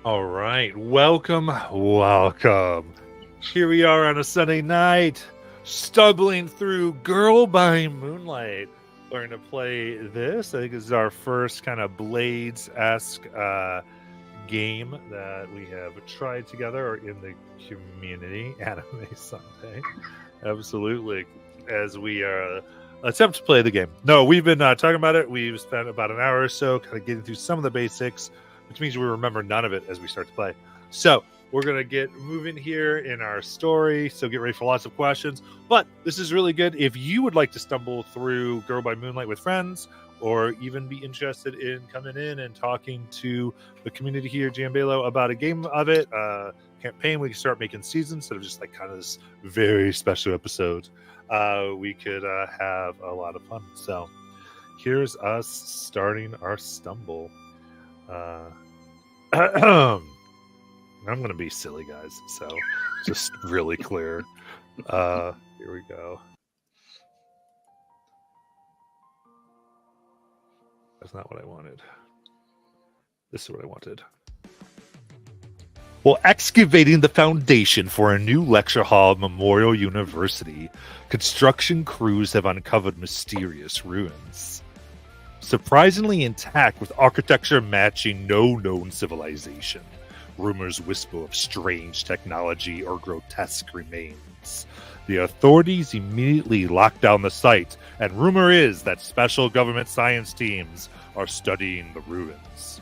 All right, welcome. Here we are on a Sunday night, stumbling through Girl by Moonlight. We're going to play this. I think this is our first kind of Blades-esque game that we have tried together or in the community, Anime Sunday. Absolutely. As we attempt to play the game. No, we've been talking about it. We've spent about an hour or so kind of getting through some of the basics, which means we remember none of it as we start to play. So we're going to get moving here in our story. So get ready for lots of questions. But this is really good if you would like to stumble through Girl by Moonlight with friends, or even be interested in coming in and talking to the community here, Jambelo, about a game of it, campaign. We can start making seasons instead of just like kind of this very special episode. We could have a lot of fun. So here's us starting our stumble. I'm going to be silly, guys. So just really clear. Here we go. That's not what I wanted. This is what I wanted. While excavating the foundation for a new lecture hall at Memorial University, construction crews have uncovered mysterious ruins. Surprisingly intact with architecture matching no known civilization, rumors whisper of strange technology or grotesque remains. The authorities immediately lock down the site, and rumor is that special government science teams are studying the ruins.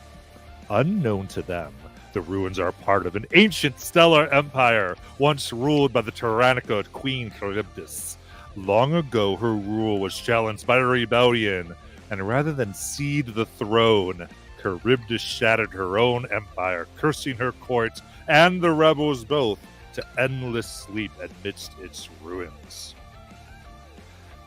Unknown to them, the ruins are part of an ancient stellar empire once ruled by the tyrannical Queen Charybdis. Long ago, her rule was challenged by a rebellion, and rather than cede the throne, Charybdis shattered her own empire, cursing her court and the rebels both to endless sleep amidst its ruins.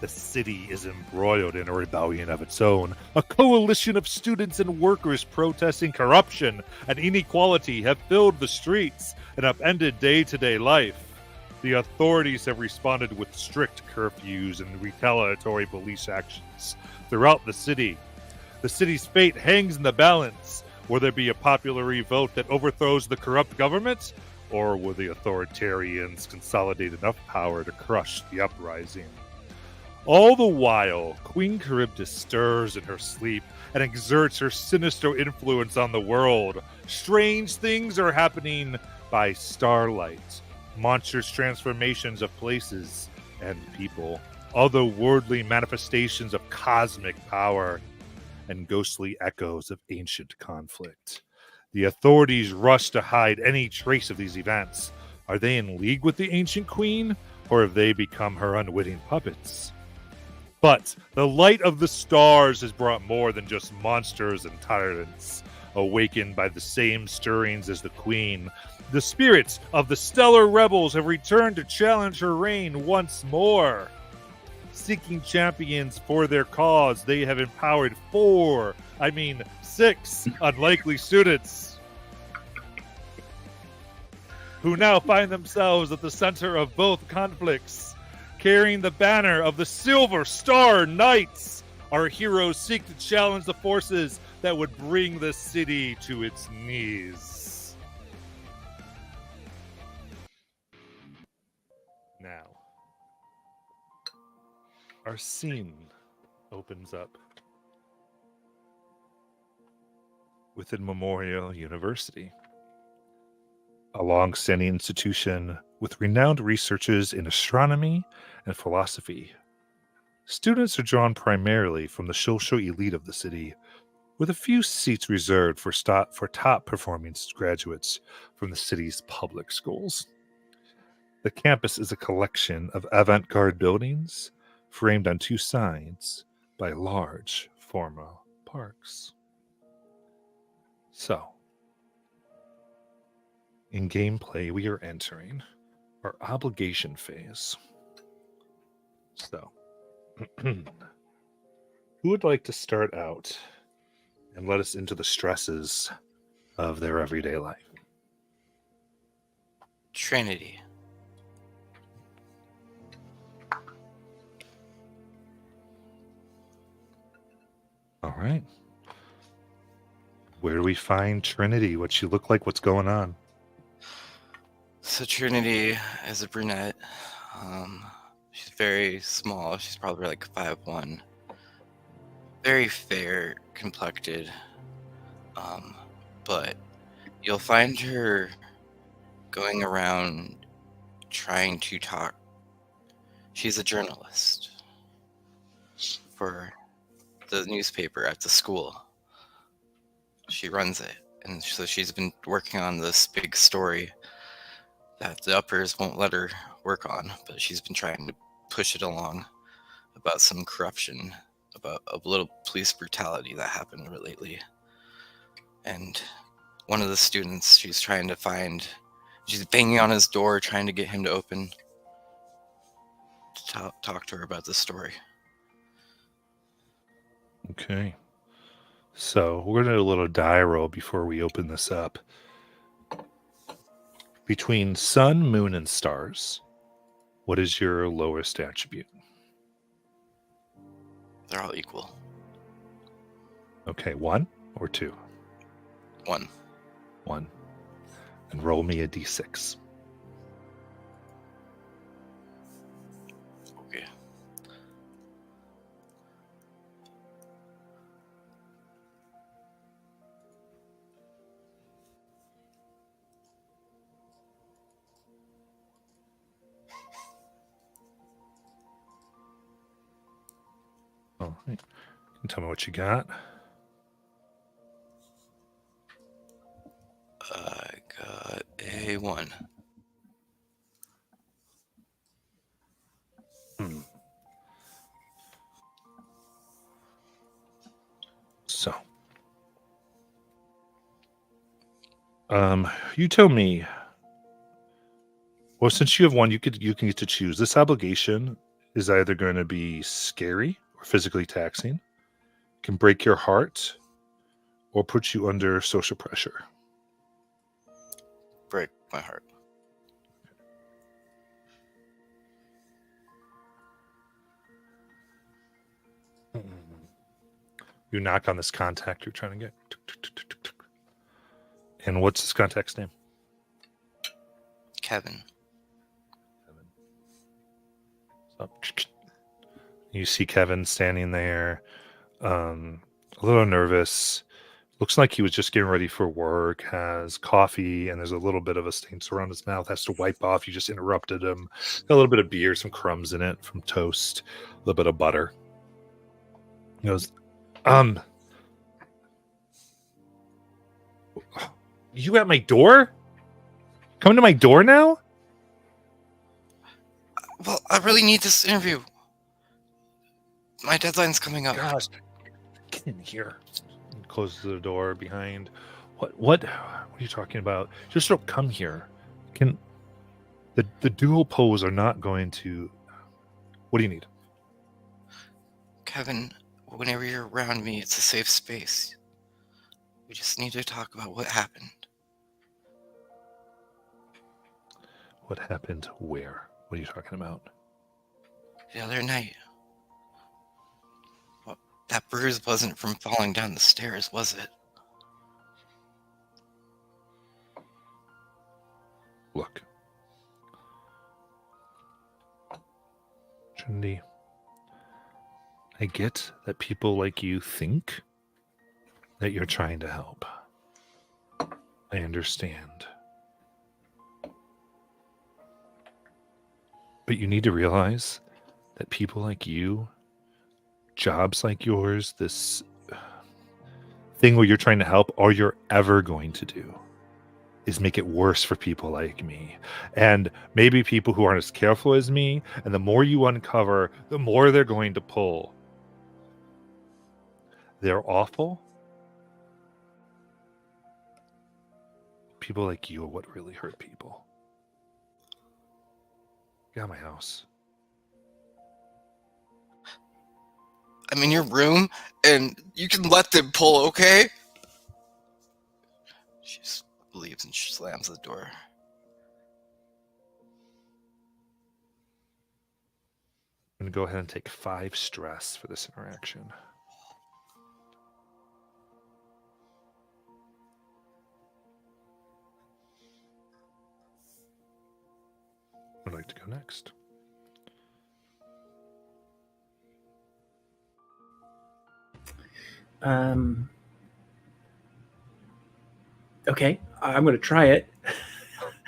The city is embroiled in a rebellion of its own. A coalition of students and workers protesting corruption and inequality have filled the streets and upended day-to-day life. The authorities have responded with strict curfews and retaliatory police actions throughout the city. The city's fate hangs in the balance. Will there be a popular revolt that overthrows the corrupt government? Or will the authoritarians consolidate enough power to crush the uprising? All the while, Queen Charybdis stirs in her sleep and exerts her sinister influence on the world. Strange things are happening by starlight. Monstrous transformations of places and people. Otherworldly manifestations of cosmic power. And ghostly echoes of ancient conflict. The authorities rush to hide any trace of these events. Are they in league with the ancient queen, or have they become her unwitting puppets? But the light of the stars has brought more than just monsters and tyrants. Awakened by the same stirrings as the queen, the spirits of the stellar rebels have returned to challenge her reign once more. Seeking champions for their cause, they have empowered 6 unlikely students who now find themselves at the center of both conflicts. Carrying the banner of the Silver Star Knights, our heroes seek to challenge the forces that would bring the city to its knees. Now, our scene opens up within Memorial University, a long-standing institution with renowned researchers in astronomy and philosophy. Students are drawn primarily from the social elite of the city, with a few seats reserved for top-performing graduates from the city's public schools. The campus is a collection of avant-garde buildings framed on two sides by large formal parks. So, in gameplay, we are entering our obligation phase. So, who would like to start out and let us into the stresses of their everyday life? Trinity. All right. Where do we find Trinity? What's she look like? What's going on? So Trinity is a brunette. She's very small. She's probably like 5'1". Very fair complected. But you'll find her going around trying to talk. She's a journalist for the newspaper at the school. She runs it. And so she's been working on this big story that the uppers won't let her work on, but she's been trying to push it along about some corruption, about a little police brutality that happened lately. And one of the students she's trying to find, she's banging on his door trying to get him to open to talk to her about the story. Okay. So we're going to do a little die roll before we open this up. Between sun, moon, and stars, what is your lowest attribute? They're all equal. Okay, 1 or 2? 1. 1. And roll me a d6. Okay. All right. Tell me what you got. I got a 1. So, you tell me. Well, since you have 1, you can get to choose. This obligation is either going to be scary or physically taxing, can break your heart, or put you under social pressure. Break my heart. You knock on this contact you're trying to get. And what's this contact's name? Kevin. So, you see Kevin standing there, a little nervous. Looks like he was just getting ready for work, has coffee, and there's a little bit of a stain around his mouth, has to wipe off. You just interrupted him. Got a little bit of beer, some crumbs in it from toast, a little bit of butter. He goes, you at my door? Coming to my door now? Well, I really need this interview. My deadline's coming up. God, get in here. And closes the door behind. What are you talking about? Just don't come here. Can the dual pose are not going to. What do you need? Kevin, whenever you're around me, it's a safe space. We just need to talk about what happened. What happened where? What are you talking about? The other night. Well, that bruise wasn't from falling down the stairs, was it? Look. Trinity, I get that people like you think that you're trying to help. I understand. But you need to realize that people like you, jobs like yours, this thing where you're trying to help, all you're ever going to do is make it worse for people like me. And maybe people who aren't as careful as me. And the more you uncover, the more they're going to pull. They're awful. People like you are what really hurt people. Get out of my house. I'm in your room, and you can let them pull, okay? She just leaves and she slams the door. I'm going to go ahead and take 5 stress for this interaction. would like to go next? Okay, I'm going to try it.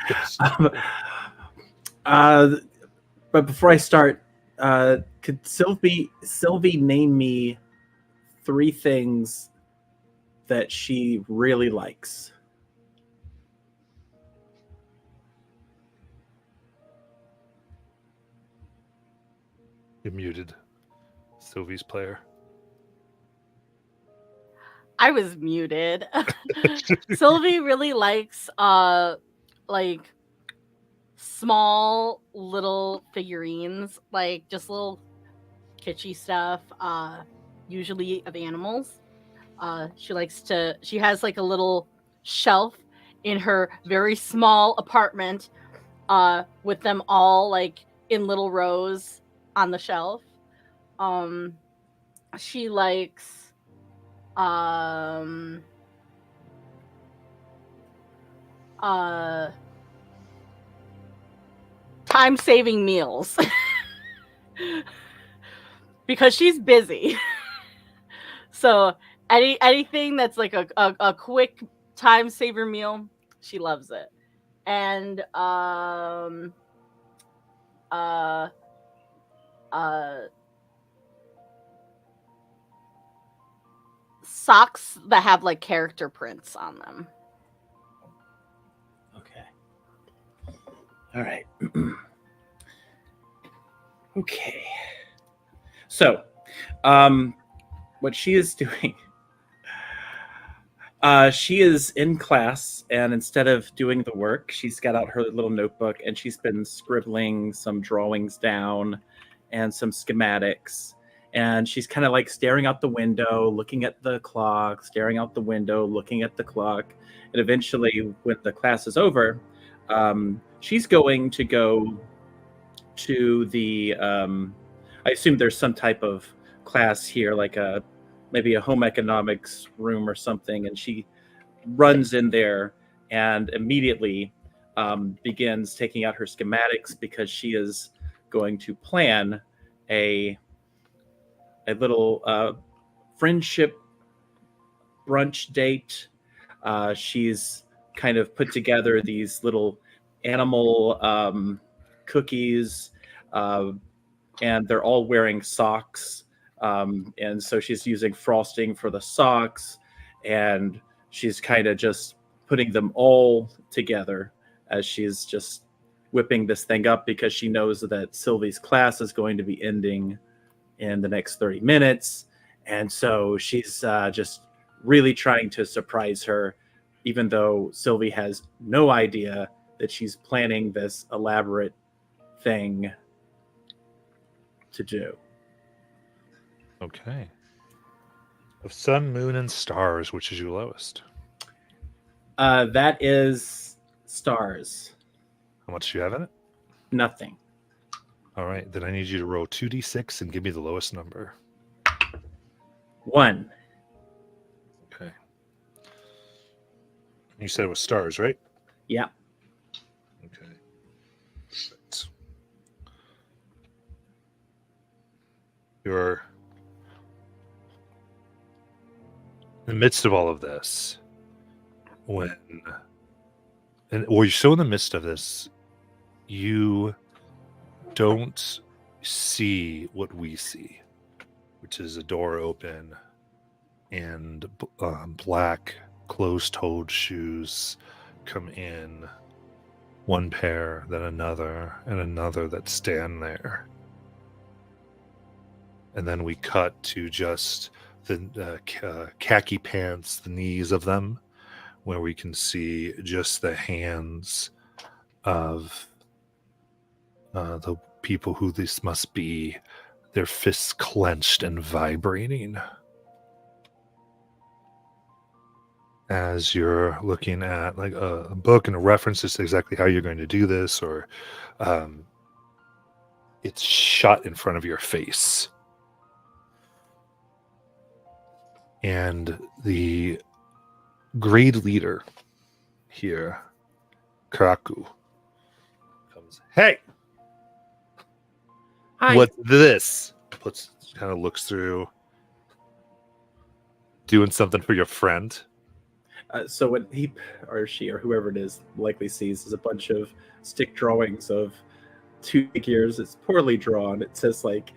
Yes. But before I start, could Sylvie name me 3 things that she really likes? You're muted, Sylvie's player. I was muted. Sylvie really likes like small little figurines, like just little kitschy stuff, usually of animals. She has like a little shelf in her very small apartment, with them all like in little rows on the shelf. She likes um time-saving meals because she's busy. So anything that's like a quick time saver meal, she loves it. And socks that have like character prints on them. Okay. All right. Okay. So, what she is doing, she is in class, and instead of doing the work, she's got out her little notebook and she's been scribbling some drawings down and some schematics. And she's kind of like staring out the window, looking at the clock, staring out the window, looking at the clock. And eventually, when the class is over, she's going to go to the I assume there's some type of class here, like maybe a home economics room or something, and she runs in there and immediately begins taking out her schematics because she is going to plan a little friendship brunch date. She's kind of put together these little animal cookies, and they're all wearing socks. And so she's using frosting for the socks, and she's kind of just putting them all together as she's just whipping this thing up because she knows that Sylvie's class is going to be ending in the next 30 minutes. And so she's just really trying to surprise her, even though Sylvie has no idea that she's planning this elaborate thing to do. Okay. Of sun, moon, and stars, which is your lowest? That is stars. How much do you have in it? Nothing. All right, then I need you to roll 2d6 and give me the lowest number. 1. Okay. You said it was stars, right? Yeah. Okay. Perfect. You're in the midst of all of this, you're still in the midst of this, you don't see what we see, which is a door open and black closed-toed shoes come in, one pair, then another, and another that stand there. And then we cut to just the khaki pants, the knees of them, where we can see just the hands of the people who this must be, their fists clenched and vibrating. As you're looking at like a book and a references to exactly how you're going to do this, or it's shot in front of your face. And the grade leader here, Karaku, comes, "Hey, Hi. What's this? Kind of looks through. Doing something for your friend. So what he or she or whoever it is likely sees is a bunch of stick drawings of two figures. It's poorly drawn. It says like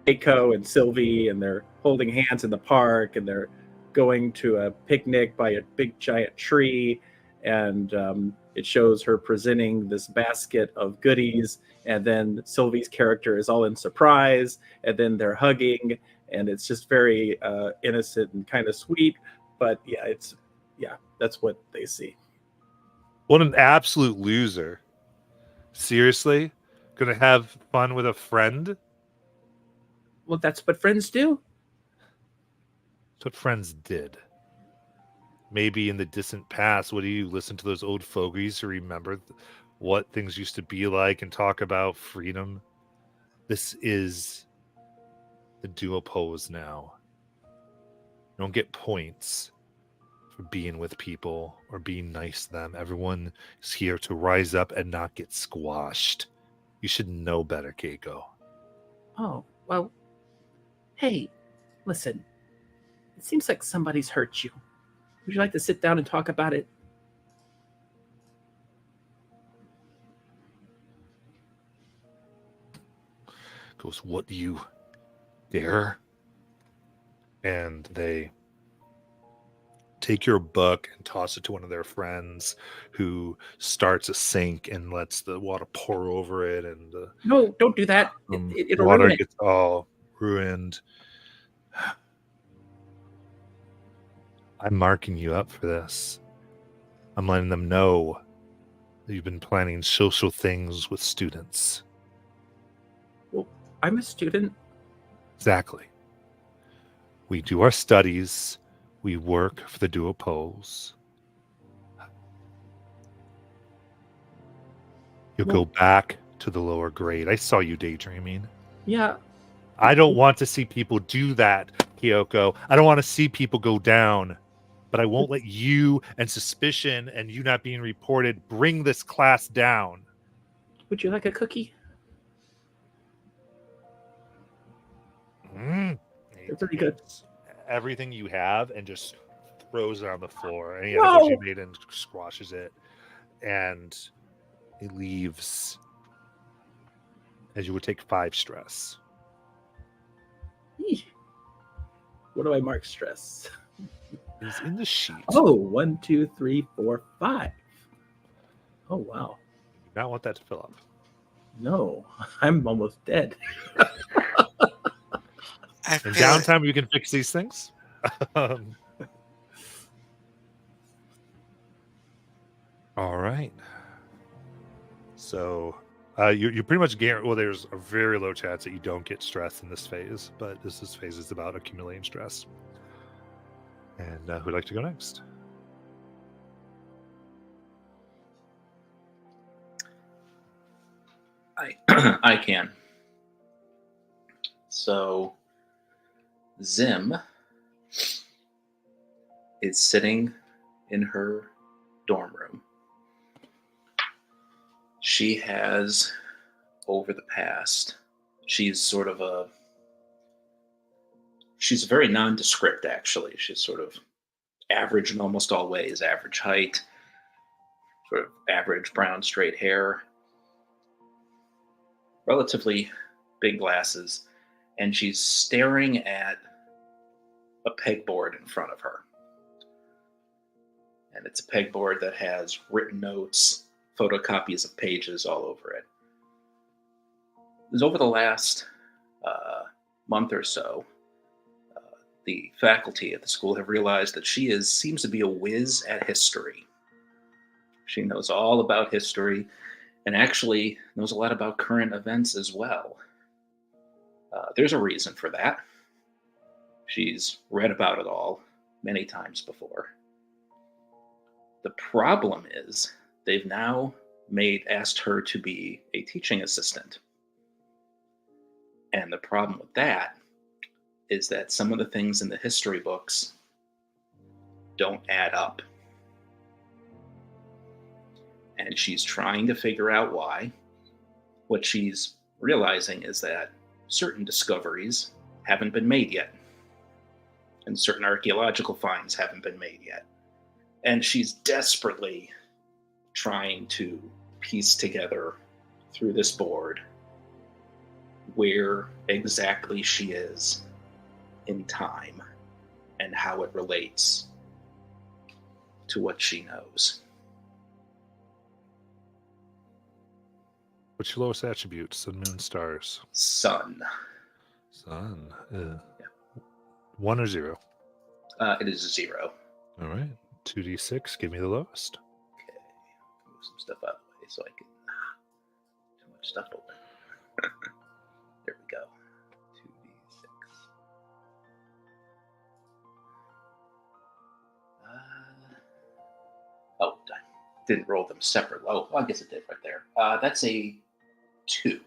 Keiko and Sylvie, and they're holding hands in the park, and they're going to a picnic by a big giant tree, and it shows her presenting this basket of goodies, and then Sylvie's character is all in surprise, and then they're hugging, and it's just very innocent and kind of sweet. But yeah, that's what they see. What an absolute loser. Seriously? Gonna have fun with a friend? Well, that's what friends do. That's what friends did. Maybe in the distant past, what do you listen to those old fogies who remember what things used to be like and talk about freedom? This is the duopose now. You don't get points for being with people or being nice to them. Everyone is here to rise up and not get squashed. You should know better, Keiko. Oh, well, hey, listen. It seems like somebody's hurt you. Would you like to sit down and talk about it? Goes, what do you dare? And they take your book and toss it to one of their friends who starts a sink and lets the water pour over it, and the No, don't do that. It'll water ruin it. gets all ruined. I'm marking you up for this. I'm letting them know that you've been planning social things with students. Well, I'm a student. Exactly. We do our studies. We work for the duopose. You'll go back to the lower grade. I saw you daydreaming. Yeah. I don't want to see people do that, Kyoko. I don't want to see people go down. But I won't let you and suspicion and you not being reported bring this class down. Would you like a cookie? Mm. They're pretty good. Everything you have and just throws it on the floor. Any Whoa! edibles you made and squashes it. And it leaves as you would take 5 stress. Eesh. What do I mark stress? It's in the sheet. Oh, 1, 2, 3, 4, 5. Oh, wow. You do not want that to fill up. No, I'm almost dead. In downtime, we can fix these things. All right. So you pretty much guarantee. Well, there's a very low chance that you don't get stress in this phase, but this phase is about accumulating stress. And who'd like to go next? I can. So Zim is sitting in her dorm room. She has, over the past, she's very nondescript, actually. She's sort of average in almost all ways. Average height, sort of average brown straight hair, relatively big glasses, and she's staring at a pegboard in front of her. And it's a pegboard that has written notes, photocopies of pages all over it. Over the last month or so, the faculty at the school have realized that she seems to be a whiz at history. She knows all about history and actually knows a lot about current events as well. There's a reason for that. She's read about it all many times before. The problem is they've now asked her to be a teaching assistant. And the problem with that is that some of the things in the history books don't add up. And she's trying to figure out why. What she's realizing is that certain discoveries haven't been made yet, and certain archaeological finds haven't been made yet. And she's desperately trying to piece together through this board where exactly she is in time and how it relates to what she knows. What's your lowest attribute? Sun, moon, stars. Sun. Sun. Yeah. 1 or 0? It is 0. All right. 2d6. Give me the lowest. Okay. Move some stuff out of the way so I can. Too much stuff open. There we go. 2d6. Oh, I didn't roll them separately. Oh, well, I guess it did right there. That's a 2.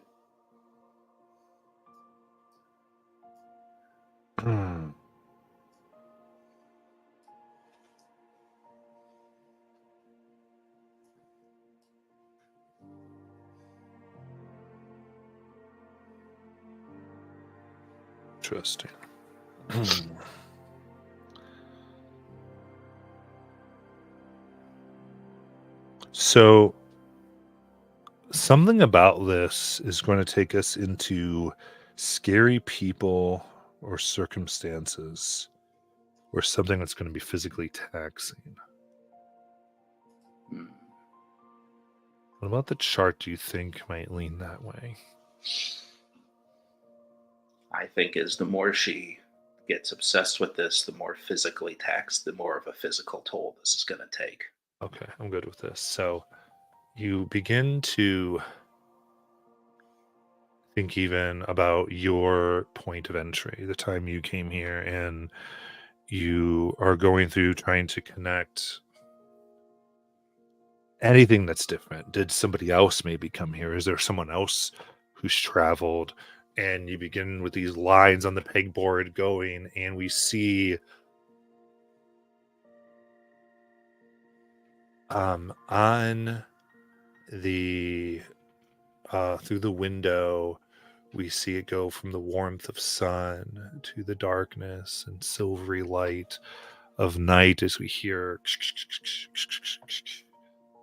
Interesting. So, something about this is going to take us into scary people or circumstances or something that's going to be physically taxing. Hmm. What about the chart do you think might lean that way? I think as the more she gets obsessed with this, the more physically taxed, the more of a physical toll this is going to take. Okay, I'm good with this. So you begin to think even about your point of entry, the time you came here, and you are going through trying to connect anything that's different. Did somebody else maybe come here? Is there someone else who's traveled? And you begin with these lines on the pegboard going, and we see on the through the window, we see it go from the warmth of sun to the darkness and silvery light of night as we hear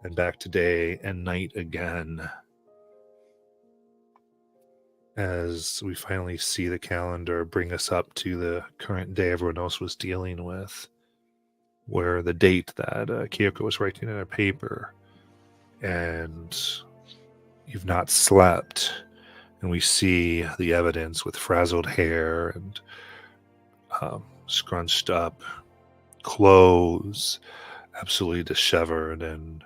and back to day and night again. As we finally see the calendar bring us up to the current day everyone else was dealing with, where the date that Kyoko was writing in her paper, and you've not slept, and we see the evidence with frazzled hair and scrunched up clothes, absolutely disheveled, and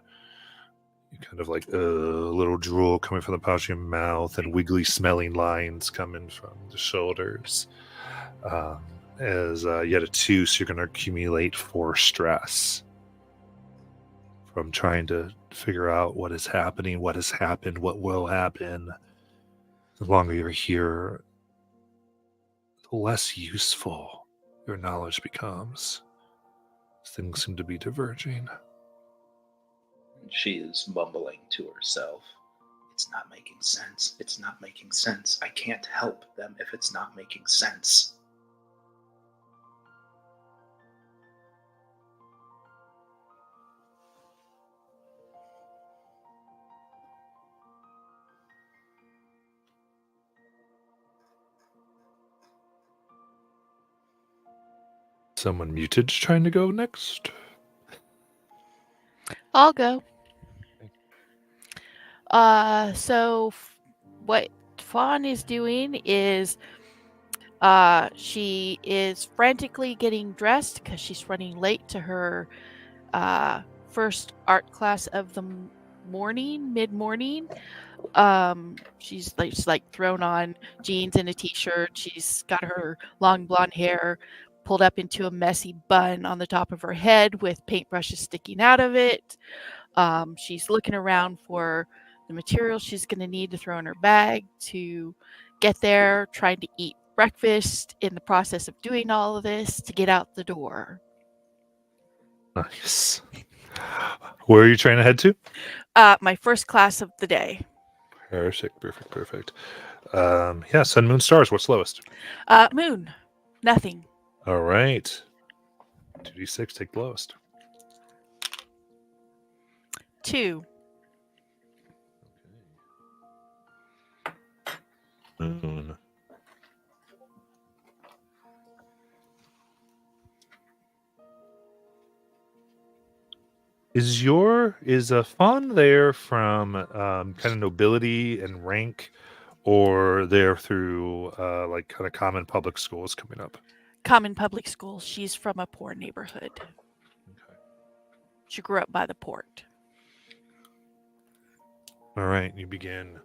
kind of like a little drool coming from the pouch of your mouth and wiggly smelling lines coming from the shoulders. As yet a 2, so you're going to accumulate 4 stress from trying to figure out what is happening, what has happened, what will happen. The longer you're here, the less useful your knowledge becomes. Things seem to be diverging. She is mumbling to herself. It's not making sense. It's not making sense. I can't help them if it's not making sense. Someone muted trying to go next. I'll go. What Fawn is doing is she is frantically getting dressed because she's running late to her first art class of the mid-morning. She's like thrown on jeans and a t-shirt. She's got her long blonde hair pulled up into a messy bun on the top of her head with paintbrushes sticking out of it. She's looking around for the materials she's going to need to throw in her bag to get there, trying to eat breakfast in the process of doing all of this to get out the door. Nice. Where are you trying to head to? My first class of the day. Perfect. Yeah, sun, moon, stars. What's lowest? Moon. Nothing. All right. 2d6, take the lowest. 2. Moon. Is a fawn there from kind of nobility and rank, or they're through like kind of common public schools coming up? Common public schools. She's from a poor neighborhood. Okay. She grew up by the port. All right, you begin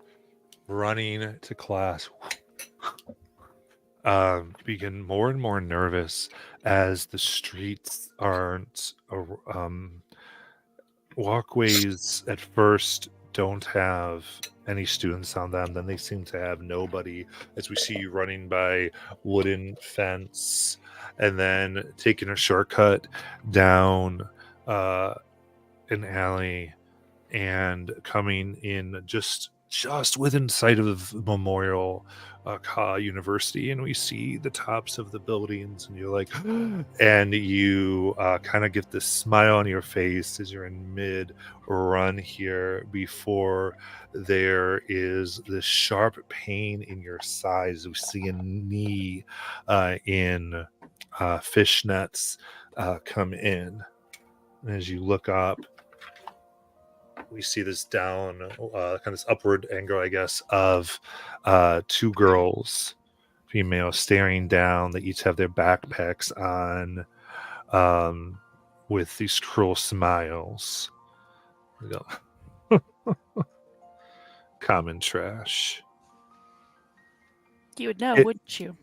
running to class. You begin more and more nervous as the streets aren't walkways at first don't have any students on them. Then they seem to have nobody as we see you running by wooden fence and then taking a shortcut down an alley and coming in just within sight of Memorial University, and we see the tops of the buildings, and you're like, and you kind of get this smile on your face as you're in mid run here before there is this sharp pain in your sides. We see a knee in fishnets come in, and as you look up, we see this down, kind of this upward angle, I guess, of two girls, female, staring down. They each have their backpacks on with these cruel smiles. We go, common trash. You would know, It- wouldn't you?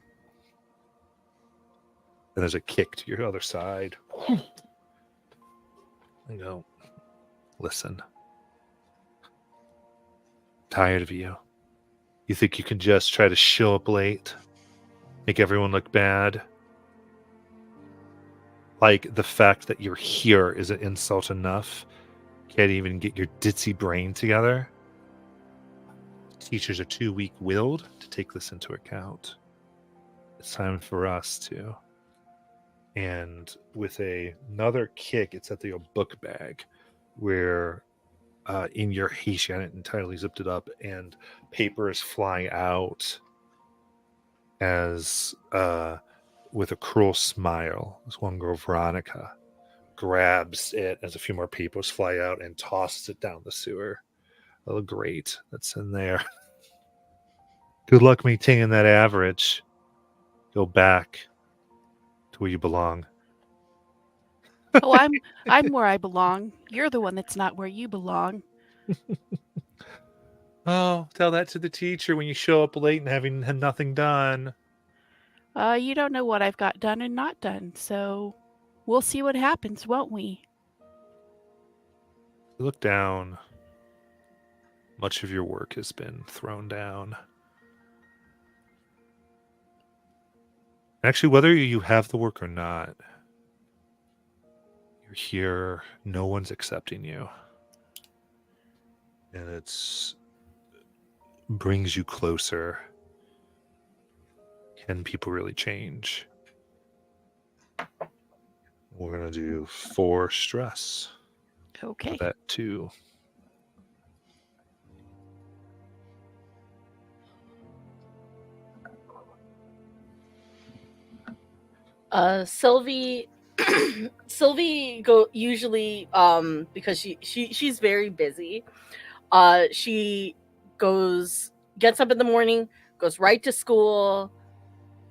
And there's a kick to your other side. I go, listen. Tired of you. You think you can just try to show up late, make everyone look bad? Like the fact that you're here is an insult enough? Can't even get your ditzy brain together? Teachers are too weak-willed to take this into account. It's time for us to. And with another kick, it's at the book bag where in your haste, you hadn't entirely zipped it up, and paper is flying out as with a cruel smile. This one girl, Veronica, grabs it as a few more papers fly out and tosses it down the sewer. Oh, great. That's in there. Good luck maintaining that average. Go back to where you belong. Oh, I'm where I belong. You're the one that's not where you belong. Oh, tell that to the teacher when you show up late and having had nothing done. You don't know what I've got done and not done, so we'll see what happens, won't we? You look down. Much of your work has been thrown down. Actually, whether you have the work or not, you're here, no one's accepting you. And it's brings you closer. Can people really change? We're going to do 4 stress. Okay. For that too. Sylvie usually because she's very busy. She gets up in the morning, goes right to school,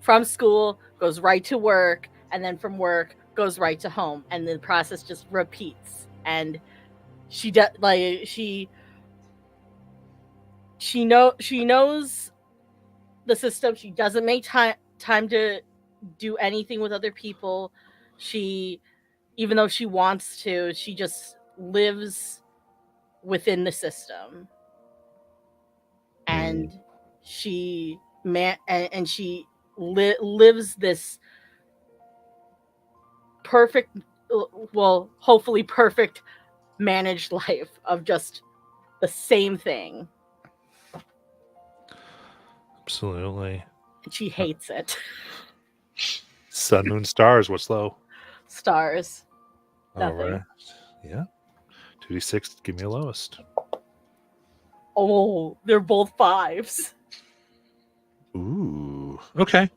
from school goes right to work, and then from work goes right to home, and the process just repeats. And she knows the system. She doesn't make time to do anything with other people. She, even though she wants to, she just lives within the system, and she lives this perfect, well, hopefully perfect, managed life of just the same thing. Absolutely. And she hates it. Sun, moon, stars. What's low? Stars. All Nothing. right. Yeah. 2d6. Give me a lowest. Oh, they're both 5s. Ooh. Okay.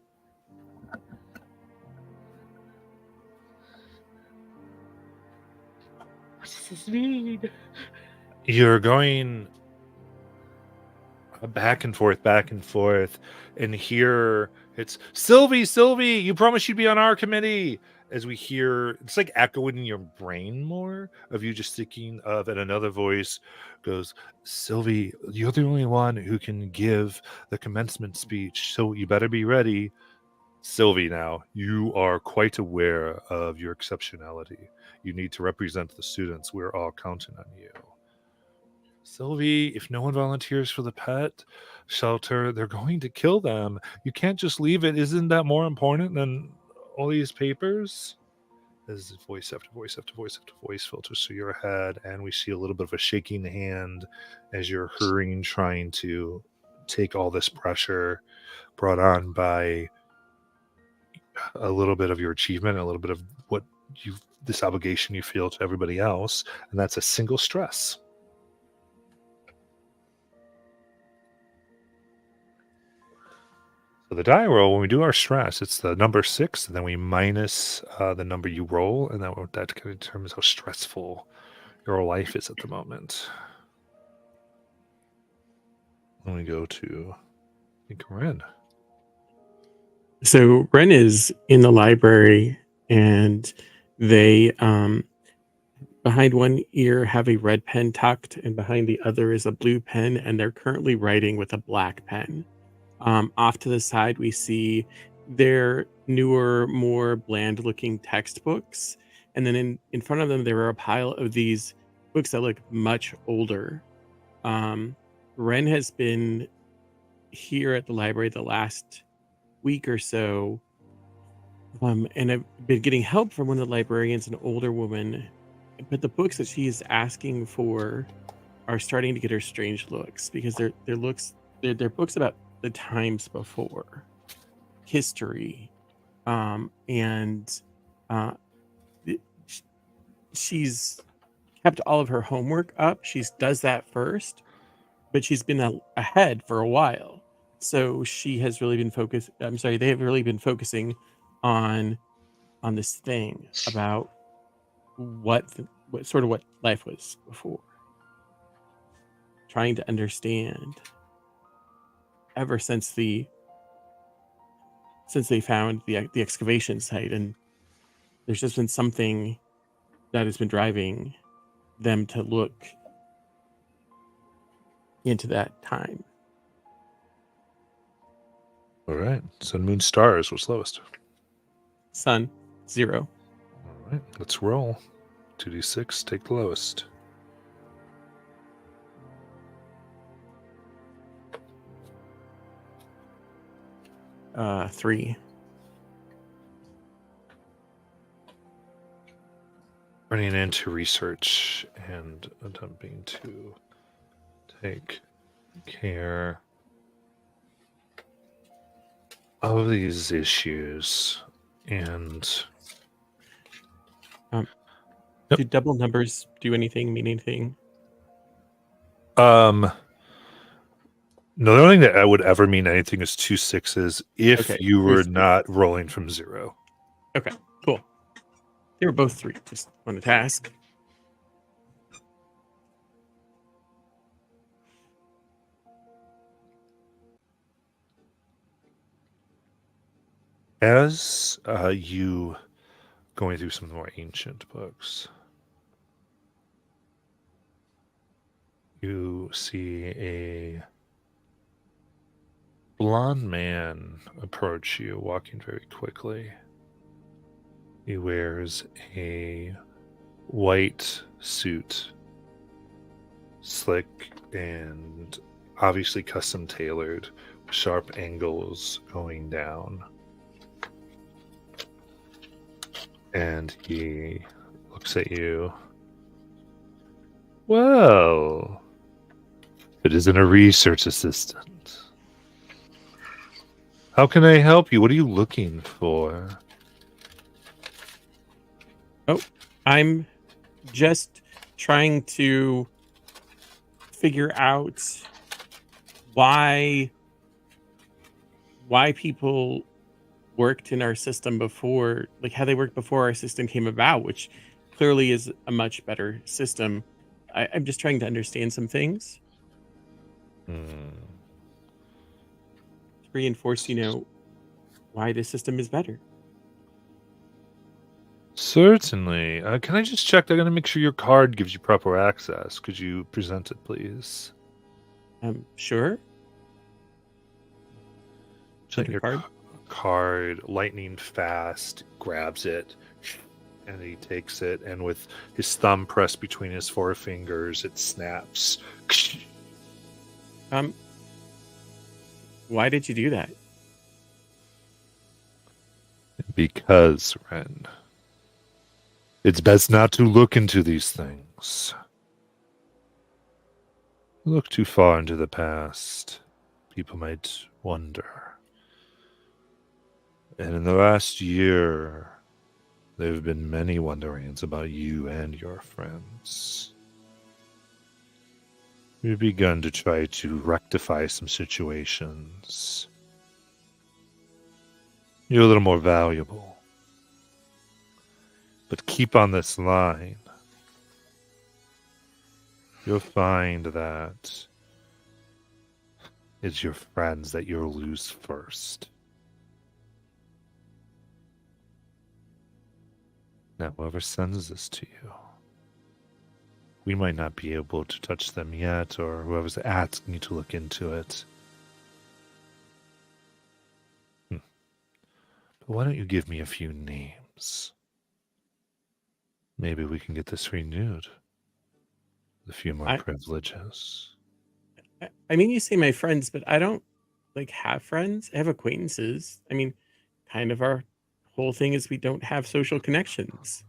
What does this mean? You're going back and forth, and here it's Sylvie, you promised you'd be on our committee. As we hear, it's like echoing in your brain more of you just thinking of, and another voice goes, Sylvie, you're the only one who can give the commencement speech, so you better be ready. Sylvie, now, you are quite aware of your exceptionality. You need to represent the students. We're all counting on you. Sylvie, if no one volunteers for the pet shelter, they're going to kill them. You can't just leave it. Isn't that more important than all these papers? As voice after voice after voice after voice filters through your head, and we see a little bit of a shaking hand as you're hurrying, trying to take all this pressure brought on by a little bit of your achievement, a little bit of what you, this obligation you feel to everybody else, and that's a single stress. So the die roll, when we do our stress, it's the number 6, and then we minus the number you roll, and that kind of determines how stressful your life is at the moment. When we go to, I think, Ren. So Ren is in the library, and they, behind one ear, have a red pen tucked, and behind the other is a blue pen, and they're currently writing with a black pen. Off to the side, we see their newer, more bland-looking textbooks, and then in front of them, there are a pile of these books that look much older. Ren has been here at the library the last week or so, and I've been getting help from one of the librarians, an older woman, but the books that she's asking for are starting to get her strange looks, because they're books about the times before, history, and she's kept all of her homework up. She does that first, but she's been ahead for a while. So she has really been they have really been focusing on this thing about what life was before. Trying to understand ever since they found the excavation site, and there's just been something that has been driving them to look into that time. All right. Sun, moon, stars. What's lowest? Sun, 0. All right. Let's roll. 2d6. Take the lowest. Uh, 3. Running into research and attempting to take care of these issues. And Yep. Do double numbers do anything, mean anything? no, the only thing that I would ever mean anything is 2 6s if Okay, you were there's- not rolling from 0. Okay, cool. They were both 3. Just wanted to ask. As you going through some more ancient books, you see a blonde man approach you, walking very quickly. He wears a white suit, slick and obviously custom tailored, sharp angles going down. And he looks at you. Well, it isn't a research assistant. How can I help you? What are you looking for? I'm just trying to figure out why people worked in our system before, like how they worked before our system came about, which clearly is a much better system. I'm just trying to understand some things Hmm. to reinforce, why the system is better. Certainly. Can I just check? I gotta make sure your card gives you proper access. Could you present it, please? Sure. Check Like a your card? card, lightning fast, grabs it, and he takes it, and with his thumb pressed between his forefingers, it snaps. Why did you do that? Because, Ren, it's best not to look into these things. Look too far into the past. People might wonder. And in the last year, there have been many wonderings about you and your friends. We've begun to try to rectify some situations. You're a little more valuable. But keep on this line. You'll find that it's your friends that you'll lose first. Now, whoever sends this to you, we might not be able to touch them yet, or whoever's asking you to look into it. But why don't you give me a few names? Maybe we can get this renewed. With a few more privileges. I mean, you say my friends, but I don't have friends. I have acquaintances. I mean, kind of our whole thing is we don't have social connections.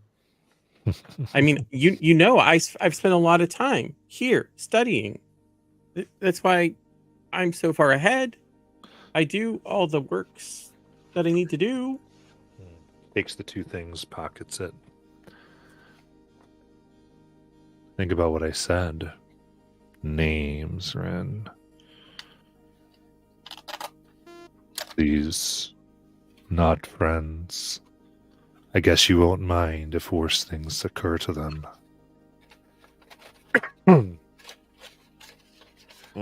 I mean, I've spent a lot of time here studying. That's why I'm so far ahead. I do all the works that I need to do. Takes the two things, pockets it. Think about what I said. Names, Ren. Please, not friends. I guess you won't mind if worse things occur to them.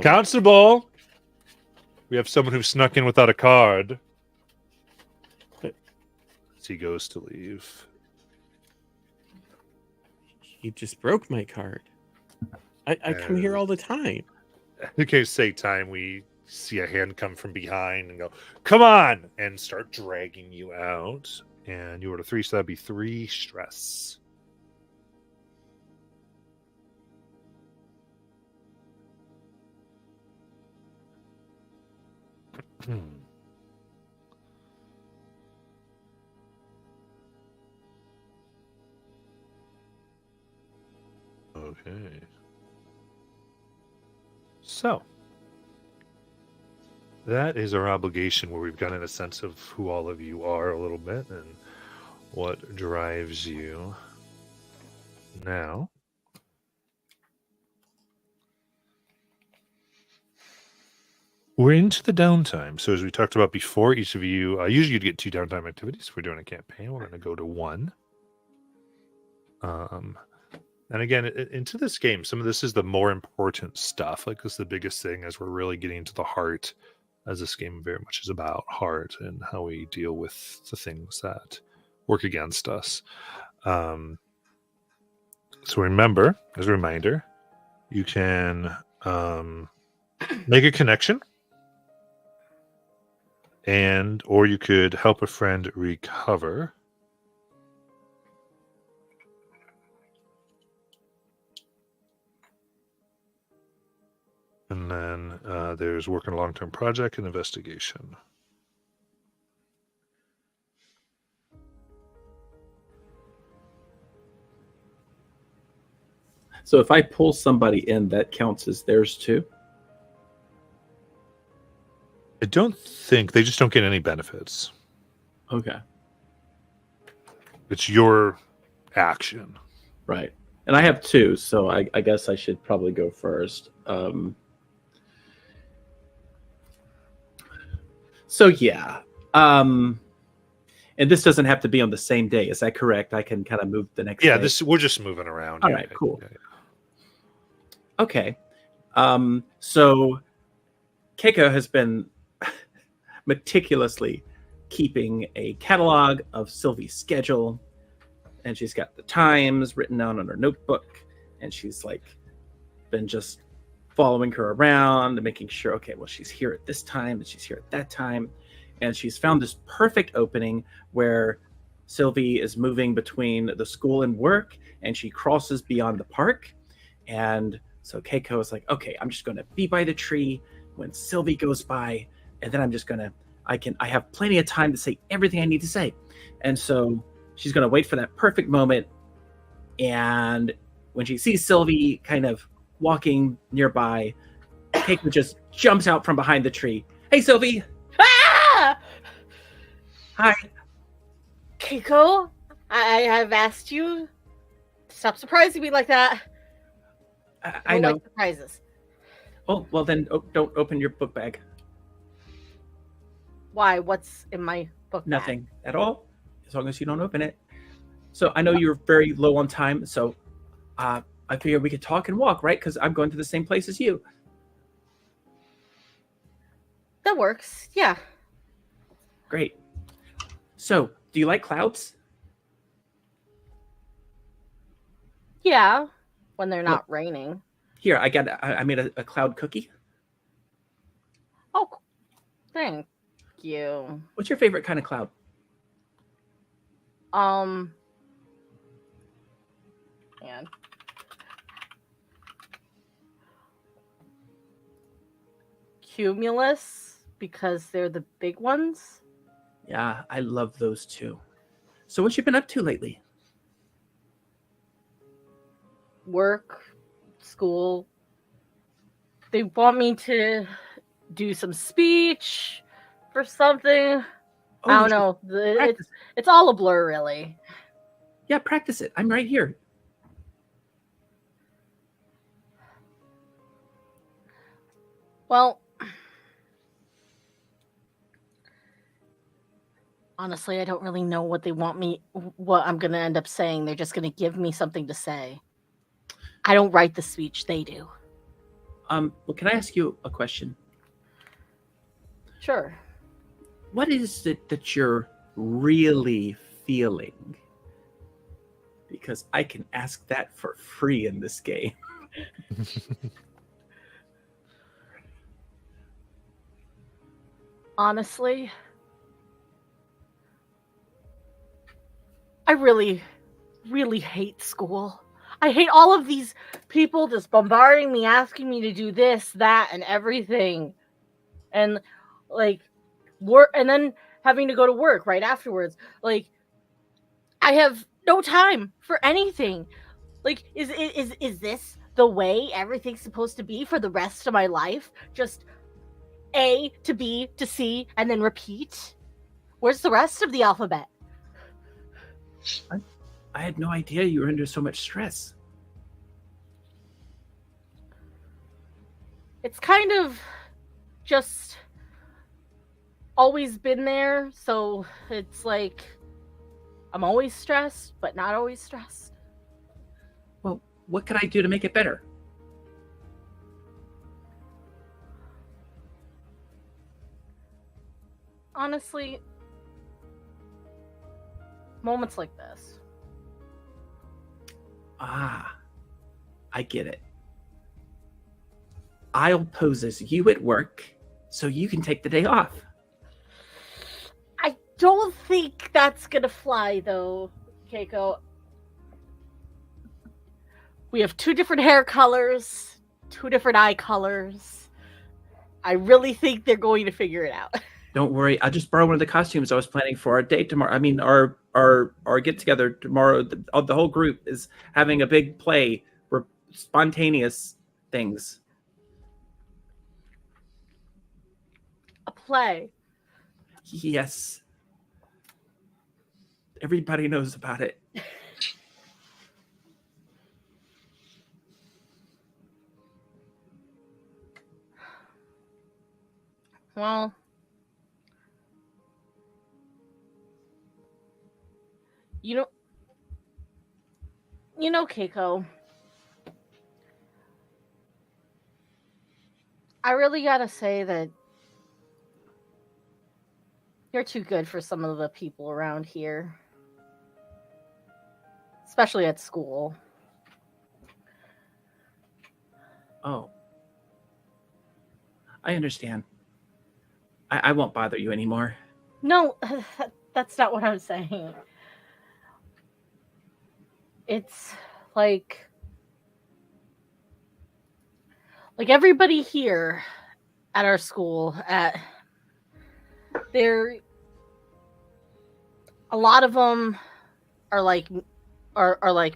Constable! We have someone who snuck in without a card. As he goes to leave. He just broke my card. I come here all the time. Okay, say time. We see a hand come from behind and go, "Come on!" and start dragging you out. And you were to 3, so that'd be 3 stress. Okay. So, that is our obligation where we've gotten a sense of who all of you are a little bit and what drives you. Now, we're into the downtime. So as we talked about before, each of you, usually you'd get 2 downtime activities. If we're doing a campaign, we're going to go to 1. And again, into this game, some of this is the more important stuff. Like this is the biggest thing as we're really getting into the heart, as this game very much is about heart and how we deal with the things that work against us. So remember, as a reminder, you can make a connection, or you could help a friend recover. And then there's work on a long-term project and investigation. So if I pull somebody in, that counts as theirs too? I don't think they just don't get any benefits. Okay. It's your action. Right. And I have 2, so I guess I should probably go first. So yeah. And this doesn't have to be on the same day. Is that correct? I can kind of move the next day. We're just moving around. All Yeah, right, yeah, cool. yeah, yeah. Okay. So Keiko has been meticulously keeping a catalog of Sylvie's schedule, and she's got the times written down on her notebook, and she's like been just following her around and making sure, okay, well, she's here at this time and she's here at that time. And she's found this perfect opening where Sylvie is moving between the school and work, and she crosses beyond the park. And so Keiko is like, okay, I'm just going to be by the tree when Sylvie goes by, and then I'm just going to, I have plenty of time to say everything I need to say. And so she's going to wait for that perfect moment. And when she sees Sylvie kind of walking nearby, Keiko just jumps out from behind the tree. Hey, Sylvie. Ah! Hi. Keiko, I have asked you to stop surprising me like that. I know. Like surprises. Oh, well then don't open your book bag. Why? What's in my book bag? Nothing at all, as long as you don't open it. So I know you're very low on time, so I figured we could talk and walk, right? Because I'm going to the same place as you. That works. Yeah. Great. So, do you like clouds? Yeah. When they're not raining. Here, I made a cloud cookie. Oh, thank you. What's your favorite kind of cloud? Man. Cumulus, because they're the big ones. Yeah, I love those too. So what you been up to lately? Work, school. They want me to do some speech for something. Oh, I you don't should know. practice. It's all a blur, really. Yeah, practice it. I'm right here. Well, honestly, I don't really know what they want me, what I'm going to end up saying. They're just going to give me something to say. I don't write the speech, they do. Well, can I ask you a question? Sure. What is it that you're really feeling? Because I can ask that for free in this game. Honestly, I really, really hate school. I hate all of these people just bombarding me, asking me to do this, that, and everything. And like work, and then having to go to work right afterwards. Like, I have no time for anything. Like, is this the way everything's supposed to be for the rest of my life? Just A to B to C and then repeat? Where's the rest of the alphabet? I had no idea you were under so much stress. It's kind of just always been there, so it's like I'm always stressed, but not always stressed. Well, what can I do to make it better? Honestly, moments like this. Ah, I get it. I'll pose as you at work so you can take the day off. I don't think that's gonna fly, though, Keiko. We have 2 different hair colors, 2 different eye colors. I really think they're going to figure it out. Don't worry, I'll just borrow one of the costumes I was planning for our date tomorrow. I mean, our get together tomorrow. The whole group is having a big play for spontaneous things. A play. Yes. Everybody knows about it. Well, you know, Keiko, I really gotta say that you're too good for some of the people around here, especially at school. Oh. I understand. I won't bother you anymore. No, that's not what I'm saying. It's like everybody here at our school there a lot of them are like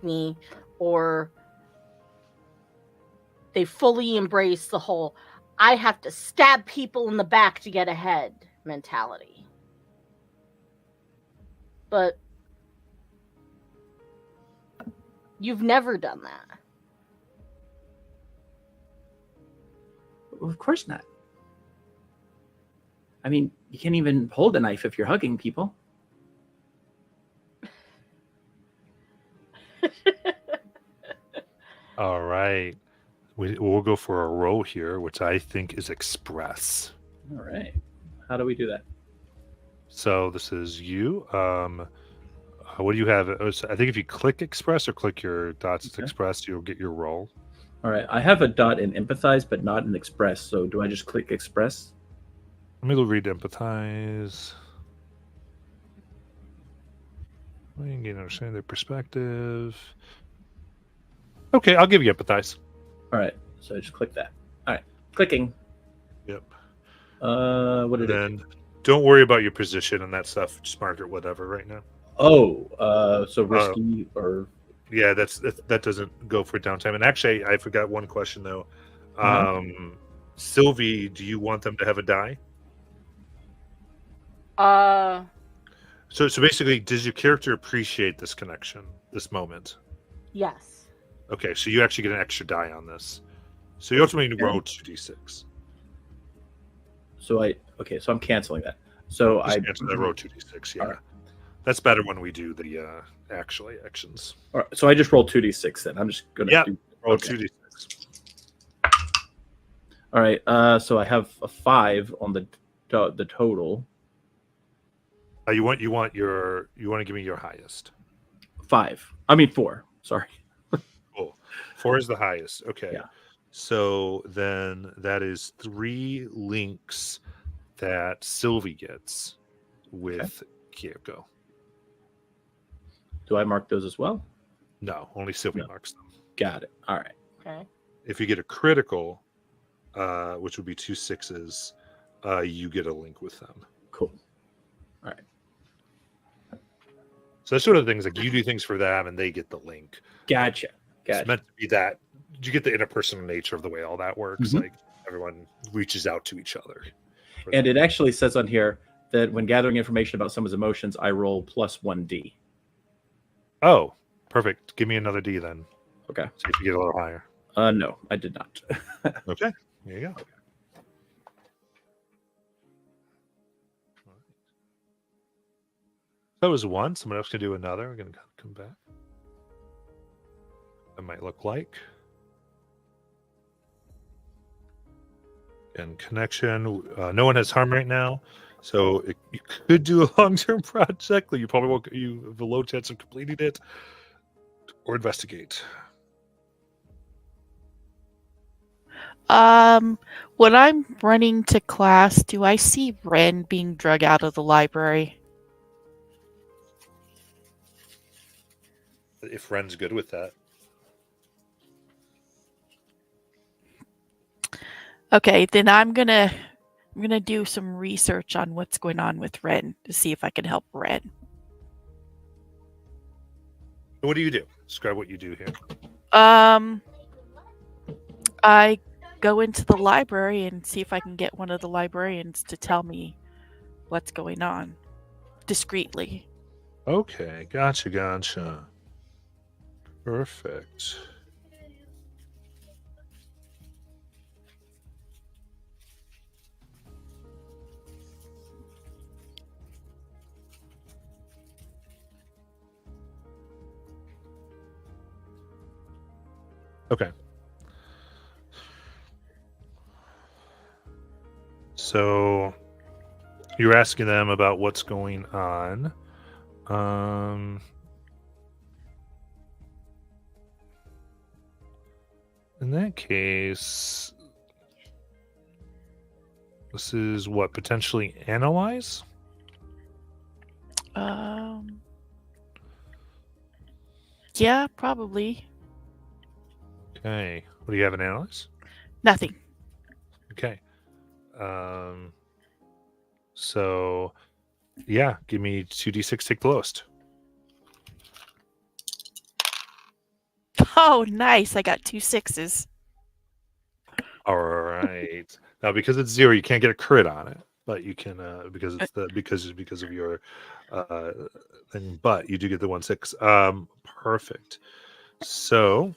me, or they fully embrace the whole I have to stab people in the back to get ahead mentality. But you've never done that. Well, of course not. I mean, you can't even hold a knife if you're hugging people. All right. We'll go for a roll here, which I think is express. All right. How do we do that? So this is you. What do you have? I think if you click express or click your dots to Okay. express, you'll get your roll. All right. I have a dot in empathize, but not in express. So do I just click express? Let me go read empathize. We can get understand their perspective. Okay, I'll give you empathize. All right. So I just click that. All right. Clicking. Yep. What did it do? Then don't worry about your position and that stuff. Just mark it whatever right now. Oh, so risky or Yeah, that doesn't go for downtime. And actually, I forgot one question though. Uh-huh. Sylvie, do you want them to have a die? So basically, does your character appreciate this connection, this moment? Yes. Okay, so you actually get an extra die on this. So you ultimately roll 2d6. so I'm canceling that. So Just I cancel that roll 2d6. Yeah, All right. that's better when we do the actually actions. all right, so I just rolled 2d6 then. I'm just gonna Yeah. do Roll okay. 2d6. All right. So I have a 5 on the total. You want to give me your highest. 5. I mean 4. Sorry. Cool. 4 is the highest. Okay. Yeah. So then that is 3 links that Sylvie gets with Kyoko. Do I mark those as well? No, only Sylvie No. marks them. Got it. All right. Okay. If you get a critical, which would be 2 6s, you get a link with them. Cool. All right. So that's sort of things like you do things for them and they get the link. Gotcha. It's meant to be that you get the interpersonal nature of the way all that works. Mhm. Like everyone reaches out to each other. And it actually says on here that when gathering information about someone's emotions, I roll plus 1d. Oh, perfect. Give me another D then. Okay. See if you get a little higher. No, I did not. Okay. There you go. That was one. Someone else can do another. We're going to come back. That might look like. And connection. No one has harm right now. So you could do a long-term project, but you probably won't. You have a low chance of completing it, or investigate. When I'm running to class, do I see Ren being drug out of the library? If Ren's good with that. Okay, then I'm gonna do some research on what's going on with Ren to see if I can help Ren. What do you do? Describe what you do here. I go into the library and see if I can get one of the librarians to tell me what's going on discreetly. Okay, gotcha. Perfect. Okay. So you're asking them about what's going on. In that case, this is what, potentially analyze? Yeah, probably. Okay. What do you have in analyze? Nothing. Okay. So yeah, give me 2d6, take the lowest. Oh, nice. I got 2 6s. All right. Now, because it's 0, you can't get a crit on it, but you can because it's because of your thing. But you do get the 1 6. Perfect. So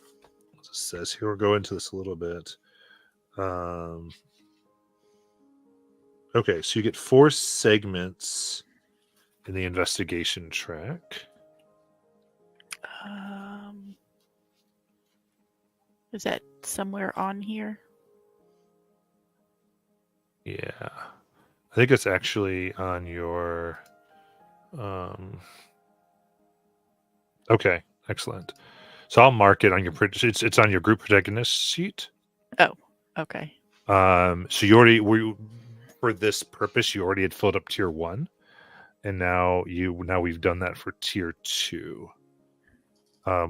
it says here, we'll go into this a little bit. Okay, so you get 4 segments in the investigation track. Is that somewhere on here? Yeah. I think it's actually on your okay, excellent. So I'll mark it on your it's on your group protagonist sheet. Oh, okay. So you already for this purpose you already had filled up tier 1, and now we've done that for tier 2.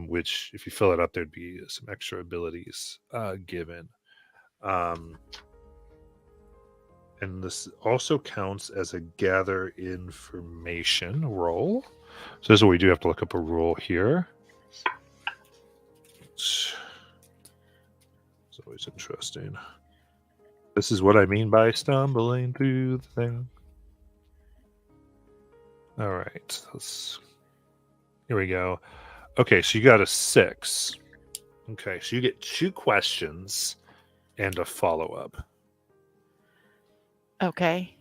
Which if you fill it up, there'd be some extra abilities given. And this also counts as a gather information roll. So this is what we do, have to look up a rule here. It's always interesting. This is what I mean by stumbling through the thing. All right. Here we go. Okay, so you got a 6. Okay, so you get 2 questions and a follow-up. Okay.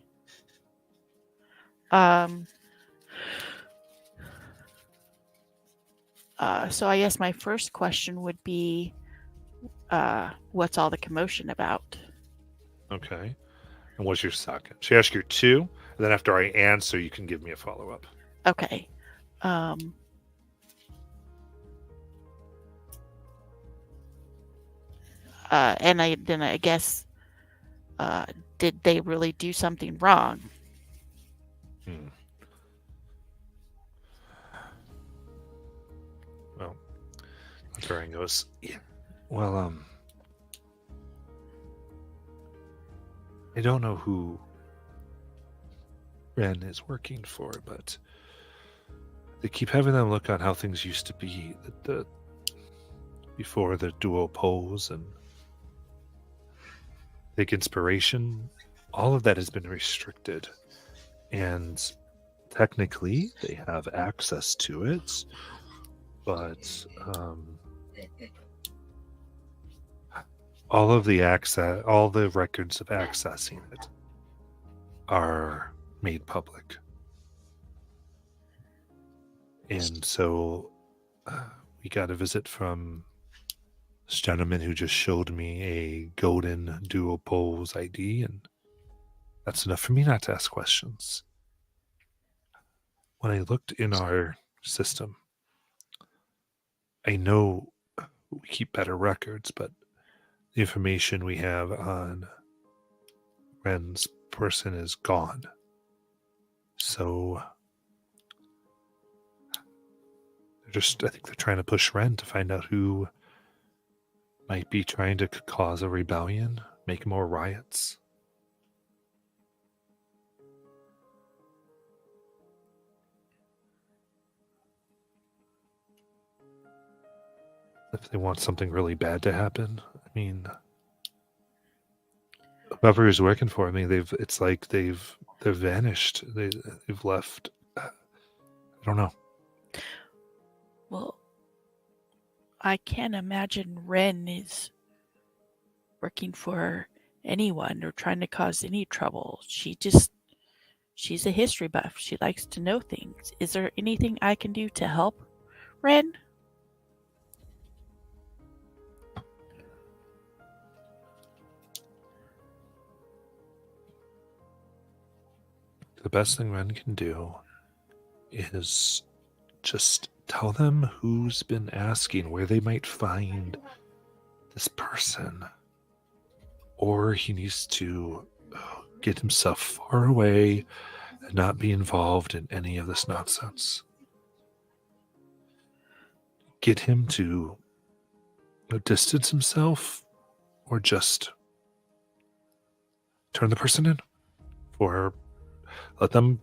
So I guess my first question would be, what's all the commotion about? Okay. And what's your second? She asked your 2, and then after I answer, you can give me a follow-up. Okay. And I guess, did they really do something wrong? Well, Turing goes, yeah. Well, I don't know who Ren is working for, but they keep having them look on how things used to be before the dual poles and take inspiration. All of that has been restricted, and technically they have access to it, but all the records of accessing it are made public. And so we got a visit from this gentleman who just showed me a golden dual poles ID, and that's enough for me not to ask questions. When I looked in our system, I know we keep better records, but the information we have on Ren's person is gone. So I think they're trying to push Ren to find out who might be trying to cause a rebellion, make more riots. If they want something really bad to happen, I mean, whoever is working for me, they've vanished. They've left. I don't know. Well, I can't imagine Ren is working for anyone or trying to cause any trouble. She's a history buff. She likes to know things. Is there anything I can do to help Ren? The best thing Ren can do is just tell them who's been asking where they might find this person. Or he needs to get himself far away and not be involved in any of this nonsense. Get him to distance himself or just turn the person in. Or let them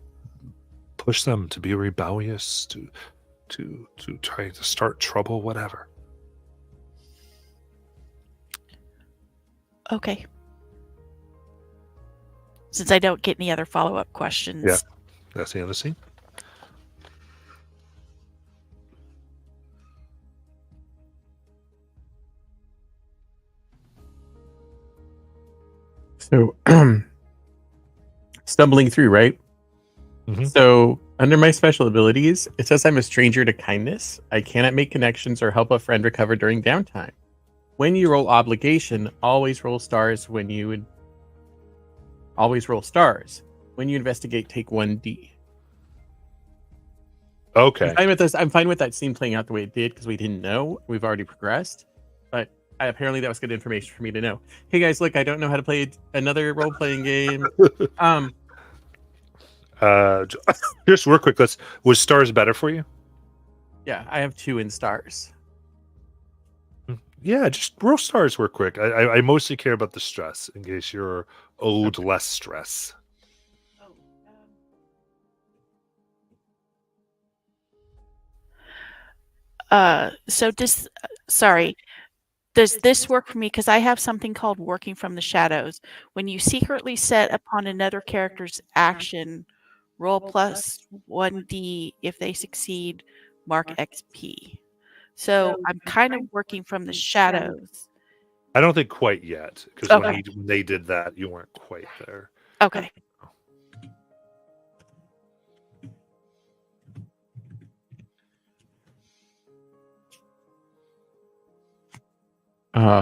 push them to be rebellious, to try to start trouble, whatever. Okay. Since I don't get any other follow-up questions. Yeah. That's the end of the scene. So, stumbling through, right? Mhm. So, under my special abilities, it says I'm a stranger to kindness. I cannot make connections or help a friend recover during downtime. When you roll obligation, always roll stars. When you investigate, take 1d. Okay. I'm fine with this. I'm fine with that scene playing out the way it did because we didn't know. We've already progressed. But apparently that was good information for me to know. Hey guys, look, I don't know how to play another role-playing game. Just real quick, was stars better for you? Yeah, I have 2 in stars. Yeah, just roll stars real quick. I mostly care about the stress in case you're owed less stress. Does this work for me? Because I have something called working from the shadows. When you secretly set upon another character's action, roll plus 1d. If they succeed, mark XP. So I'm kind of working from the shadows. I don't think quite yet, because Okay. when they did that, you weren't quite there. Okay.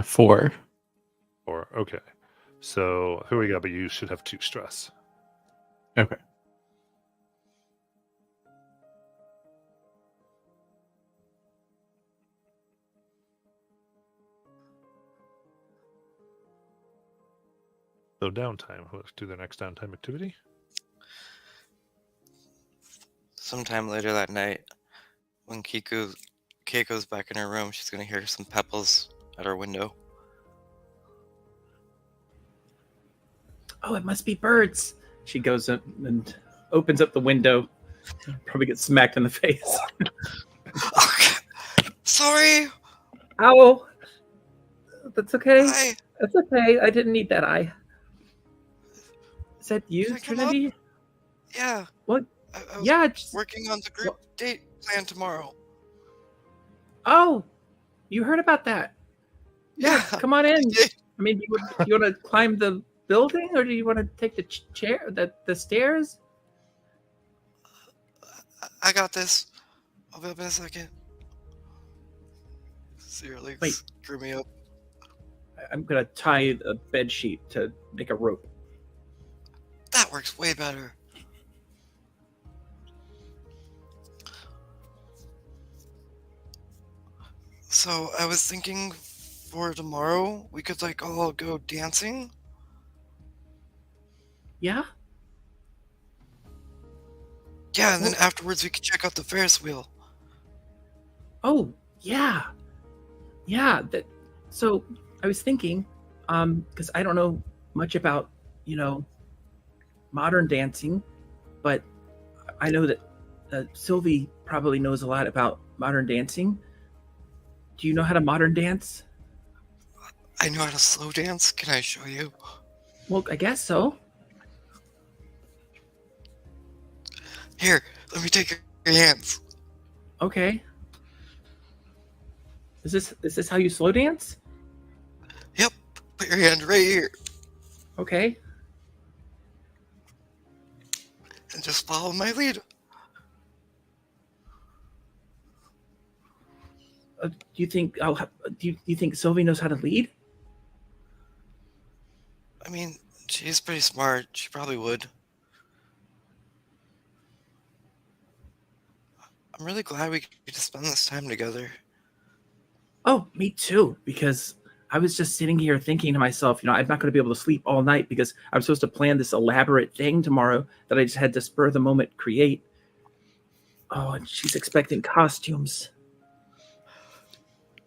4. Or okay, so here we go. But you should have 2 stress. Okay. So downtime. Let's do the next downtime activity. Sometime later that night, when Keiko's back in her room, she's gonna hear some pebbles at her window. Oh, it must be birds. She goes up and opens up the window. Probably gets smacked in the face. Sorry. Ow. That's okay. Hi. That's okay. I didn't need that eye. Is that you, Can I come Trinity? Yeah. What? I was Yeah. Just... working on the group date plan tomorrow. Oh, you heard about that? Yeah. Come on in. Yeah. I mean, you want to climb the building, or do you want to take the chair, the stairs? I got this. I'll be up in a second. See your legs Wait. screw me up. I'm gonna tie a bed sheet to make a rope. That works way better. So I was thinking for tomorrow we could like all go dancing. Yeah. Yeah, and then afterwards we could check out the Ferris wheel. Oh, yeah. Yeah. So I was thinking, because I don't know much about, modern dancing, but I know that Sylvie probably knows a lot about modern dancing. Do you know how to modern dance? I know how to slow dance. Can I show you? Well, I guess so. Here, let me take your hands. Okay. Is this how you slow dance? Yep, put your hand right here Okay. and just follow my lead. Do you think do you think Sylvie knows how to lead? I mean, she's pretty smart. She probably would. I'm really glad we get to spend this time together. Oh, me too. Because I was just sitting here thinking to myself, I'm not going to be able to sleep all night because I'm supposed to plan this elaborate thing tomorrow that I just had to spur the moment create. Oh, and she's expecting costumes.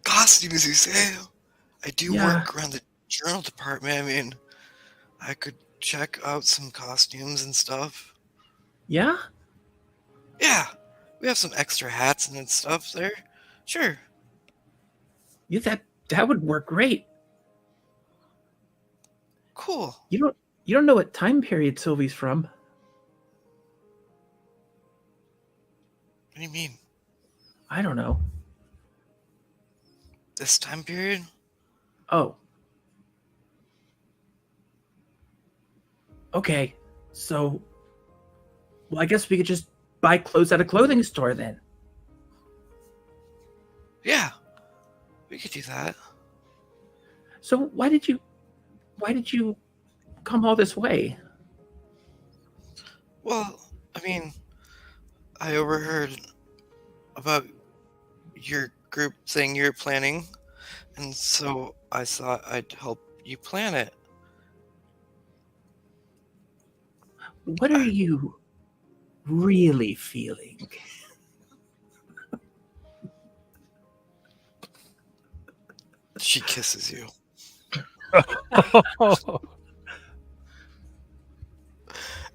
Costumes, you say? I do Yeah. work around the journal department. I mean, I could check out some costumes and stuff. Yeah? Yeah, we have some extra hats and stuff there. Sure. Yeah, that would work great. Cool. You don't know what time period Sylvie's from. What do you mean? I don't know. This time period? Oh. Okay. So, well, I guess we could just buy clothes at a clothing store then. Yeah, we could do that. So why did you come all this way? Well, I mean, I overheard about your group thing you're planning, and so I thought I'd help you plan it. What are you really feeling? She kisses you.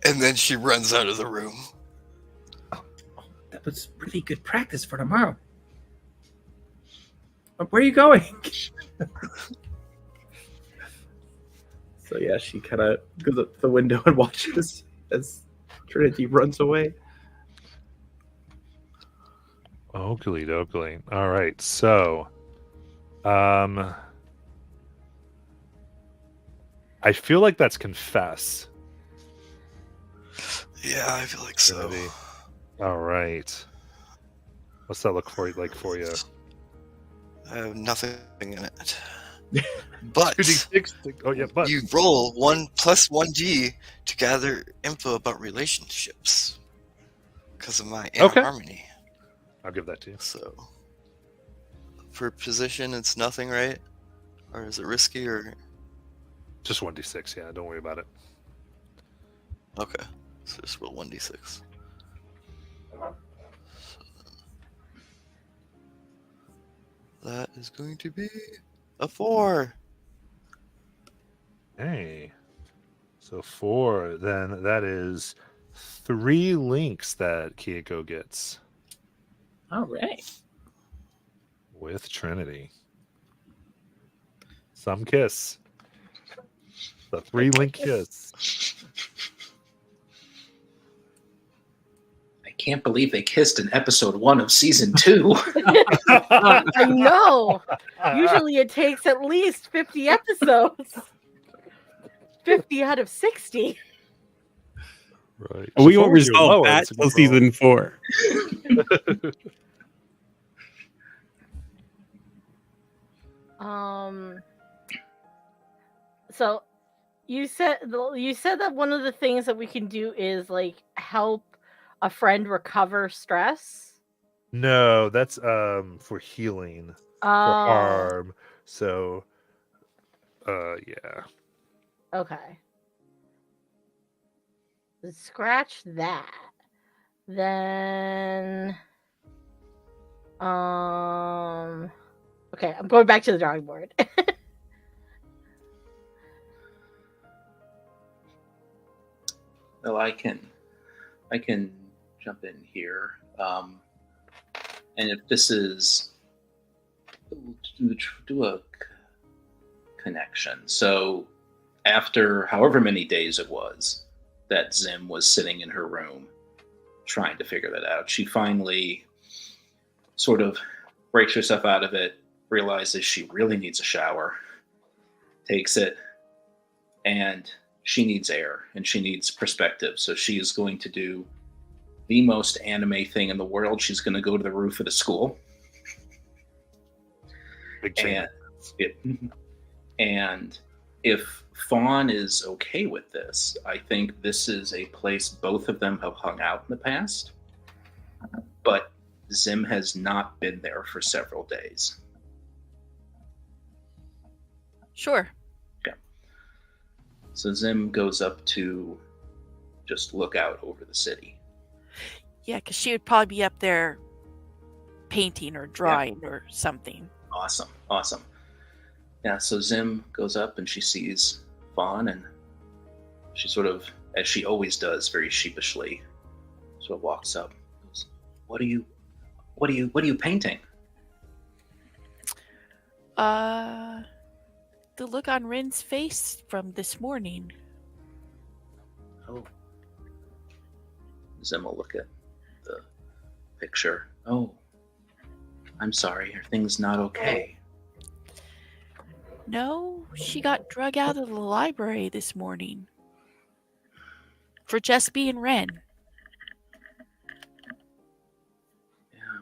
And then she runs out of the room. That was really good practice for tomorrow. Where are you going? So yeah, she kind of goes up to the window and watches as Trinity runs away. Oakley dokley. All right, so I feel like that's confess. Yeah, I feel like so. Trinity. All right. What's that look for you? I have nothing in it. But 2d6. Oh yeah, but you roll 1 plus 1d to gather info about relationships because of my inner Okay. harmony. I'll give that to you. So, for position, it's nothing, right? Or is it risky? Or Just 1d6. Yeah, don't worry about it. okay, so just roll 1d6. That is going to be a 4. Hey. So 4. Then that is 3 links that Kieko gets All right. with Trinity. Some kiss. The 3-link kiss. I can't believe they kissed in episode 1 of season 2. I know. Usually it takes at least 50 episodes. 50 out of 60. Right. We won't Before you were resolve lower, that it's a till good roll. season 4. So you said that one of the things that we can do is like help a friend recover stress. No, that's for healing for Oh, harm. So yeah. okay. Let's scratch that. Then okay, I'm going back to the drawing board. Well, I can jump in here, and if this is do a connection. So after however many days it was that Zim was sitting in her room trying to figure that out, she finally sort of breaks herself out of it, realizes she really needs a shower, takes it, and she needs air and she needs perspective. So she is going to do the most anime thing in the world. She's going to go to the roof of the school. Big change. And if Fawn is okay with this, I think this is a place both of them have hung out in the past, but Zim has not been there for several days. Sure. So Zim goes up to just look out over the city. Yeah, because she would probably be up there painting or drawing or something. Awesome. Yeah, so Zim goes up and she sees Fawn, and she sort of, as she always does, very sheepishly, sort of walks up. Goes, What are you painting? The look on Rin's face from this morning. Oh. Zim will look at the picture. Oh, I'm sorry, are things not okay? No, she got drug out of the library this morning. For just being Ren. Yeah.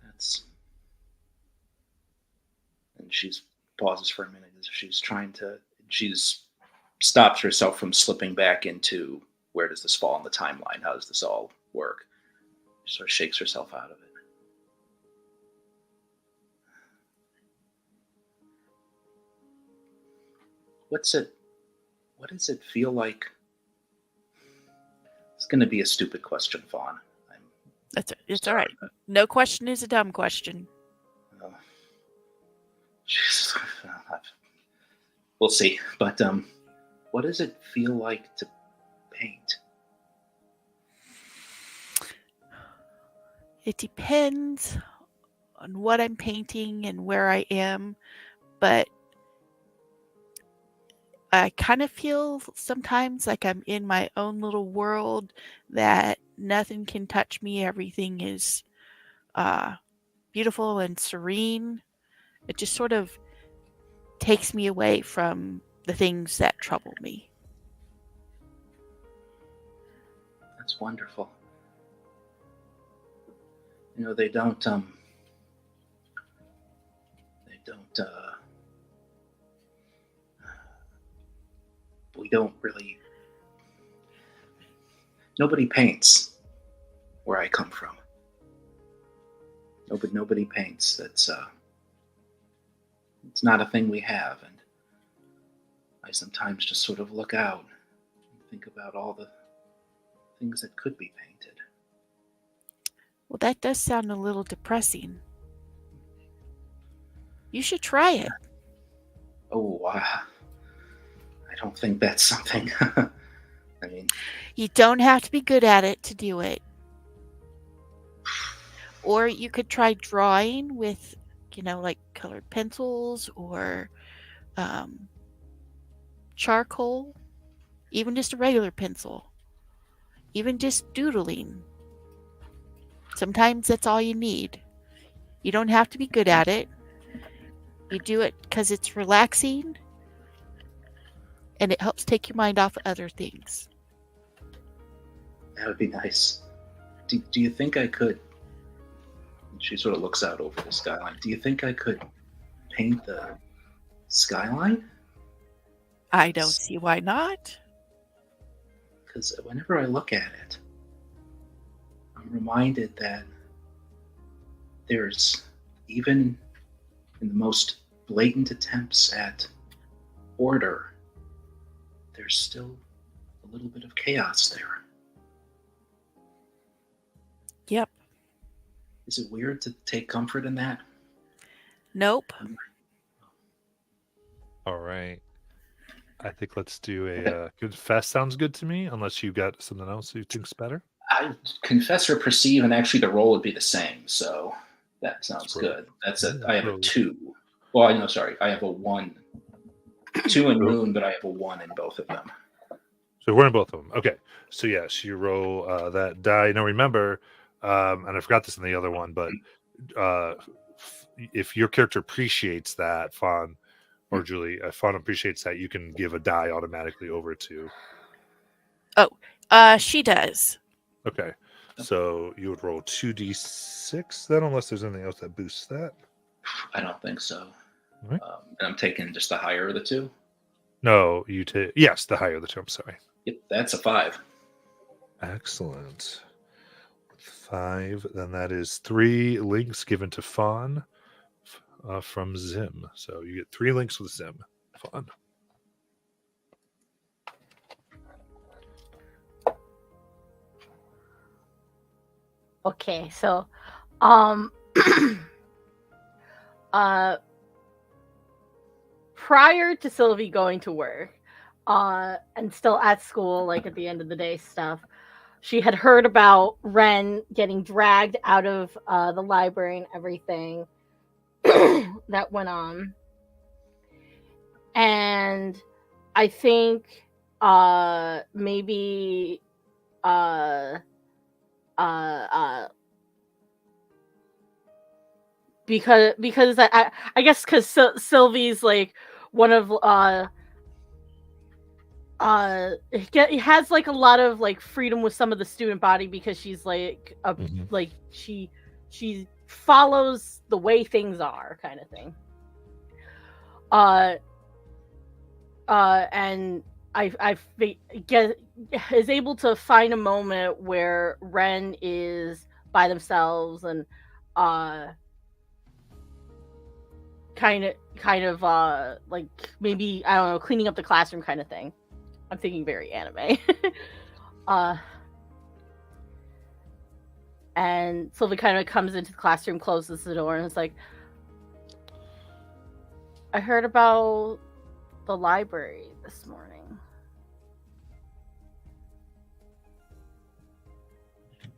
That's... And she's pauses for a minute as if she's trying to... She's stops herself from slipping back into where does this fall in the timeline? How does this all work? She sort of shakes herself out of it. What does it feel like? It's going to be a stupid question, Fawn. It's all right. No question is a dumb question. Jesus. We'll see. But what does it feel like to paint? It depends on what I'm painting and where I am, but I kind of feel sometimes like I'm in my own little world, that nothing can touch me. Everything is beautiful and serene. It just sort of takes me away from the things that trouble me. That's wonderful. You know, they don't we don't really, nobody paints where I come from. Nobody paints. That's it's not a thing we have, and I sometimes just sort of look out and think about all the things that could be painted. Well, that does sound a little depressing. You should try it. Oh, I don't think that's something. I mean, You don't have to be good at it to do it. Or you could try drawing with, like colored pencils or charcoal, even just a regular pencil, even just doodling. Sometimes that's all you need. You don't have to be good at it. You do it because it's relaxing and it helps take your mind off of other things. that would be nice. Do you think I could? She sort of looks out over the skyline. Do you think I could paint the skyline? I don't see why not. Because whenever I look at it, I'm reminded that there's, even in the most blatant attempts at order, there's still a little bit of chaos there. Yep. Is it weird to take comfort in that? Nope. All right. I think let's do a confess. Sounds good to me. Unless you got something else you think's better. I confess or perceive, and actually the roll would be the same, so that sounds Sure. good. That's Yeah, I have a roll. 2. Well, I know, sorry, I have a 1 2 in moon, but I have a 1 in both of them. So we're in both of them. Okay. So yes, you roll that die. Now remember, and I forgot this in the other one, but if your character appreciates that, Fawn or Julie, if Fawn appreciates that, you can give a die automatically over to. She does. Okay. So you would roll 2d6 then, unless there's anything else that boosts that. I don't think so. Right. And I'm taking just the higher of the 2. No, you take yes, the higher of the two. I'm sorry. Yep, that's a 5. Excellent. 5, then that is 3 links given to Fawn from Zim. So you get 3 links with Zim. Fawn. Okay, so prior to Sylvie going to work, and still at school, like at the end of the day stuff, she had heard about Ren getting dragged out of the library and everything that went on. And I think maybe because I guess because Sylvie's like one of he has like a lot of like freedom with some of the student body because she's like like she follows the way things are kind of thing. And I is able to find a moment where Ren is by themselves and kind of like maybe I don't know, cleaning up the classroom kind of thing. I'm thinking very anime. And Sylvie kind of comes into the classroom, closes the door, and it's like, I heard about the library this morning.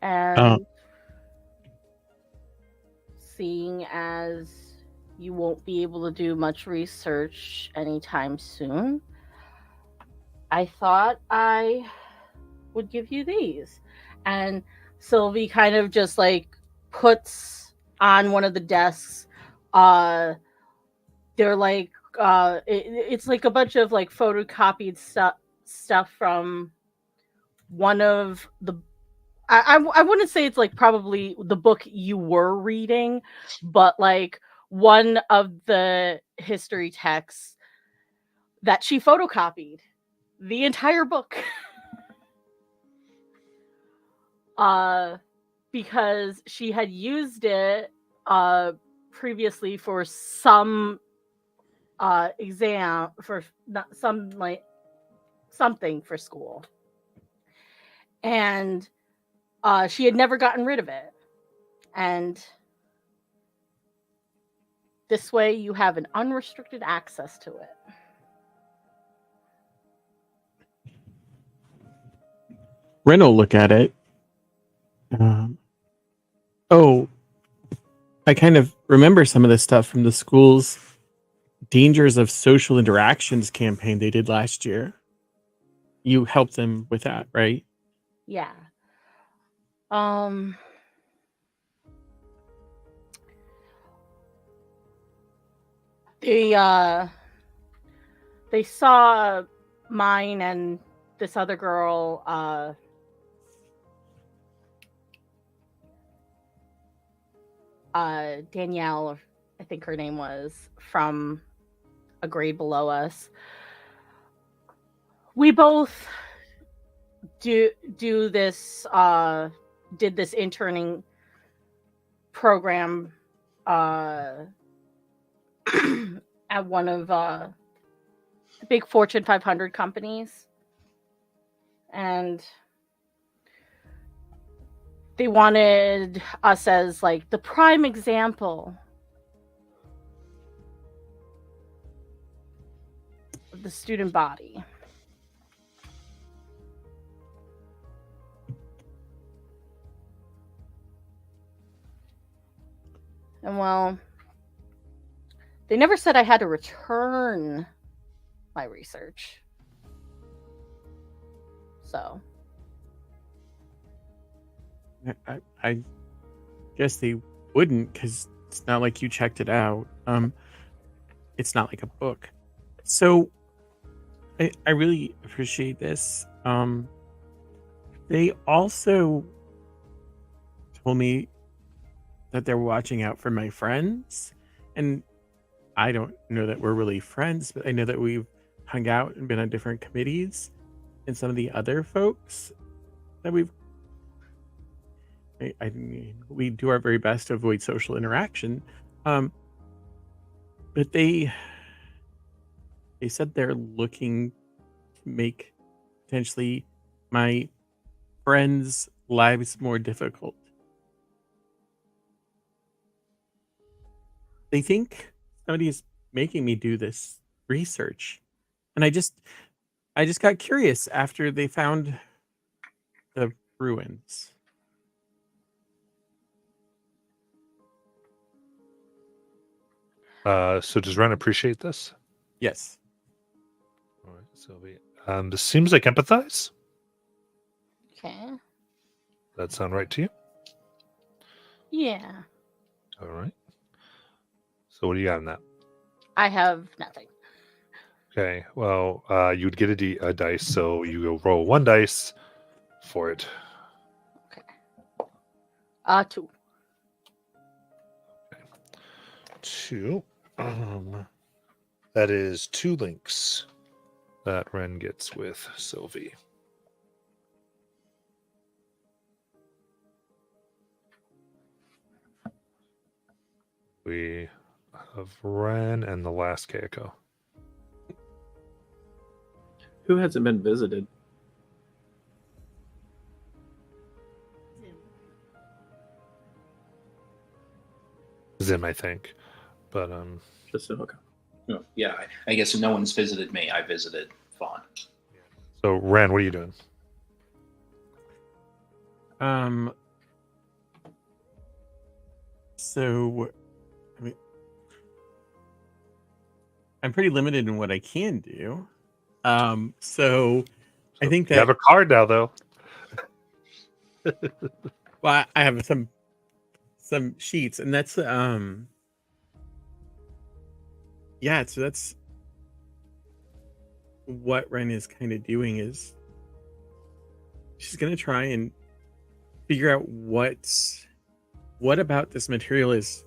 And seeing as you won't be able to do much research anytime soon, I thought I would give you these. And Sylvie kind of just like puts on one of the desks. They're like it's like a bunch of like photocopied stuff from one of the I wouldn't say it's like probably the book you were reading, but like one of the history texts that she photocopied the entire book. Because she had used it previously for some exam for some like something for school, and she had never gotten rid of it. And this way you have an unrestricted access to it. Ren will look at it. I kind of remember some of this stuff from the school's Dangers of Social Interactions campaign they did last year. You helped them with that, right? Yeah. They saw mine and this other girl Danielle, I think her name was, from a grade below us. We both did this interning program at one of the big Fortune 500 companies, and they wanted us as like the prime example of the student body. And well, they never said I had to return my research. So I guess they wouldn't, because it's not like you checked it out. It's not like a book. So I really appreciate this. They also told me that they're watching out for my friends, and I don't know that we're really friends, but I know that we've hung out and been on different committees, and some of the other folks that I mean, we do our very best to avoid social interaction. But they said they're looking to make potentially my friends' lives more difficult. They think somebody is making me do this research, and I just got curious after they found the ruins. So does Ren appreciate this? Yes. All right, Sylvie. This seems like empathize. okay. That sound right to you? Yeah. All right. So what do you got in that? I have nothing. Okay. Well, you would get a dice, so you go roll one dice for it. 2. Two. That is 2 links that Ren gets with Sylvie. We have Ren and the last Keiko. Who hasn't been visited? Zim, I think. But Just so okay. Oh, yeah, I guess no one's visited me. I visited Fawn. so Ren, what are you doing? So, I mean, I'm pretty limited in what I can do. So I think you have that a card now, though. well, I have some sheets, and that's yeah. So that's what Ren is kind of doing, is she's gonna try and figure out what about this material is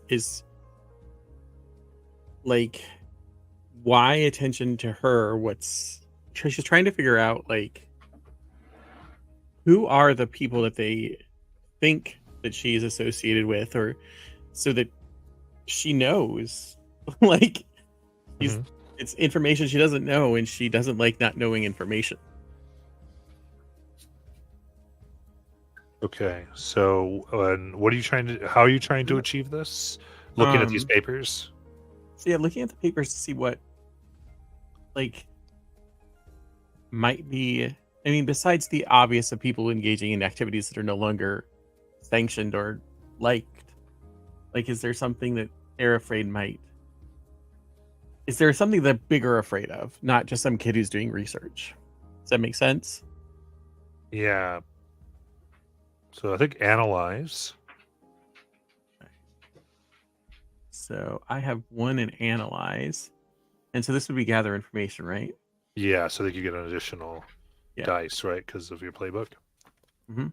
like, why attention to her. She's trying to figure out, like, who are the people that they think that she's associated with, or so that she knows like it's information she doesn't know, and she doesn't like not knowing information. Okay, so what are you trying to? How are you trying to achieve this? Looking at these papers. So yeah, looking at the papers to see what, like, might be. I mean, besides the obvious of people engaging in activities that are no longer sanctioned or liked, like, is there something that they're afraid might? Is there something that bigger afraid of, not just some kid who's doing research? Does that make sense? Yeah. So I think analyze. So I have 1 in analyze, and so this would be gather information, right? Yeah, so that you get an additional Yeah. dice, right? Because of your playbook. Mm-hmm.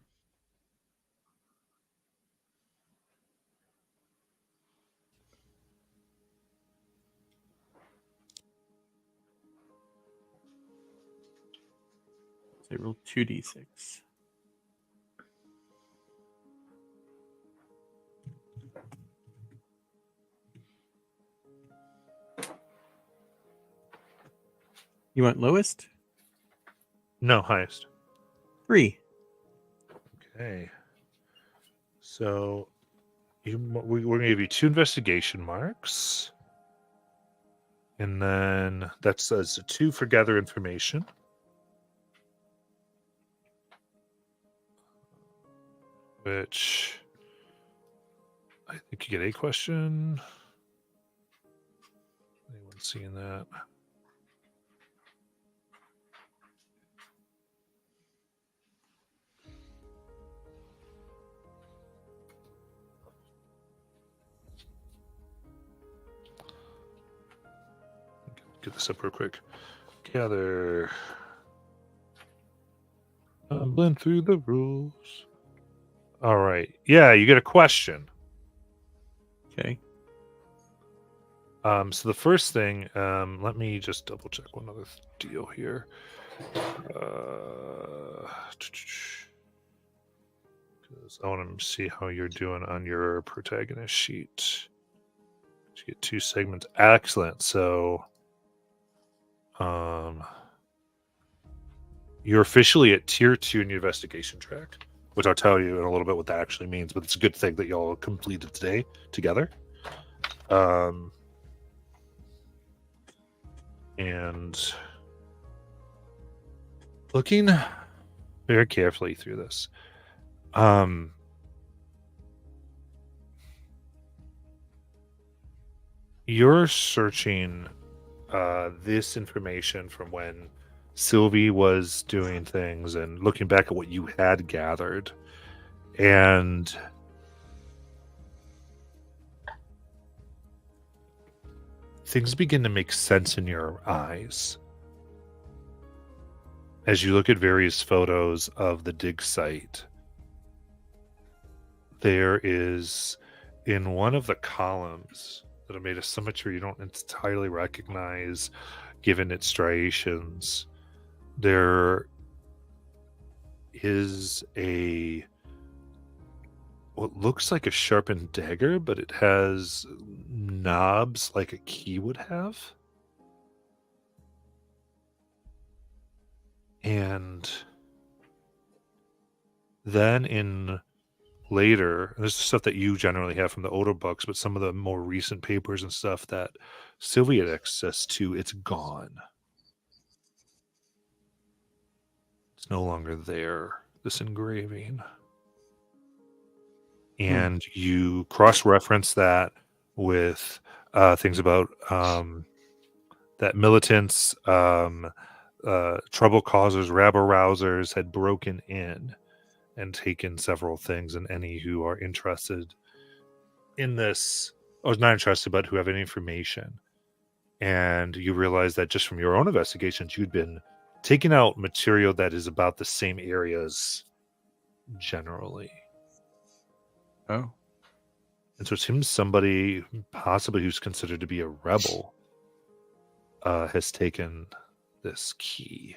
So I roll 2d6. You want lowest? No, highest. 3. Okay. So we're going to give you 2 investigation marks. And then that's a 2 for gather information. Which I think you get a question. Anyone seeing that? get this up real quick. Gather. Stumbling through the rules. All right. Yeah, you get a question. Okay. So the first thing, let me just double check one other deal here. Because I want to see how you're doing on your protagonist sheet. You get 2 segments. Excellent. So, you're officially at tier 2 in your investigation track, which I'll tell you in a little bit what that actually means. But it's a good thing that y'all completed today together. And looking very carefully through this, you're searching this information from when Sylvie was doing things and looking back at what you had gathered, and things begin to make sense in your eyes as you look at various photos of the dig site. There is, in one of the columns that are made of symmetry you don't entirely recognize given its striations, there is what looks like a sharpened dagger, but it has knobs like a key would have. And then in later, and this is stuff that you generally have from the older books, but some of the more recent papers and stuff that Sylvie had access to, it's gone. It's no longer there, this engraving. And you cross-reference that with things about that militants, trouble causers, rabble-rousers had broken in and taken several things, and any who are interested in this, or not interested, but who have any information. And you realize that just from your own investigations, you'd been taking out material that is about the same areas generally. Oh. And so it seems somebody, possibly who's considered to be a rebel, has taken this key.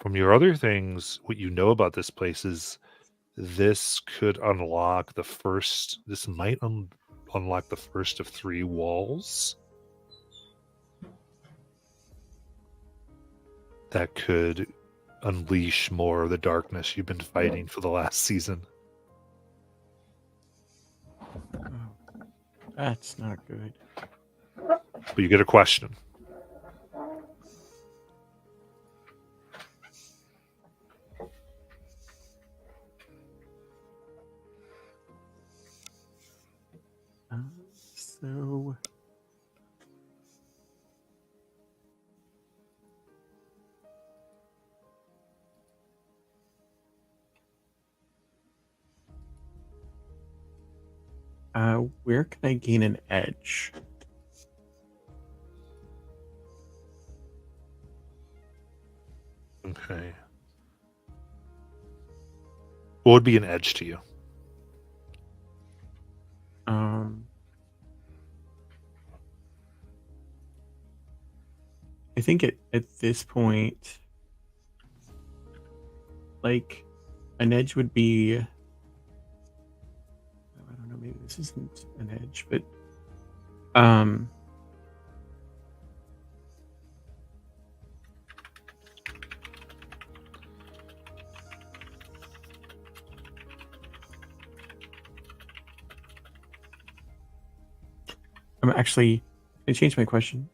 From your other things, what you know about this place is this could unlock the first, this might unlock the first of 3 walls that could unleash more of the darkness you've been fighting for the last season. Oh, that's not good. But you get a question. So where can I gain an edge? Okay. What would be an edge to you? I think at this point, like, an edge would be, I don't know, maybe this isn't an edge, but I'm actually, I changed my question.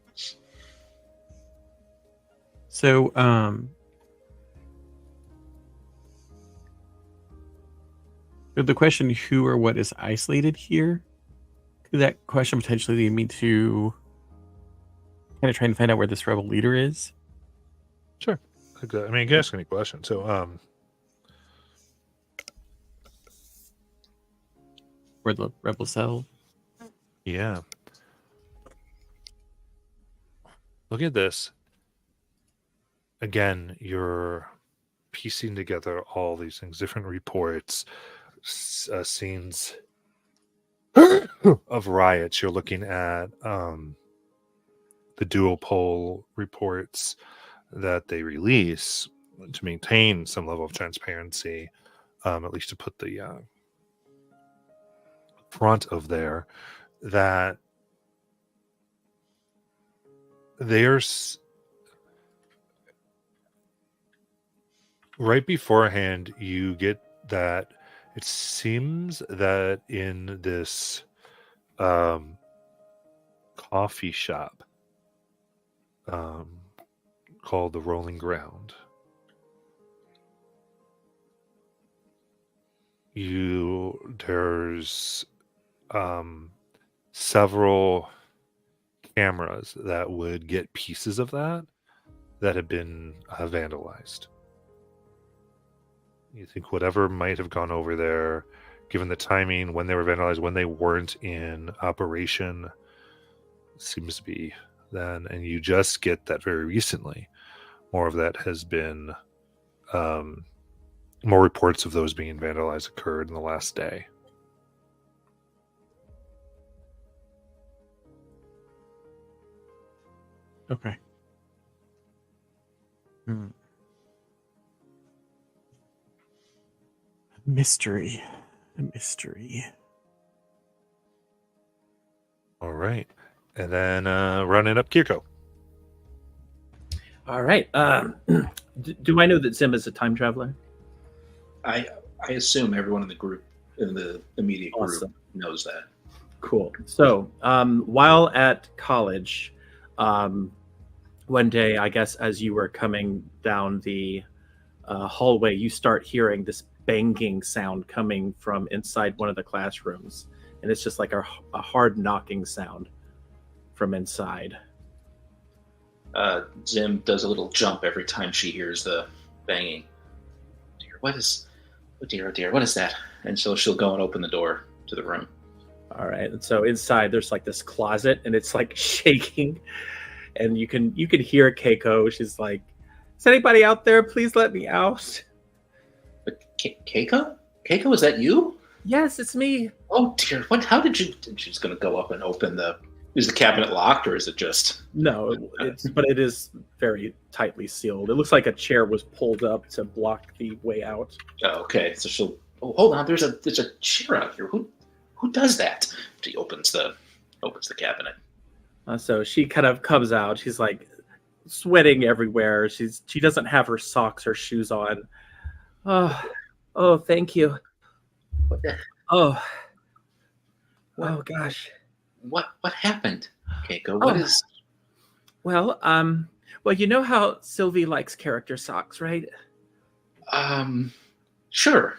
So, the question who or what is isolated here, could that question potentially lead me to kind of trying to find out where this rebel leader is? Sure. I mean, you can ask any question. So, Where the rebel cell? yeah. Look at this. Again, you're piecing together all these things, different reports, scenes of riots. You're looking at the dual pole reports that they release to maintain some level of transparency, at least to put the front of there, that there's right beforehand you get that it seems that in this coffee shop called the Rolling Ground, there's several cameras that would get pieces of that have been vandalized. You think whatever might have gone over there, given the timing, when they were vandalized, when they weren't in operation, seems to be then. And you just get that very recently. More of that has been, more reports of those being vandalized occurred in the last day. Okay. Mystery. A mystery. All right. And then running up Kirko. All right. Do I know that Zim is a time traveler? I assume everyone in the group, in the immediate group, Awesome. knows that. Cool. So while at college, one day, I guess, as you were coming down the hallway, you start hearing this banging sound coming from inside one of the classrooms. And it's just like a hard knocking sound from inside. Zim does a little jump every time she hears the banging. Dear, what is that? And so she'll go and open the door to the room. All right. And so inside there's like this closet and it's like shaking. And you can hear Keiko. She's like, "Is anybody out there? Please let me out." But Keiko? Keiko, is that you? Yes, it's me. Oh dear, what? How did you? She's going to go up and open the. Is the cabinet locked, or is it just? No, but it is very tightly sealed. It looks like a chair was pulled up to block the way out. Oh, okay, so she'll. Oh, hold on. There's a chair out here. Who does that? She opens the cabinet. So she kind of comes out. She's like sweating everywhere. She doesn't have her socks or shoes on. Oh, thank you. What the? Oh gosh. What happened, Keiko? What is? Well, you know how Sylvie likes character socks, right? Sure.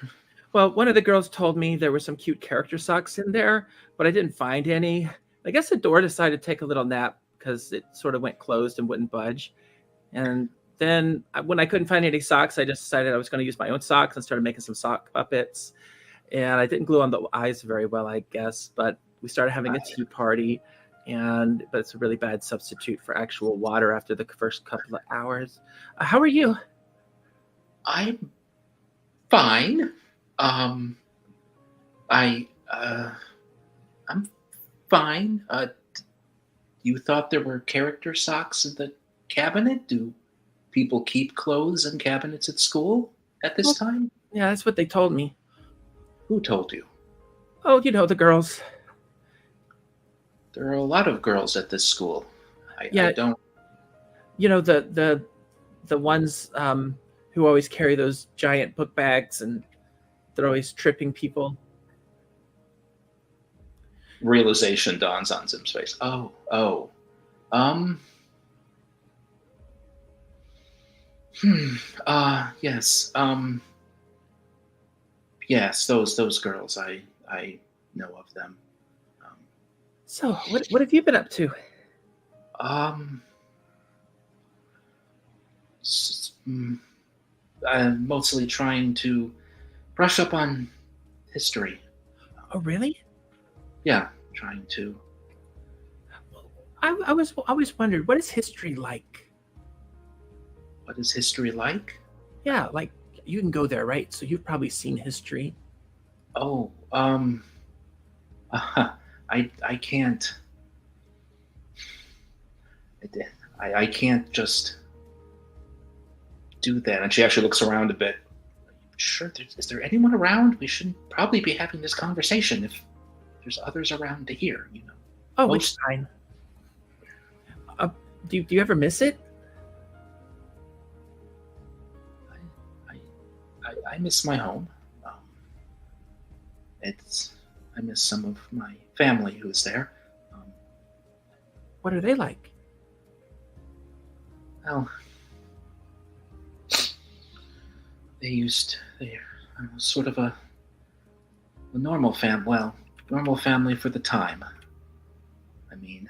Well, one of the girls told me there were some cute character socks in there, but I didn't find any. I guess the door decided to take a little nap because it sort of went closed and wouldn't budge. And then when I couldn't find any socks, I just decided I was going to use my own socks and started making some sock puppets. And I didn't glue on the eyes very well, I guess, but we started having a tea party, but it's a really bad substitute for actual water after the first couple of hours. How are you? I'm fine. I'm fine. You thought there were character socks in the cabinet? Do people keep clothes in cabinets at school at this time? Yeah, that's what they told me. Who told you? Oh, the girls. There are a lot of girls at this school. I don't. The ones who always carry those giant book bags and they're always tripping people. Realization dawns on Zim's face. Yes. Yes, those girls. I know of them. So, what have you been up to? I'm mostly trying to brush up on history. Oh, really? Yeah, trying to. I was always wondered, what is history like? What is history like? Yeah, like you can go there, right? So you've probably seen history. Oh, I can't. I can't just do that. And she actually looks around a bit. Sure, is there anyone around? We shouldn't probably be having this conversation if there's others around to hear, you know. Oh, which fine. Do you ever miss it? I miss my home. I miss some of my family who's there. What are they like? Well, they're sort of a normal family. Well, normal family for the time. I mean,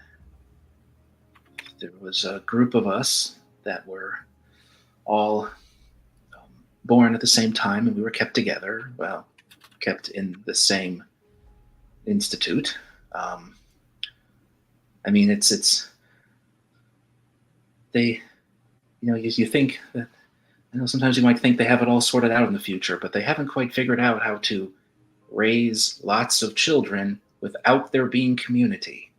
there was a group of us that were all born at the same time, and we were kept together. Well, kept in the same institute. I mean, it's they, you know, you think that, I know sometimes you might think they have it all sorted out in the future, but they haven't quite figured out how to raise lots of children without there being community.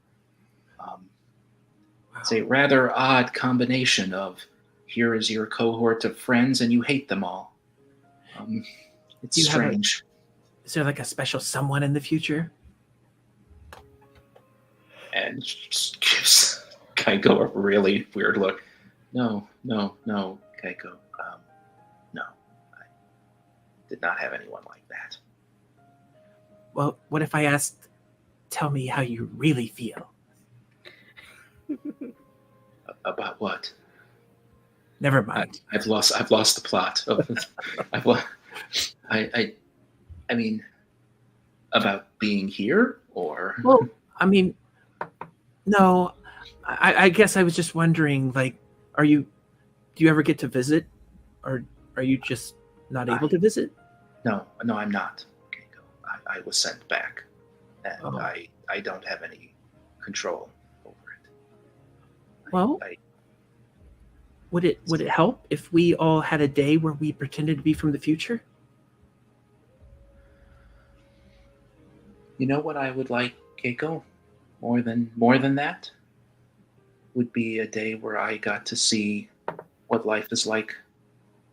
It's a rather odd combination of here is your cohort of friends and you hate them all. It's strange. Is there like a special someone in the future? And she just gives Kaiko a really weird look. No, Kaiko. No, I did not have anyone like that. Well, what if I asked, tell me how you really feel? About what? Never mind. I've lost the plot. I mean, about being here, or Well, I mean, no. I guess I was just wondering, like, do you ever get to visit, or are you just not able to visit? No, I'm not. Keiko. I was sent back, and Oh. I don't have any control over it. Well, would it help if we all had a day where we pretended to be from the future? You know what I would like, Keiko? More than that would be a day where I got to see what life is like,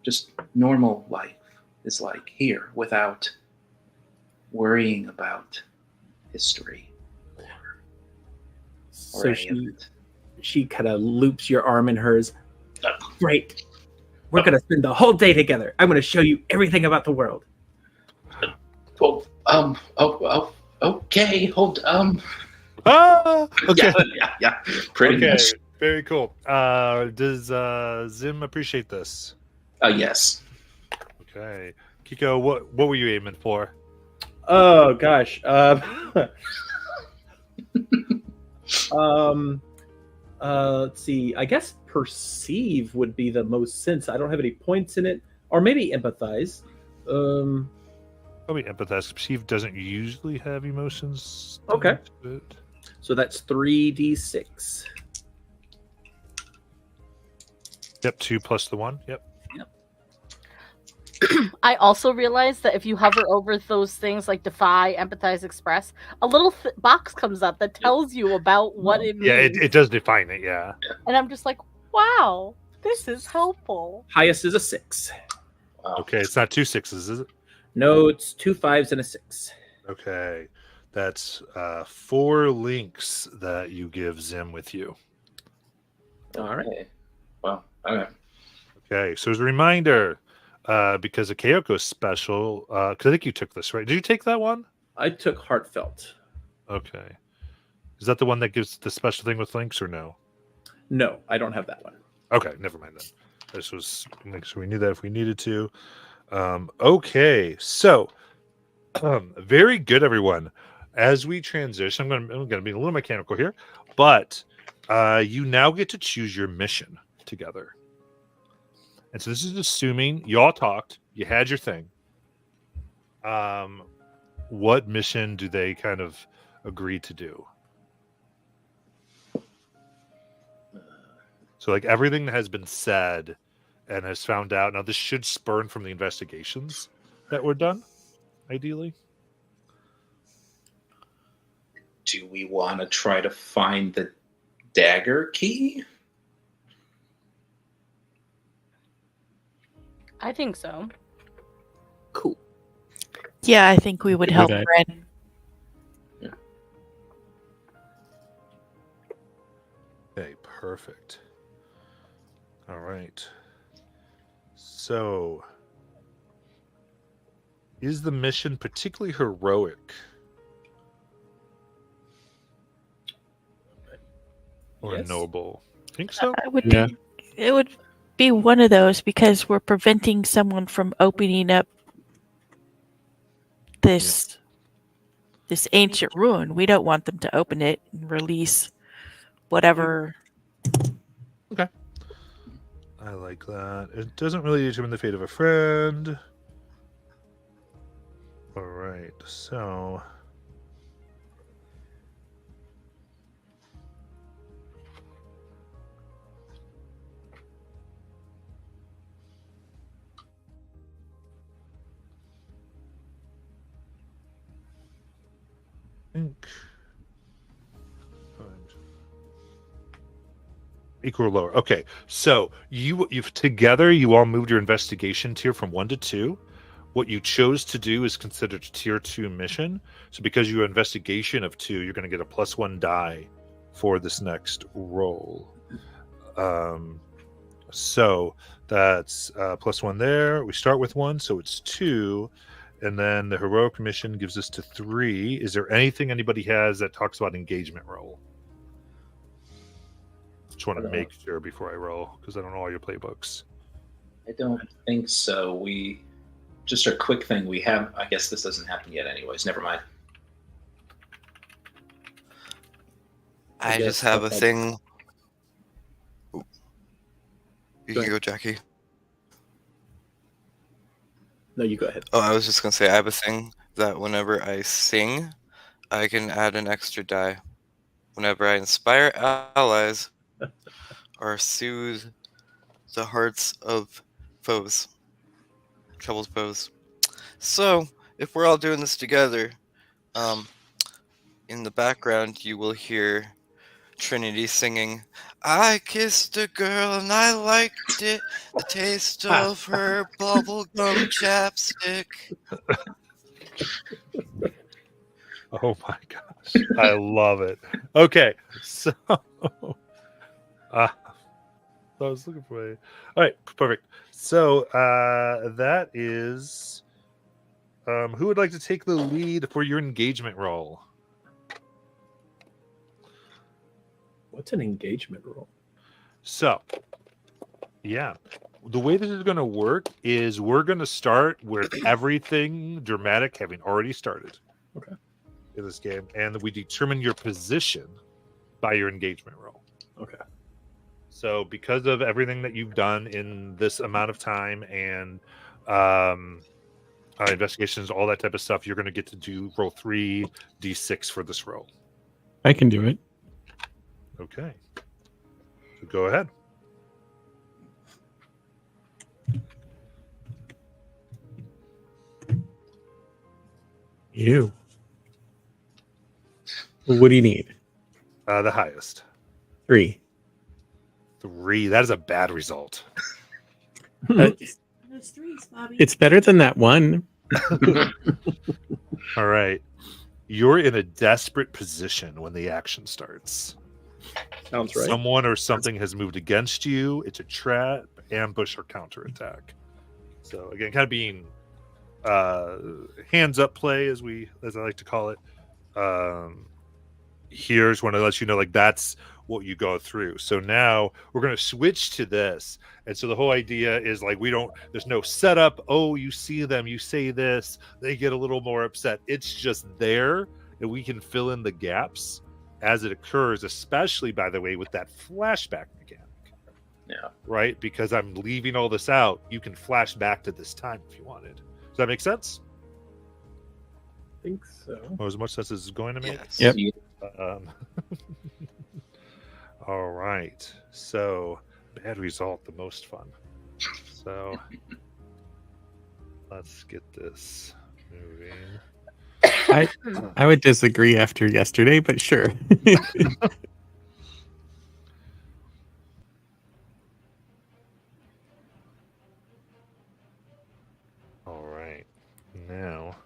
just normal life is like here, without worrying about history or So any of it. she kind of loops your arm in hers. Great. We're going to spend the whole day together. I'm going to show you everything about the world. Well, okay, hold, Okay. yeah, pretty Okay. much. Very cool. Does Zim appreciate this? Yes. Okay. Kiko, what were you aiming for? Oh gosh. Let's see. I guess perceive would be the most sense. I don't have any points in it, or maybe empathize. Probably empathize. Perceive doesn't usually have emotions. Okay. to it. So that's 3d6. Yep. 2 plus the 1. Yep. I also realized that if you hover over those things like defy, empathize, express, a little box comes up that tells you about what it means. Yeah. It does define it. Yeah. And I'm just like, wow, this is helpful. Highest is a 6. Wow. Okay. It's not 2 6s, is it? No, it's 2 5s and a 6. Okay. That's 4 links that you give Zim with you. All right. Okay. Well, okay. Okay. So as a reminder, because of Keiko's special, because I think you took this, right? Did you take that one? I took heartfelt. Okay. Is that the one that gives the special thing with links or no? No, I don't have that one. Okay, never mind then. This was make sure we knew that if we needed to. Okay, so very good, everyone. As we transition, I'm gonna be a little mechanical here, but you now get to choose your mission together. And so this is assuming you all talked, you had your thing. What mission do they kind of agree to do? So like everything that has been said and has found out. Now this should spurn from the investigations that were done, ideally. Do we want to try to find the dagger key? I think so. Cool. Yeah, I think we would Do help that. Ren. Okay, perfect. All right. So, is the mission particularly heroic? Or Yes. noble? Think so? Yeah. It would be one of those because we're preventing someone from opening up this ancient ruin. We don't want them to open it and release whatever. I like that. It doesn't really determine the fate of a friend. All right, so think equal or lower. Okay, so you've together you all moved your investigation tier from 1 to 2. What you chose to do is considered tier 2 mission. So because you have investigation of 2, you're going to get a +1 die for this next roll. So that's +1 there. We start with 1, so it's 2. And then the heroic mission gives us to 3. Is there anything anybody has that talks about engagement roll? Just want to make sure before I roll because I don't know all your playbooks. I don't think so. We just a quick thing. We have. I guess this doesn't happen yet, anyways. Never mind. I guess just have a that's- thing. Ooh. You Go can ahead. go, Jackie. No, you go ahead. Oh, I was just gonna say I have a thing that whenever I sing, I can add an extra die. Whenever I inspire allies or soothe the hearts of foes, troubled foes. So, if we're all doing this together, in the background you will hear Trinity singing, "I kissed a girl and I liked it, the taste of her bubblegum chapstick." Oh my gosh. I love it. Okay. So I was looking for it. All right, perfect. So that is who would like to take the lead for your engagement roll? What's an engagement roll? So yeah. The way this is going to work is we're going to start with everything dramatic having already started. Okay. In this game, and we determine your position by your engagement roll. Okay. So because of everything that you've done in this amount of time and investigations, all that type of stuff, you're going to get to do roll 3d6 for this roll. I can do it. Okay. So go ahead. You. What do you need? The highest. 3. 3. That is a bad result. Those threes, Bobby. It's better than that one. All right. You're in a desperate position when the action starts. Sounds right. Someone or something has moved against you. It's a trap, ambush, or counterattack. So again, kind of being hands up play, as I like to call it. Here's when I let you know, like that's what you go through. So now we're going to switch to this, and so the whole idea is like there's no setup. Oh, you see them, you say this, they get a little more upset. It's just there, and we can fill in the gaps as it occurs, especially, by the way, with that flashback mechanic. Yeah. Right? Because I'm leaving all this out. You can flash back to this time if you wanted. Does that make sense? I think so. Or as much sense as it's going to make? Yes. Yep. All right. So bad result the most fun. So let's get this moving. I would disagree after yesterday, but sure. All right. Now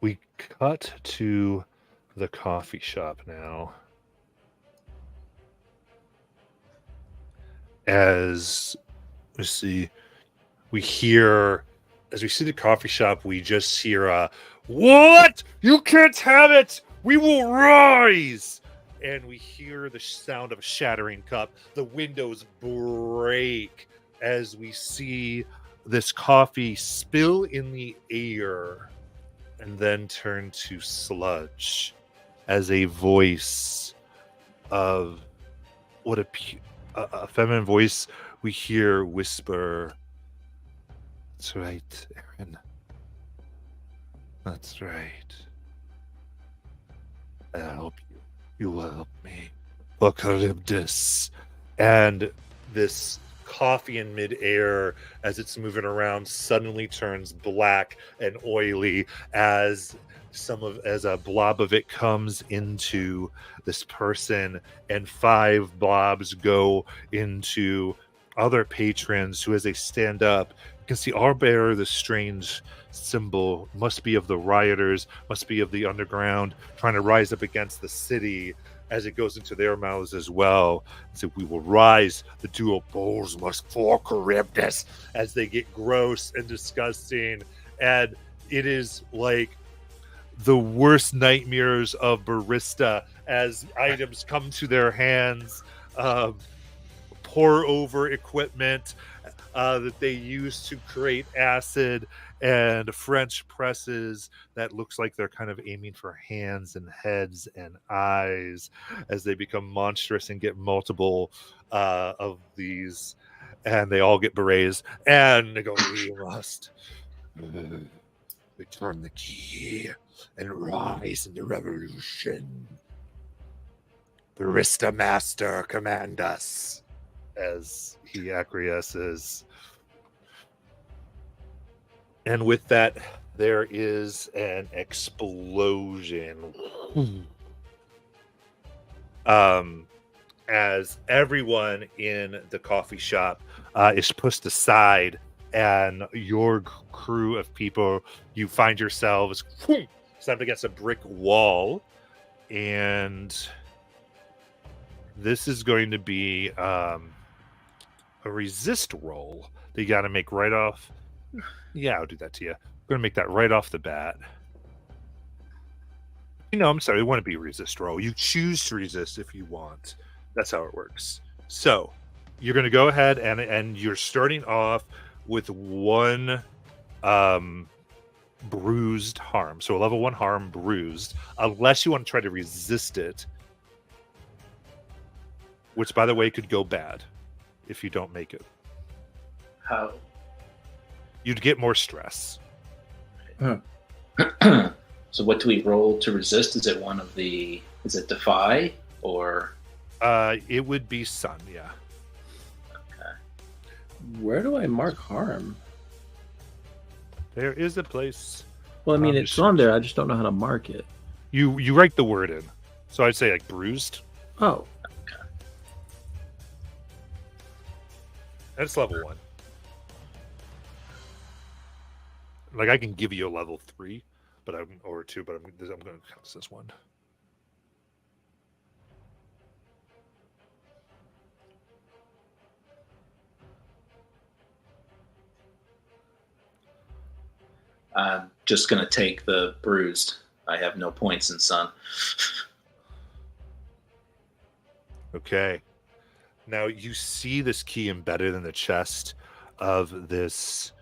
we cut to the coffee shop now. As we see the coffee shop, we just hear what? You can't have it! We will rise! And we hear the sound of a shattering cup. The windows break as we see this coffee spill in the air and then turn to sludge as a voice of a feminine voice we hear whisper, "That's right, Aaron. That's right. I'll help you. You will help me. Charybdis." And this coffee in midair, as it's moving around, suddenly turns black and oily as a blob of it comes into this person, and 5 blobs go into other patrons who, as they stand up, you can see all bear this strange symbol. Must be of the rioters, must be of the underground, trying to rise up against the city, as it goes into their mouths as well. So we will rise, the dual bulls must fall Charybdis, as they get gross and disgusting. And it is like the worst nightmares of barista as items come to their hands, pour over equipment that they use to create acid, and French presses that looks like they're kind of aiming for hands and heads and eyes as they become monstrous and get multiple of these, and they all get berets, and they go, "We must return the key and rise in the revolution. Barista Master, command us," as he acquiesces. And with that, there is an explosion. As everyone in the coffee shop is pushed aside, and your crew of people, you find yourselves slammed against a brick wall, and this is going to be a resist roll that you got to make right off. Yeah, I'll do that to you. I'm going to make that right off the bat. I'm sorry, it wouldn't be a resist roll. You choose to resist if you want. That's how it works. So you're going to go ahead and you're starting off with 1 bruised harm. So a level 1 harm bruised, unless you want to try to resist it, which, by the way, could go bad if you don't make it. How? You'd get more stress. So what do we roll to resist? Is it defy or? It would be sun, yeah. Okay. Where do I mark harm? There is a place. Well, I mean, it's on there. I just don't know how to mark it. You write the word in. So I'd say like bruised. Oh. That's level 1. Like, I can give you a level 3, or 2, but I'm going to count this one. I'm just going to take the bruised. I have no points in sun. Okay. Now you see this key embedded in the chest of this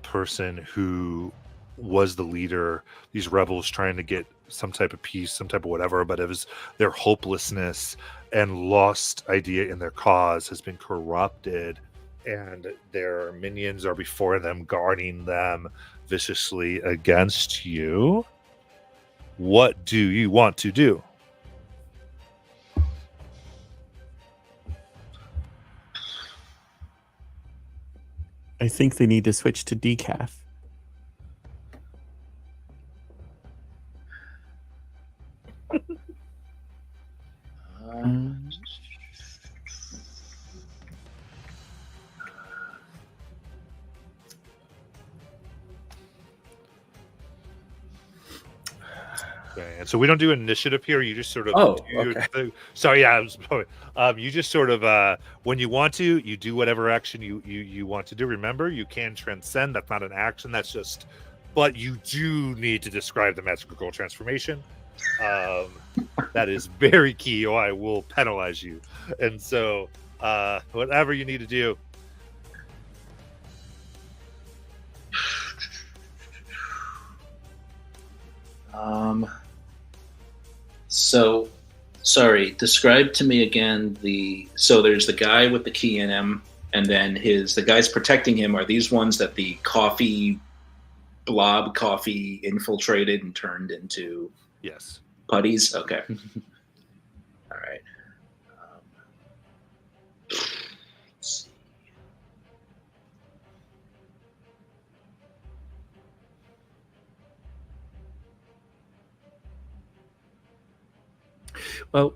person who was the leader, these rebels trying to get some type of peace, some type of whatever, but it was their hopelessness and lost idea in their cause has been corrupted, and their minions are before them, guarding them viciously against you. What do you want to do? I think they need to switch to decaf. Okay, and so we don't do initiative here. You just sort of. Oh, do okay. sorry, yeah. You just sort of when you want to, you do whatever action you want to do. Remember, you can transcend. That's not an action. That's just. But you do need to describe the magical transformation. That is very key, or I will penalize you. And so, whatever you need to do. So, sorry. Describe to me again So there's the guy with the key in him, and then the guys protecting him are these ones that the blob coffee infiltrated and turned into Yes. putties. Okay. All right. Let's see. Well,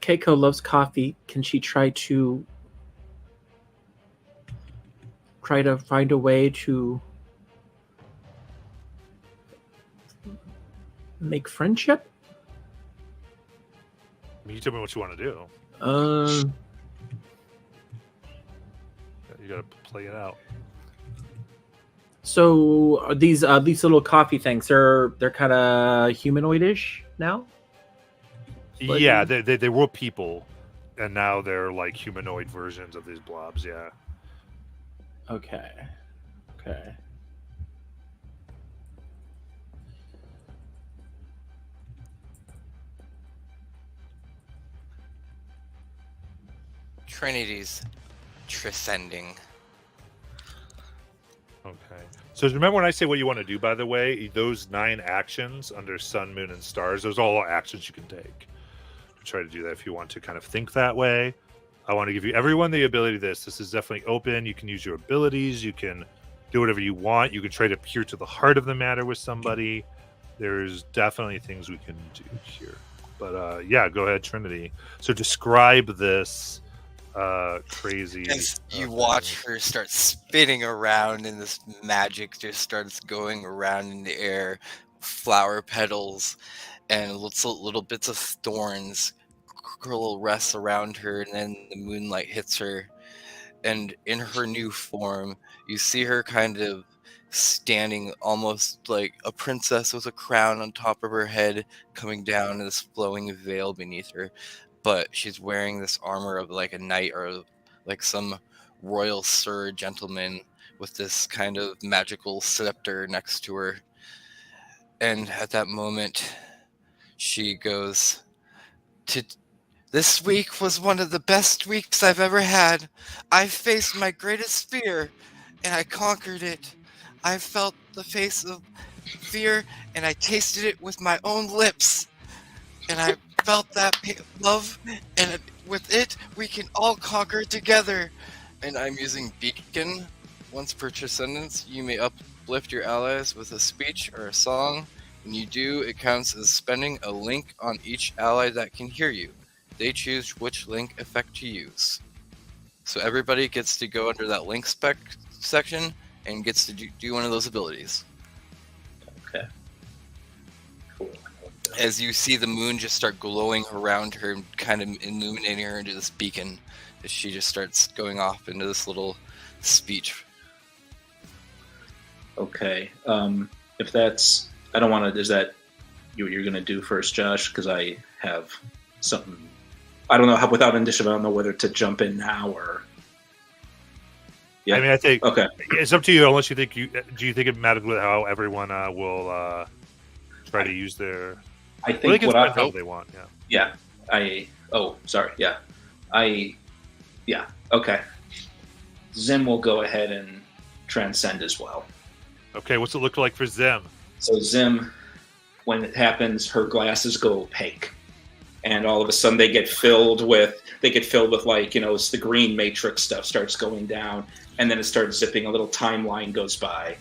Keiko loves coffee. Can she try to find a way to make friendship? You tell me what you want to do. You got to play it out. So are these little coffee things, they're kind of humanoidish now? Like- Yeah, they were people, and now they're like humanoid versions of these blobs. Yeah. Okay. Trinity's transcending. Okay. So remember when I say what you want to do, by the way, those 9 actions under sun, moon, and stars, those are all actions you can take. Try to do that if you want to kind of think that way. I want to give you everyone the ability to this. This is definitely open. You can use your abilities. You can do whatever you want. You can try to peer to the heart of the matter with somebody. There's definitely things we can do here. But yeah, go ahead, Trinity. So describe this crazy. As you watch her start spinning around, and this magic just starts going around in the air, flower petals and little bits of thorns curl rests around her, and then the moonlight hits her, and in her new form you see her kind of standing almost like a princess with a crown on top of her head coming down, and this flowing veil beneath her, but she's wearing this armor of like a knight or like some royal sir gentleman with this kind of magical scepter next to her. And at that moment she goes, "This week was one of the best weeks I've ever had. I faced my greatest fear, and I conquered it. I felt the face of fear, and I tasted it with my own lips. And I felt that love, and with it, we can all conquer together." And I'm using Beacon. Once per transcendence, you may uplift your allies with a speech or a song. When you do, it counts as spending a link on each ally that can hear you. They choose which link effect to use. So everybody gets to go under that link spec section and gets to do one of those abilities. Okay. Cool. As you see the moon just start glowing around her, kind of illuminating her into this beacon, as she just starts going off into this little speech. Okay. If that's... I don't want to... Is that what you're going to do first, Josh? Because I have something... I don't know how, without initiative, I don't know whether to jump in now or... Yeah. I mean, I think Okay. it's up to you. Unless you think do you think it matters with how everyone will try to use their? I Well, they think can what spend I... how they want. Yeah. Yeah. Sorry. Yeah. Okay. Zim will go ahead and transcend as well. Okay. What's it look like for Zim? So Zim, when it happens, her glasses go opaque. and all of a sudden they get filled with like, it's the green matrix stuff starts going down, and then it starts zipping, a little timeline goes by,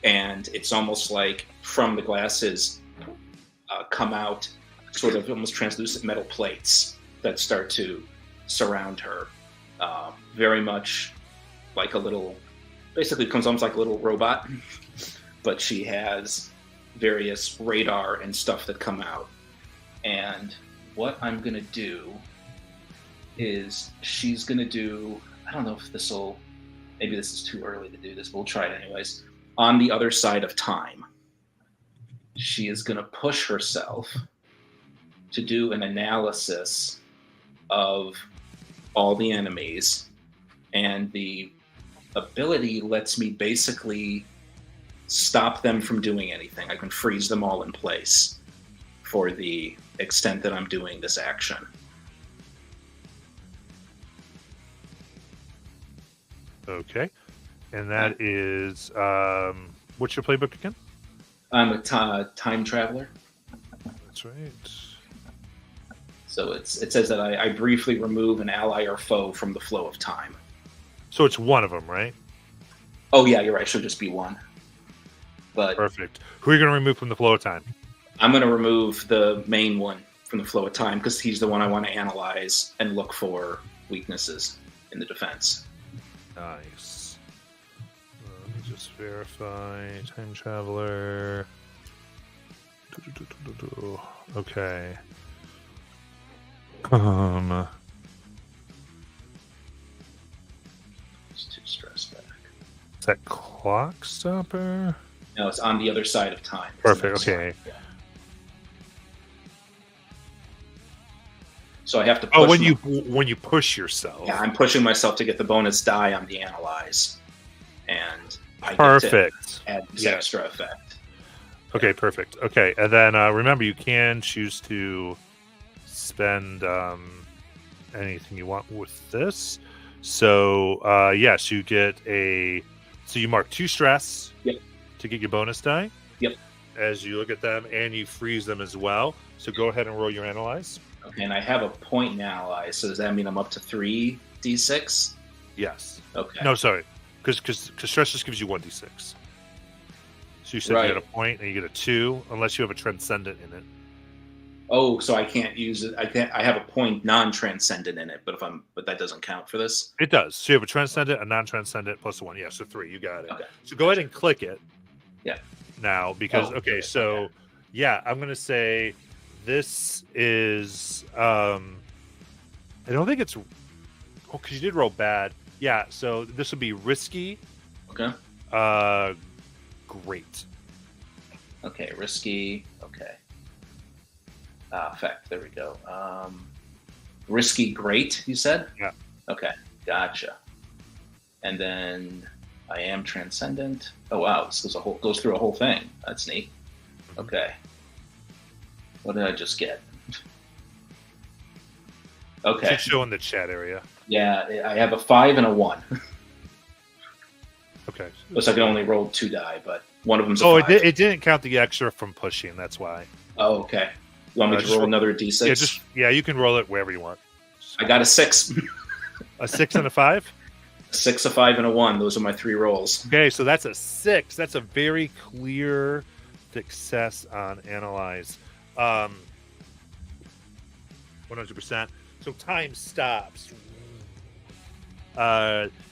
and it's almost like from the glasses come out sort of almost translucent metal plates that start to surround her, very much like a little, basically it comes almost like a little robot, but she has various radar and stuff that come out. And what I'm going to do is she's going to do, I don't know if maybe this is too early to do this, but we'll try it anyways. On the other side of time, she is going to push herself to do an analysis of all the enemies, and the ability lets me basically stop them from doing anything. I can freeze them all in place for the extent that I'm doing this action. Okay. And that is, what's your playbook again? I'm a time traveler. That's right. So it says that I briefly remove an ally or foe from the flow of time. So it's one of them, right? Oh yeah, you're right. Should just be one. But Perfect. Who are you going to remove from the flow of time? I'm going to remove the main one from the flow of time because he's the one I want to analyze and look for weaknesses in the defense. Nice. Let me just verify. Time traveler. Okay. It's too stressed back. Is that clock stopper? No, it's on the other side of time. It's Perfect. the next Okay. one. Yeah. So I have to push. Oh, when you push yourself. Yeah, I'm pushing myself to get the bonus die on the analyze, and I Perfect. get to add this Yeah. extra effect. Okay, perfect. Okay, and then remember, you can choose to spend anything you want with this. So yes, you get so you mark 2 stress. Yep. To get your bonus die. Yep. As you look at them, and you freeze them as well. So go ahead and roll your analyze. Okay, and I have a point in analyze, so does that mean I'm up to 3d6? Yes. Okay. No, sorry, because stress just gives you 1d6. So you said Right. you get a point, and you get a 2, unless you have a transcendent in it. Oh, so I can't use it. I have a point non-transcendent in it, but that doesn't count for this. It does. So you have a transcendent, a non-transcendent, plus a 1. Yeah, so 3. You got it. Okay. So go ahead and click it. Yeah. Now, because okay. so yeah, I'm gonna say this is. I don't think it's. Oh, because you did roll bad. Yeah. So this would be risky. Okay. Great. Okay. Risky. Okay. Effect. There we go. Risky. Great. You said. Yeah. Okay. Gotcha. And then I am transcendent. Oh wow, this goes through a whole thing. That's neat. Okay. What did I just get? Okay. Should show in the chat area. Yeah, I have a 5 and a 1. Okay. So I can only roll 2 die, but one of them's a Oh, 5. it didn't count the extra from pushing. That's why. Oh, okay. You want me to just roll another d6? Yeah, you can roll it wherever you want. I got a 6. A 6 and a 5. A 6, a 5, and a 1. Those are my 3 rolls. Okay, so that's a 6. That's a very clear success on analyze. 100%. So time stops.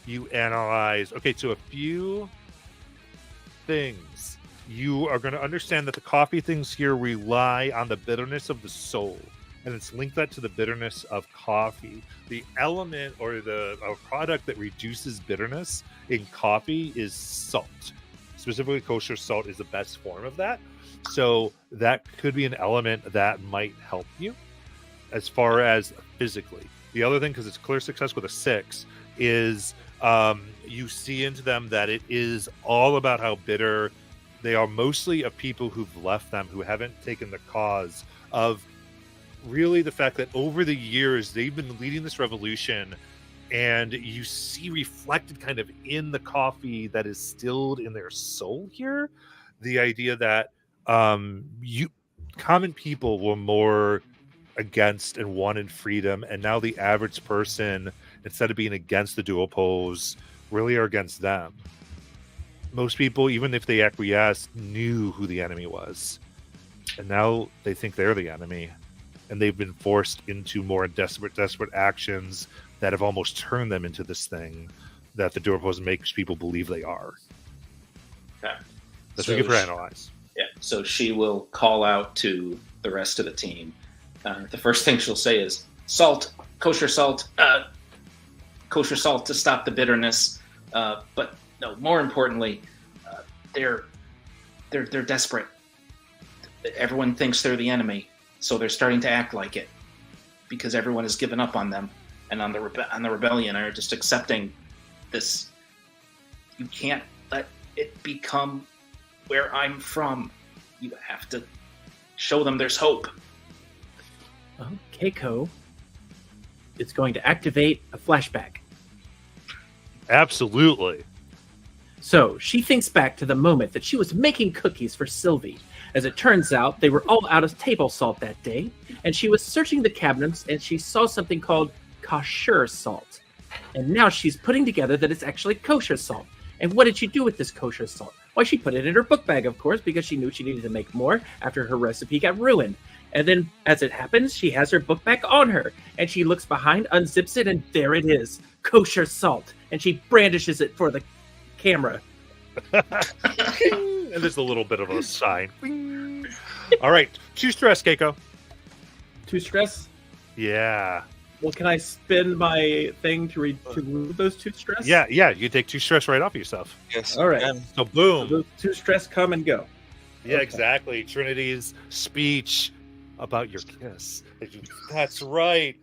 You analyze. Okay, so a few things. You are going to understand that the coffee things here rely on the bitterness of the soul, and it's linked that to the bitterness of coffee. The element or a product that reduces bitterness in coffee is salt. Specifically, kosher salt is the best form of that. So that could be an element that might help you as far as physically. The other thing, because it's clear success with a 6, is you see into them that it is all about how bitter they are, mostly of people who've left them, who haven't taken the cause of really the fact that over the years they've been leading this revolution, and you see reflected kind of in the coffee that is stilled in their soul here, the idea that common people were more against and wanted freedom, and now the average person, instead of being against the duopos, really are against them. Most people, even if they acquiesced, knew who the enemy was, and now they think they're the enemy, and they've been forced into more desperate actions that have almost turned them into this thing that the duopos makes people believe they are. Okay. That's So what we get for analyze. Yeah, so she will call out to the rest of the team. The first thing she'll say is, salt, kosher salt to stop the bitterness. But no, more importantly, they're desperate. Everyone thinks they're the enemy, so they're starting to act like it because everyone has given up on them and on the rebellion are just accepting this. You can't let it become where I'm from. You have to show them there's hope. Well, Keiko is going to activate a flashback. Absolutely. So she thinks back to the moment that she was making cookies for Sylvie. As it turns out, they were all out of table salt that day, and she was searching the cabinets and she saw something called kosher salt. And now she's putting together that it's actually kosher salt. And what did she do with this kosher salt? Why, she put it in her book bag, of course, because she knew she needed to make more after her recipe got ruined. And then, as it happens, she has her book bag on her, and she looks behind, unzips it, and there it is, kosher salt. And she brandishes it for the camera. And there's a little bit of a sign. All right, 2 stress, Keiko. 2 stress? Yeah. Well, can I spin my thing to remove those 2 stress? Yeah, you take 2 stress right off yourself. Yes. All right. And So boom. So those 2 stress come and go. Yeah, Okay. exactly. Trinity's speech about your kiss. That's right.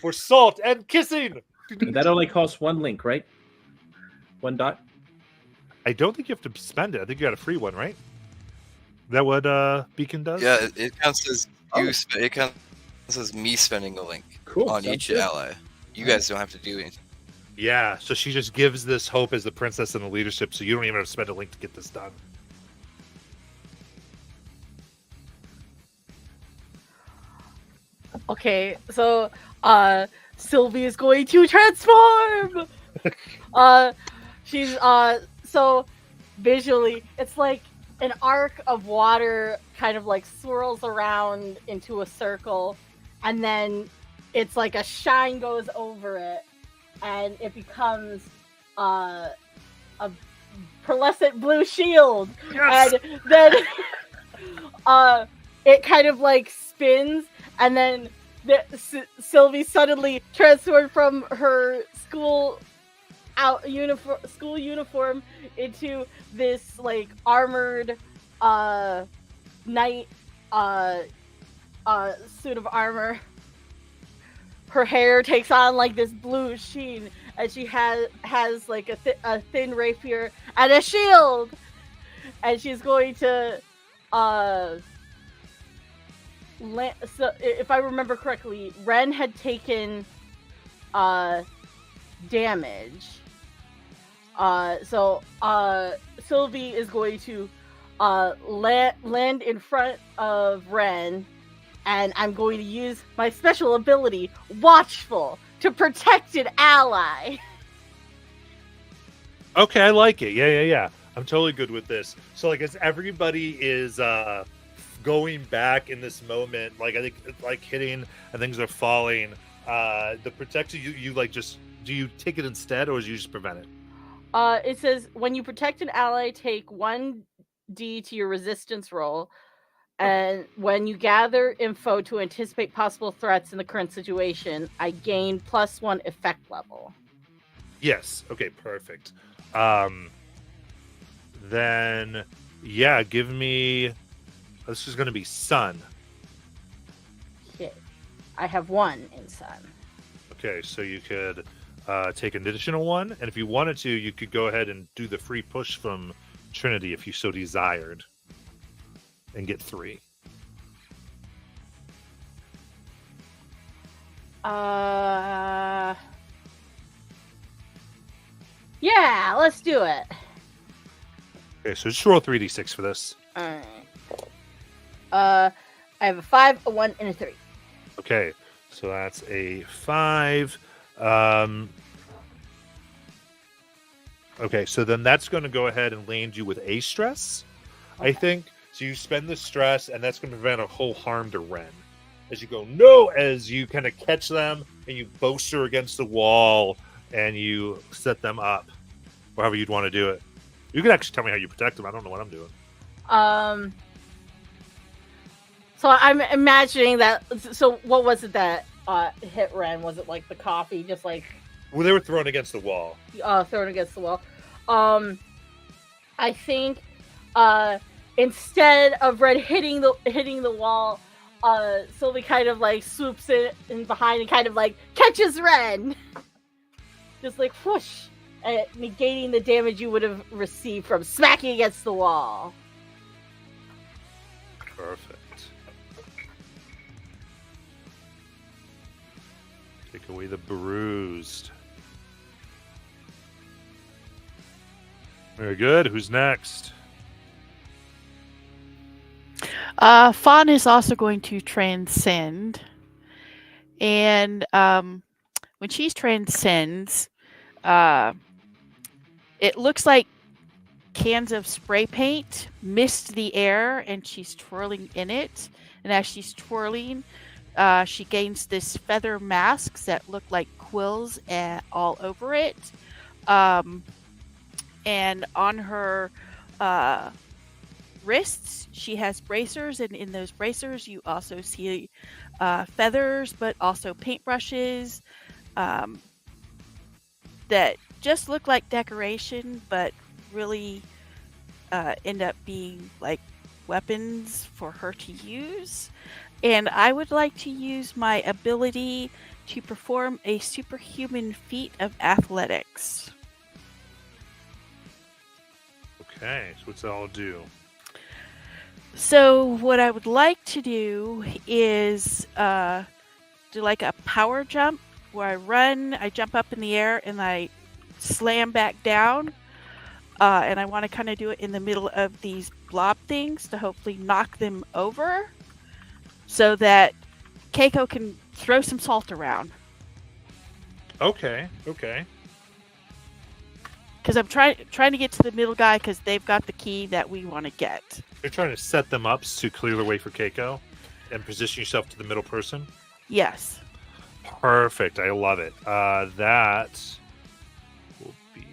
For salt and kissing. And that only costs 1 link, right? 1 dot? I don't think you have to spend it. I think you got a free one, right? Is that what Beacon does? yeah, it counts as Oh. it counts as me spending a link Cool. on sounds each good. ally. You guys don't have to do anything. Yeah, so she just gives this hope as the princess and the leadership, so you don't even have to spend a link to get this done. Okay, so Sylvie is going to transform. She's so visually, it's like an arc of water kind of like swirls around into a circle, and then it's like a shine goes over it, and it becomes a pearlescent blue shield. Yes! And then it kind of like spins, and then Sylvie suddenly transformed from her school uniform into this like armored knight suit of armor. Her hair takes on like this blue sheen, and she has like a thin rapier and a shield, and she's going to so if I remember correctly, Ren had taken damage. So Sylvie is going to land in front of Ren, and I'm going to use my special ability, Watchful, to protect an ally. Okay, I like it. Yeah. I'm totally good with this. So, like, as everybody is going back in this moment, like, I think, like, hitting and things are falling, the protection, you like, just, do you take it instead, or do you just prevent it? It says, when you protect an ally, take 1d to your resistance roll. And when you gather info to anticipate possible threats in the current situation, I gain +1 effect level. Yes. Okay, perfect. Then, yeah, give me, this is going to be sun. Okay. I have 1 in sun. Okay, so you could take an additional 1, and if you wanted to, you could go ahead and do the free push from Trinity if you so desired, and get 3. Yeah, let's do it. Okay, so just roll 3d6 for this. Alright. I have a 5, a 1, and a 3. Okay, so that's a 5. Okay, so then that's going to go ahead and land you with a stress, I think. So you spend the stress, and that's going to prevent a whole harm to Ren. As you go, no, as you kind of catch them, and you bolster against the wall, and you set them up, or however you'd want to do it. You can actually tell me how you protect them. I don't know what I'm doing. So I'm imagining that. So what was it that hit Ren? Was it like the coffee, just like Well, they were thrown against the wall. thrown against the wall? I think instead of Red hitting the wall, Sylvie kind of like swoops in behind and kind of like catches Ren, just like whoosh, negating the damage you would have received from smacking against the wall. Perfect. Take away the bruised. Very good. Who's next? Fawn is also going to transcend. And when she transcends, it looks like cans of spray paint mist the air and she's twirling in it. And as she's twirling, she gains this feather masks that look like quills all over it. And on her wrists, she has bracers, and in those bracers, you also see feathers, but also paintbrushes that just look like decoration, but really end up being like weapons for her to use. And I would like to use my ability to perform a superhuman feat of athletics. Okay, so what's that all do? So what I would like to do is do like a power jump where I run, I jump up in the air, and I slam back down. And I want to kind of do it in the middle of these blob things to hopefully knock them over so that Keiko can throw some salt around. Okay. Because I'm trying to get to the middle guy because they've got the key that we want to get. You're trying to set them up to clear the way for Keiko and position yourself to the middle person? Yes. Perfect. I love it. That will be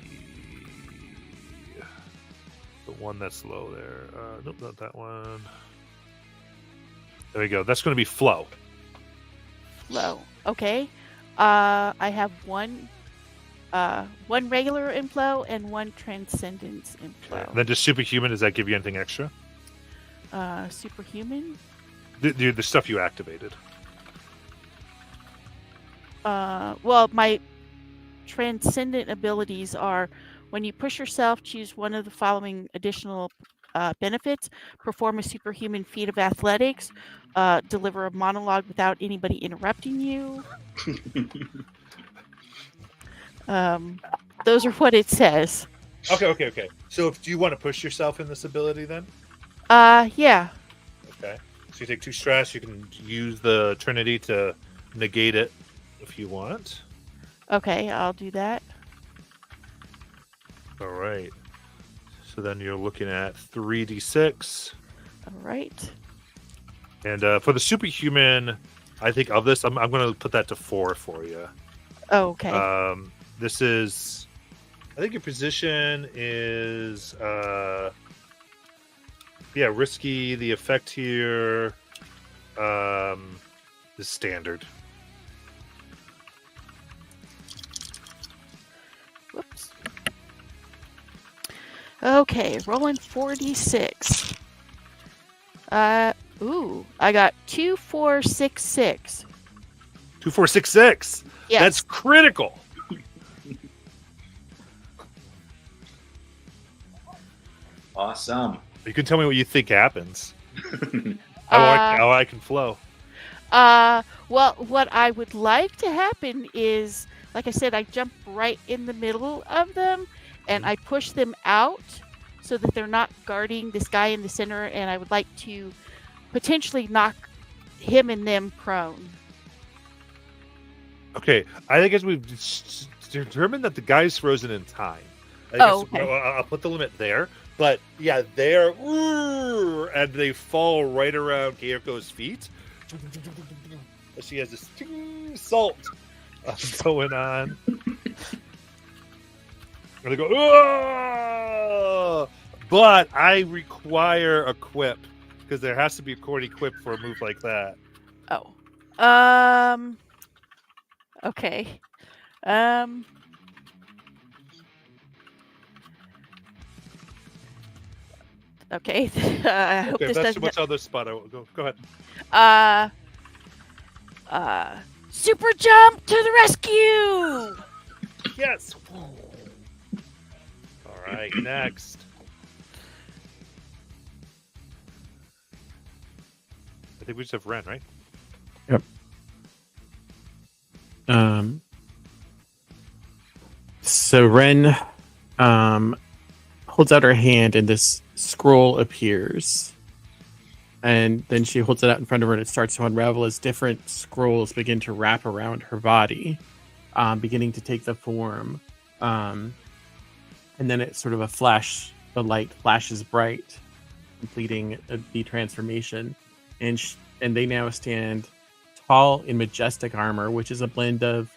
the one that's low there. Nope, not that one. There we go. That's going to be flow. Flow. Okay. I have one regular inflow and one transcendence inflow. And then just superhuman, does that give you anything extra? Superhuman? The stuff you activated. Well, my transcendent abilities are when you push yourself, choose one of the following additional benefits: perform a superhuman feat of athletics, deliver a monologue without anybody interrupting you. Those are what it says. Okay. So do you want to push yourself in this ability then? Yeah. Okay. So you take 2 stress. You can use the Trinity to negate it if you want. Okay, I'll do that. All right. So then you're looking at 3d6. All right. And for the superhuman, I think of this, I'm going to put that to 4 for you. Oh, okay. This is, I think your position is, risky. The effect here is standard. Whoops. Okay, rolling 4d6. I got 2, 4, 6, 6. 2, 4, 6, 6. Yes. That's critical. Awesome. You can tell me what you think happens. How I can flow. Well, what I would like to happen is, like I said, I jump right in the middle of them and I push them out so that they're not guarding this guy in the center, and I would like to potentially knock him and them prone. Okay, I think as we've determined that the guy's frozen in time. I Oh, guess okay. I'll put the limit there. But yeah, they're and they fall right around Keiko's feet. She has this salt going on. And they go, "Whoa!" But I require a quip because there has to be a court equip for a move like that. Oh. Okay. I Okay. I hope Okay, if this that's too doesn't. much other spot, I will go. Go ahead. Super jump to the rescue! Yes. All right, next. I think we just have Ren, right? So Ren holds out her hand and this scroll appears. And then she holds it out in front of her and it starts to unravel as different scrolls begin to wrap around her body, beginning to take the form. And then it's sort of a flash, the light flashes bright, completing the transformation. And they now stand tall in majestic armor, which is a blend of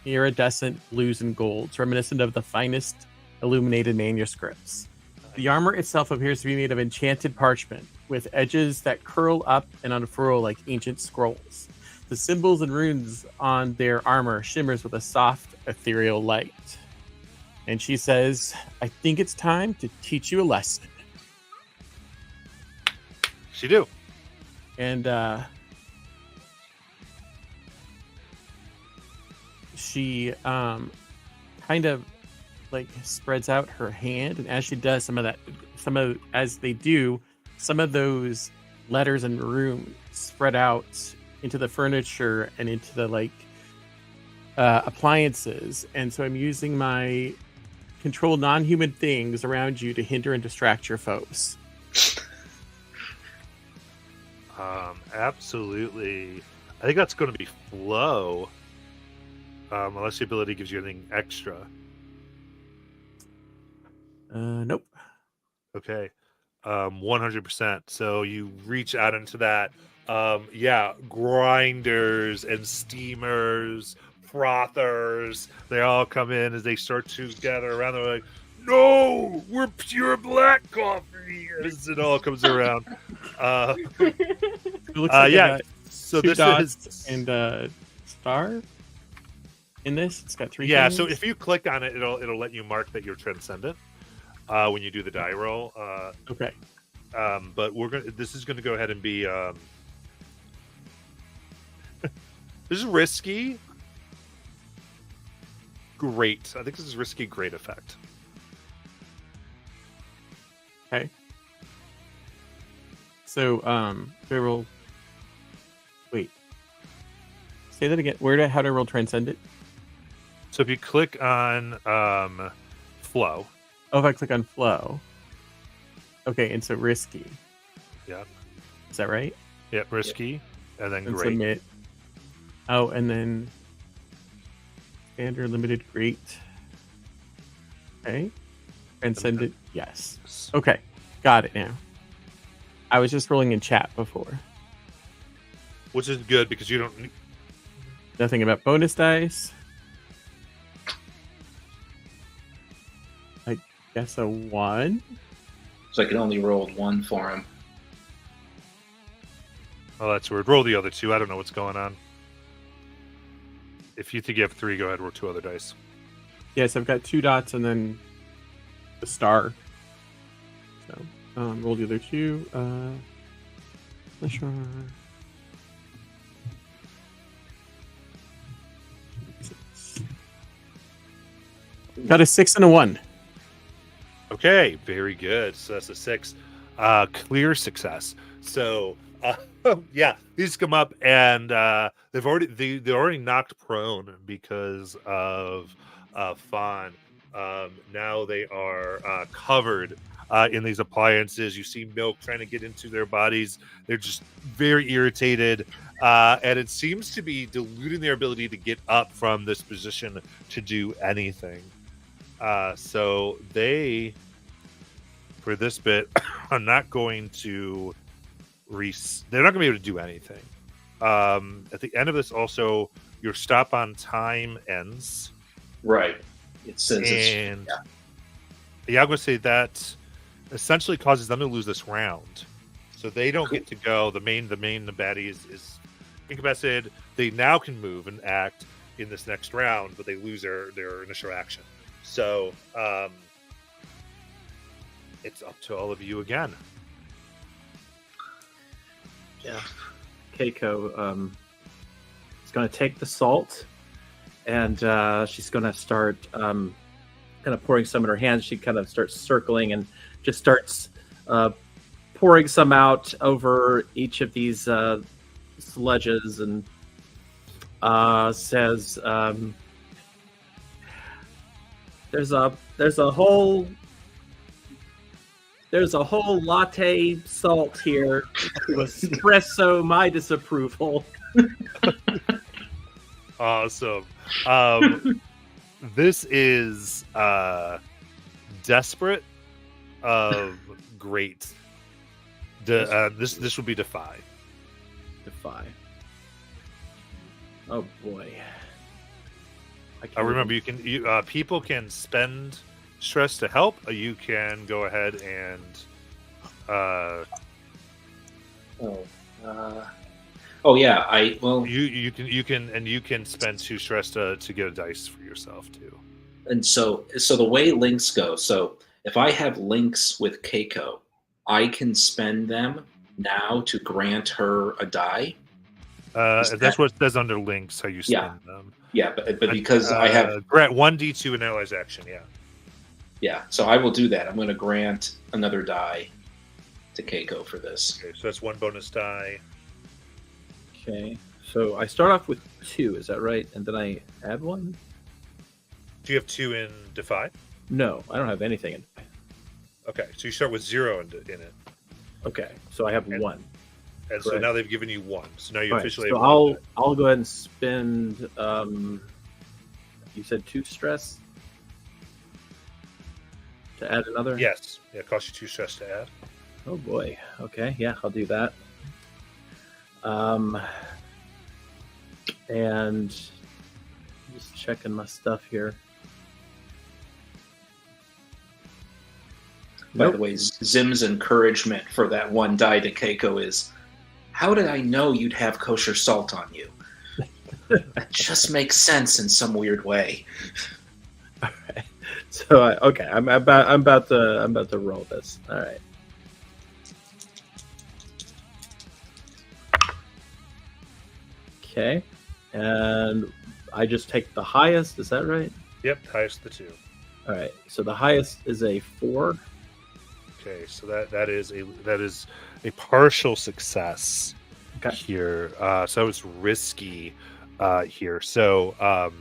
iridescent blues and golds, reminiscent of the finest illuminated manuscripts. The armor itself appears to be made of enchanted parchment, with edges that curl up and unfurl like ancient scrolls. The symbols and runes on their armor shimmers with a soft, ethereal light. And she says, "I think it's time to teach you a lesson." She do. And she kind of like spreads out her hand, and as she does some of those letters and runes spread out into the furniture and into the appliances. And so I'm using my control non-human things around you to hinder and distract your foes. Absolutely. I think that's going to be flow. Unless the ability gives you anything extra. Nope. Okay. 100%. So you reach out into that. Grinders and steamers, frothers. They all come in as they start to gather around. They're like, "No, we're pure black coffee." As it all comes around. It looks like yeah. So two this dots is and a star in this. It's got three. yeah. things. So if you click on it, it'll let you mark that you're transcendent when you do the die roll. Okay. But this is gonna go ahead and be this is risky. Great. I think this is risky. Great effect. Okay. So do I roll? Wait. Say that again. How do I roll transcendent? So if you click on flow. Oh, if I click on flow. Okay, and so risky. Yeah. Is that right? Yeah, risky. And then And great. submit. Oh, and then standard, limited, great. Okay. Transcendent, yes. Okay, got it now. I was just rolling in chat before. Which is good because you don't. Nothing about bonus dice. I guess a 1. So I can only roll 1 for him. Oh, that's weird. Roll the other 2. I don't know what's going on. If you think you have 3, go ahead. Roll 2 other dice. Yes, I've got 2 dots and then the star. So roll the other 2. Sure. Got a 6 and a 1. Okay, very good. So that's a 6. Clear success. So yeah, these come up and they're already knocked prone because of Fawn. Now they are covered in these appliances. You see milk trying to get into their bodies. They're just very irritated. and it seems to be diluting their ability to get up from this position to do anything. So they, for this bit, are not going to they're not going to be able to do anything. At the end of this, also, your stop on time ends. Right. It says and it's, yeah, I'm going to say that essentially causes them to lose this round. So they don't get to go. The baddie is incapacitated. They now can move and act in this next round, but they lose their initial action. So it's up to all of you again. Yeah. Keiko is going to take the salt, and she's going to start kind of pouring some in her hands. She kind of starts circling and just starts pouring some out over each of these sledges, and says, "There's a whole latte salt here to espresso my disapproval." Awesome. This is desperate of great. This would be defy. Defy. Oh boy. I remember you can people can spend stress to help. You can go ahead and you can spend 2 stress to get a dice for yourself too. And so the way links go, so if I have links with Keiko, I can spend them now to grant her a die. That's what it says under links, how you spend them. Yeah, but because I have grant 1d2 in allies action, yeah. Yeah, so I will do that. I'm going to grant another die to Keiko for this. Okay, so that's 1 bonus die. Okay, so I start off with 2, is that right? And then I add 1? Do you have 2 in defy? No, I don't have anything in. Okay, so you start with 0 in it. Okay, so I have 1. And so now they've given you 1. So now you officially so have 1. I'll go ahead and spend. You said 2 stress to add another. Yes, yeah, it costs you 2 stress to add. Oh boy. Okay, yeah, I'll do that. And just checking my stuff here. By the way, Zim's encouragement for that 1 die to Keiko is, how did I know you'd have kosher salt on you? That just makes sense in some weird way. All right. So okay, I'm about to roll this. All right. Okay, and I just take the highest. Is that right? Yep, highest of the 2. All right. So the highest is a 4. Okay, so that is a partial success here. So it's risky here. So I'm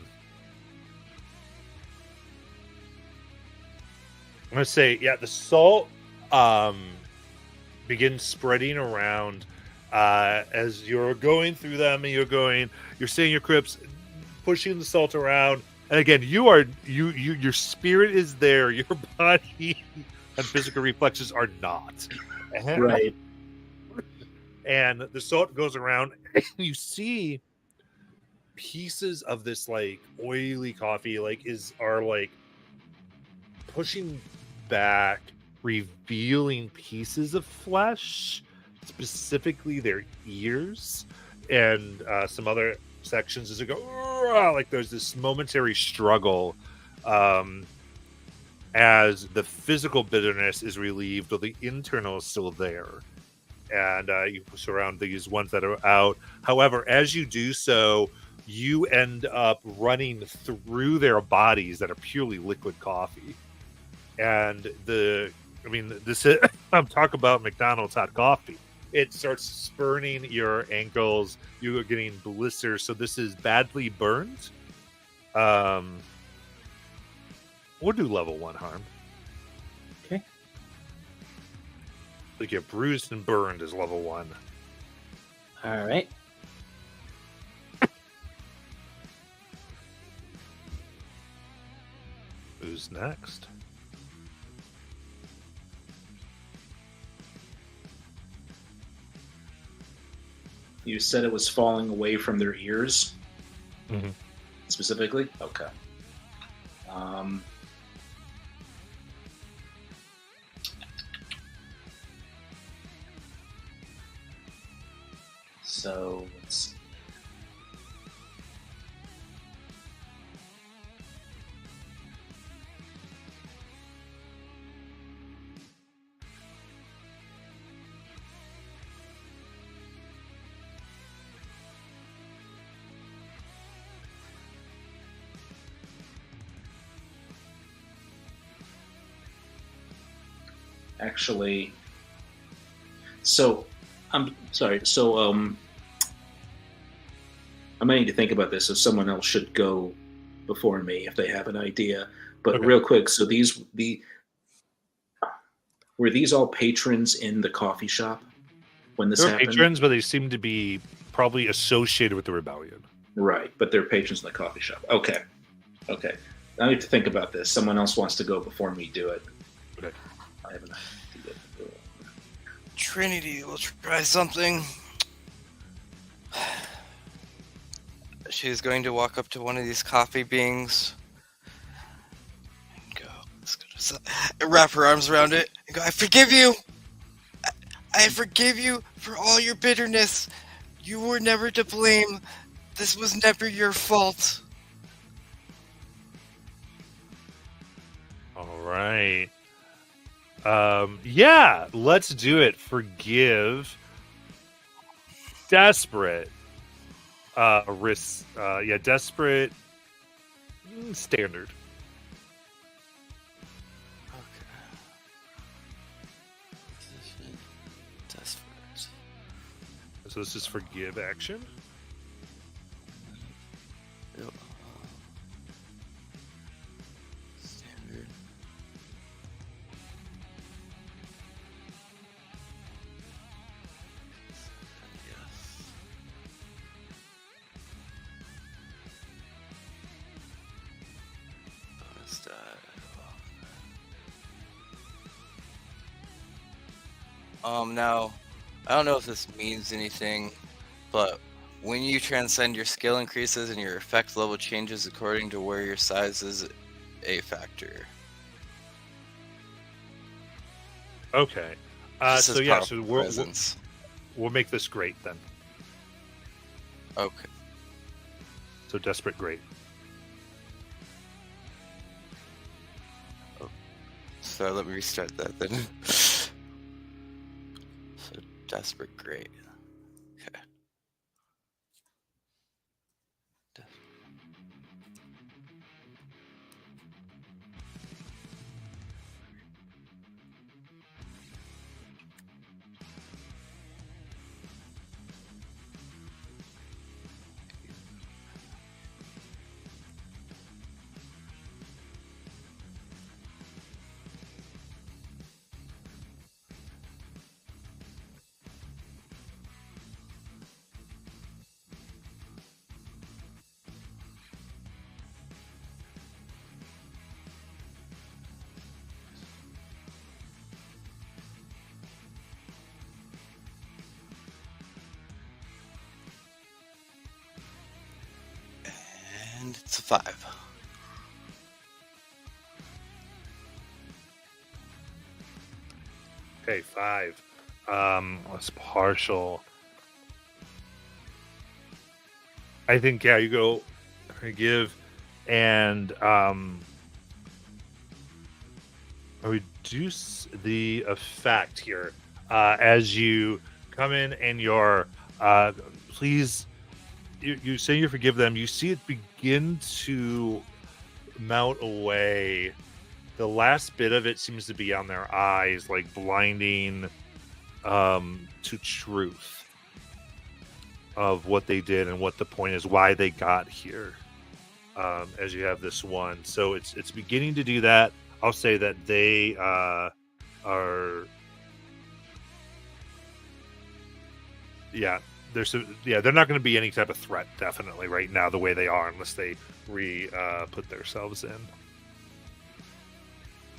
gonna say, yeah, the salt begins spreading around as you're going through them, and you're seeing your crypts, pushing the salt around. And again, your spirit is there, your body and physical reflexes are not. Right. And the salt goes around, and you see pieces of this like oily coffee are pushing back, revealing pieces of flesh, specifically their ears and some other sections as it go like there's this momentary struggle as the physical bitterness is relieved, though the internal is still there. And you surround these ones that are out. However, as you do so, you end up running through their bodies that are purely liquid coffee. And I'm talking about McDonald's hot coffee. It starts spurning your ankles. You are getting blisters. So this is badly burned. We'll do level 1 harm. Okay. Like you're bruised and burned is level 1. All right. Who's next? You said it was falling away from their ears, Mhm. specifically? Okay. So let's see. Actually, so I'm sorry. So I might need to think about this. So someone else should go before me if they have an idea. But Okay. real quick, so were these all patrons in the coffee shop when this They're happened? patrons, but they seem to be probably associated with the rebellion. Right, but they're patrons in the coffee shop. Okay. Okay. I need to think about this. Someone else wants to go before me do it. Okay. I have an idea. Trinity will try something. She's going to walk up to one of these coffee beans and go, wrap her arms around it and go, I forgive you. I forgive you for all your bitterness. You were never to blame. This was never your fault. All right. Yeah, let's do it. Forgive. Desperate. Risk. Yeah, desperate. Standard. Okay. Desperate. So this is forgive action. Standard. Yes. Bonus die. Now, I don't know if this means anything, but when you transcend, your skill increases and your effect level changes according to where your size is a factor. Okay. This So is yeah, powerful so presence. we'll make this great then. Okay. So desperate great. So let me restart that then. So desperate great. Okay. And it's a 5. Okay, 5. What's partial? I think yeah, you go forgive and reduce the effect here as you come in and you're please you say you forgive them. You see it begin to melt away. The last bit of it seems to be on their eyes, like blinding to truth of what they did and what the point is, why they got here. As you have this one, so it's beginning to do that. I'll say that they are, yeah. They're not going to be any type of threat, definitely right now, the way they are, unless they put themselves in.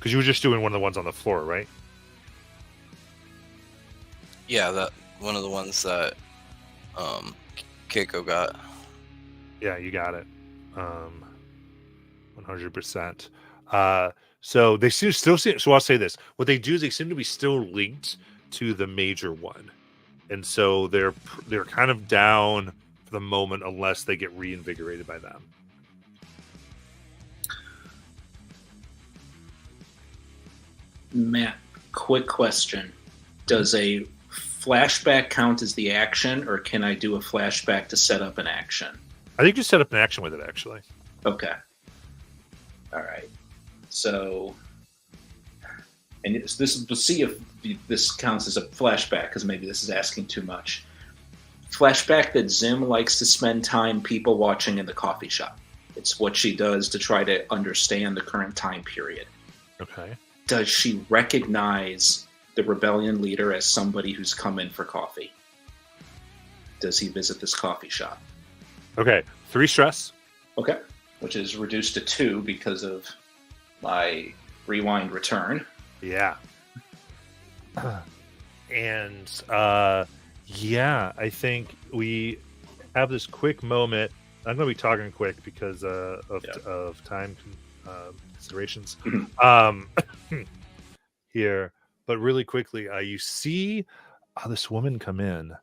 Because you were just doing one of the ones on the floor, right? Yeah, that one of the ones that Keiko got. Yeah, you got it. 100%. So they still seem. So I'll say this: what they do is they seem to be still linked to the major one, and so they're kind of down for the moment unless they get reinvigorated by them. Matt, quick question. Does a flashback count as the action, or can I do a flashback to set up an action? I think you set up an action with it, actually. Okay. All right. So, and we'll see if this counts as a flashback, because maybe this is asking too much. Flashback that Zim likes to spend time people watching in the coffee shop. It's what she does to try to understand the current time period. Okay. Does she recognize the rebellion leader as somebody who's come in for coffee? Does he visit this coffee shop? Okay. 3 stress. Okay. Which is reduced to 2 because of my rewind return. Yeah. And yeah, I think we have this quick moment. I'm going to be talking quick because of time considerations here. But really quickly, you see this woman come in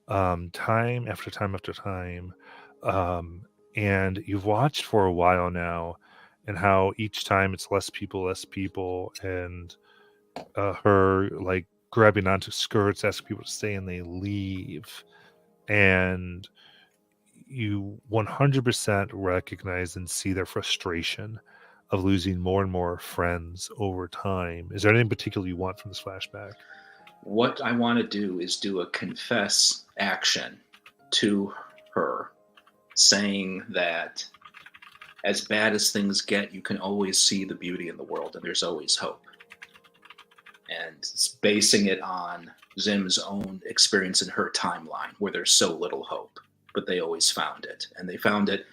time after time after time. And you've watched for a while now, and how each time it's less people, and her like grabbing onto skirts, asking people to stay, and they leave. And you 100% recognize and see their frustration of losing more and more friends over time. Is there anything particular you want from this flashback? What I want to do is do a confess action to her, saying that as bad as things get, you can always see the beauty in the world, and there's always hope. And it's basing it on Zim's own experience in her timeline, where there's so little hope, but they always found it. And they found it,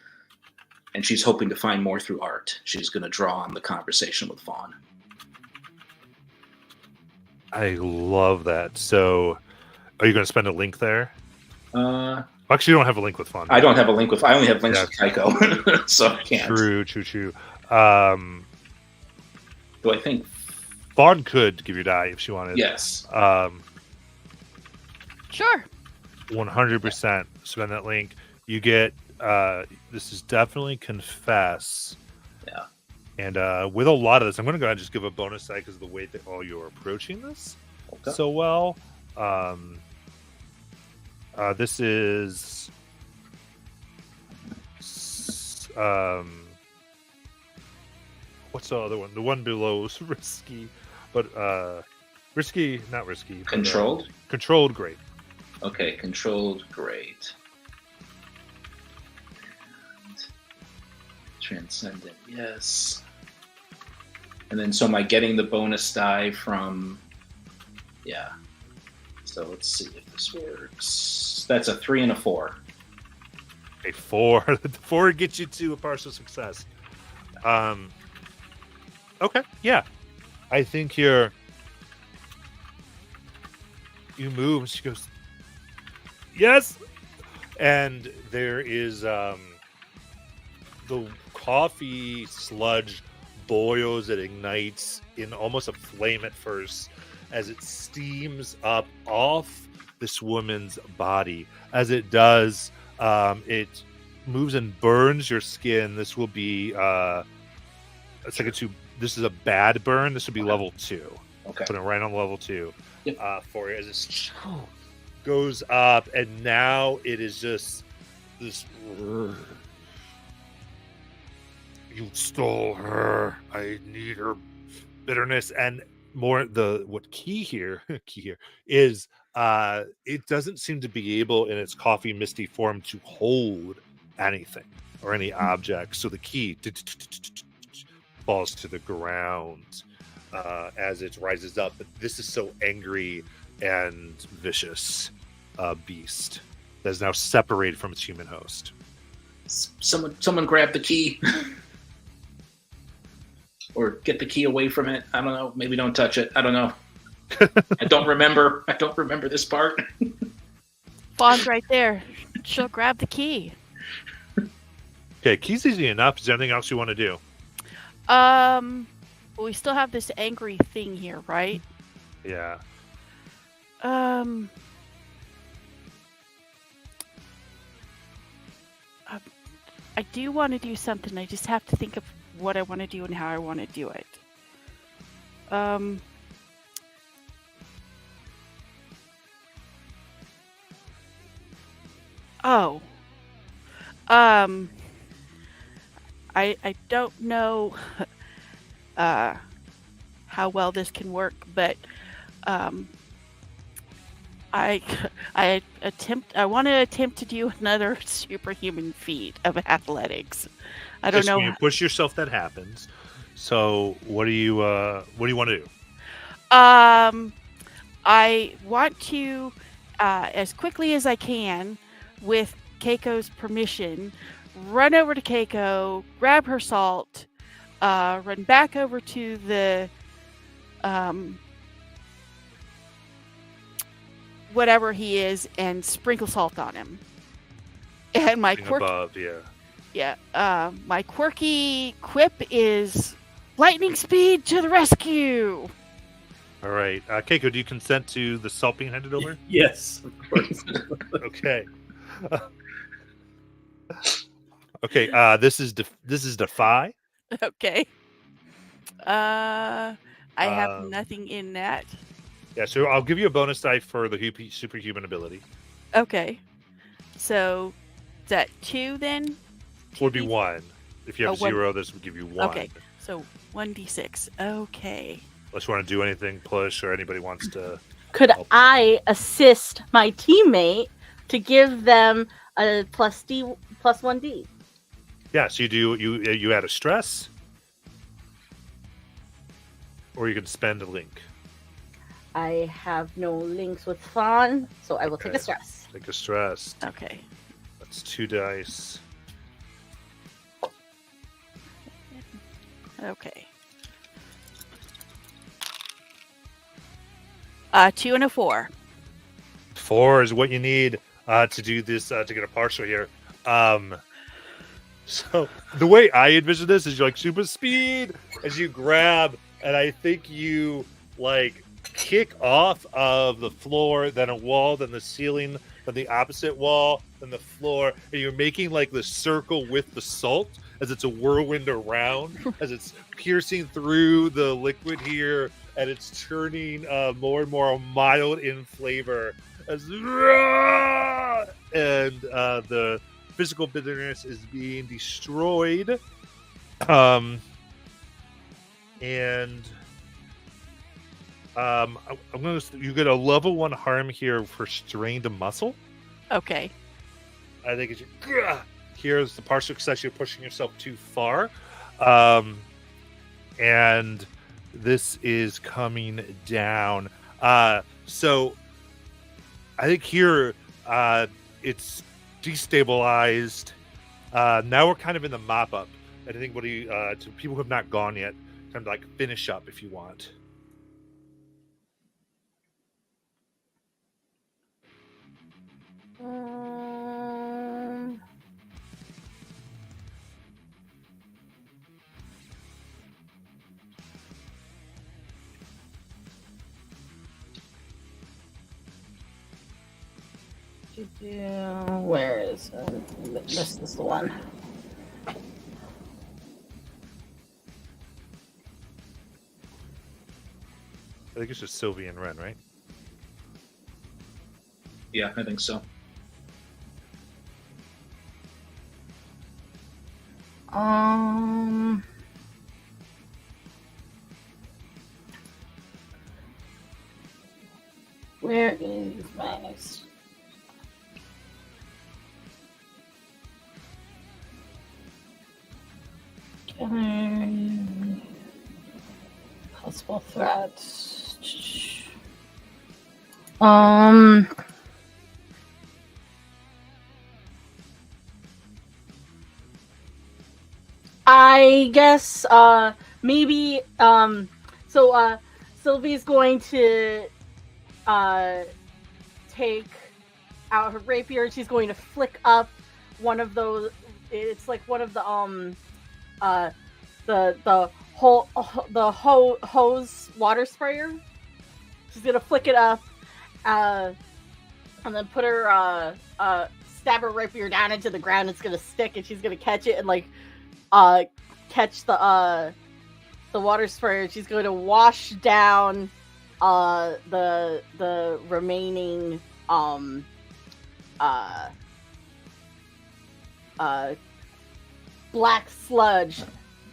and she's hoping to find more through art. She's going to draw on the conversation with Vaughn. I love that. So, are you going to spend a link there? Actually, you don't have a link with Fawn. I don't have a link with. I only have links with Keiko, so I can't. True. Do I think Fawn could give you die if she wanted? Yes. Sure. 100% spend that link. You get. This is definitely confess. Yeah. And with a lot of this, I'm going to go ahead and just give a bonus die because of the way that all you're approaching this so well. This is what's the other one? The one below is risky, but risky, not risky. Controlled? Controlled, great. Okay, controlled, great. Transcendent, yes. And then, so am I getting the bonus die from... Yeah. So let's see if this works. That's a 3 and a 4. A 4. The 4 gets you to a partial success. Okay, yeah. I think you move, and she goes, yes! And there is the coffee sludge boils, it ignites in almost a flame at first as it steams up off this woman's body. As it does, it moves and burns your skin. This will be this is a bad burn. This would be level 2. Okay. Put it right on level 2. Yep. For it as it goes up, and now it is just this. You stole her. I need her bitterness, and more. Key here is it doesn't seem to be able in its coffee misty form to hold anything or any object. So the key falls to the ground as it rises up. But this is so angry and vicious beast that is now separated from its human host. Someone grab the key. or get the key away from it. I don't know. Maybe don't touch it. I don't know. I don't remember. I don't remember this part. Fawn's right there. She'll grab the key. Okay, key's easy enough. Is there anything else you want to do? Well, we still have this angry thing here, right? Yeah. I do want to do something. I just have to think of what I want to do and how I want to do it. Oh. I don't know how well this can work, but I want to attempt to do another superhuman feat of athletics. I don't know. When you push yourself, that happens. So what do you want to do? I want to, as quickly as I can, with Keiko's permission, run over to Keiko, grab her salt, run back over to the whatever he is, and sprinkle salt on him. And my my quirky quip is lightning speed to the rescue. All right, Keiko, do you consent to the salt being handed over? Yes, of course. Okay. Okay. This is defy. Okay. I have nothing in that. Yeah, so I'll give you a bonus die for the superhuman ability. Okay. So, is that 2 then? Would be 1. If you have 0, this would give you 1. Okay, so 1d6. Okay. Unless you want to do anything, push, or anybody wants to. Could I assist my teammate to give them a plus 1d? Yeah, so you add a stress, or you can spend a link. I have no links with Fawn, so I will take a stress. Take a stress. Okay. That's 2 dice. Okay. 2 and a 4. 4 is what you need to do this to get a partial here. So the way I envision this is you're like super speed as you grab, and I think you like kick off of the floor, then a wall, then the ceiling, then the opposite wall, then the floor, and you're making like the circle with the salt as it's a whirlwind around, as it's piercing through the liquid here, and it's turning more and more mild in flavor as and the physical bitterness is being destroyed. You get a level 1 harm here for strained muscle. Okay. I think it's here's the partial success. You're pushing yourself too far, and this is coming down. So I think here it's destabilized. Now we're kind of in the mop up. And I think to people who have not gone yet, kind of like finish up if you want. Where is this is the one? I think it's just Sylvie and Ren, right? Yeah, I think so. Where is my next? Possible threats. I guess maybe Sylvie's going to take out her rapier. She's going to flick up one of those. It's like one of the hose water sprayer. She's gonna flick it up, and then put her stab her rapier down into the ground. It's gonna stick, and she's gonna catch it and like catch the water sprayer. She's going to wash down the remaining black sludge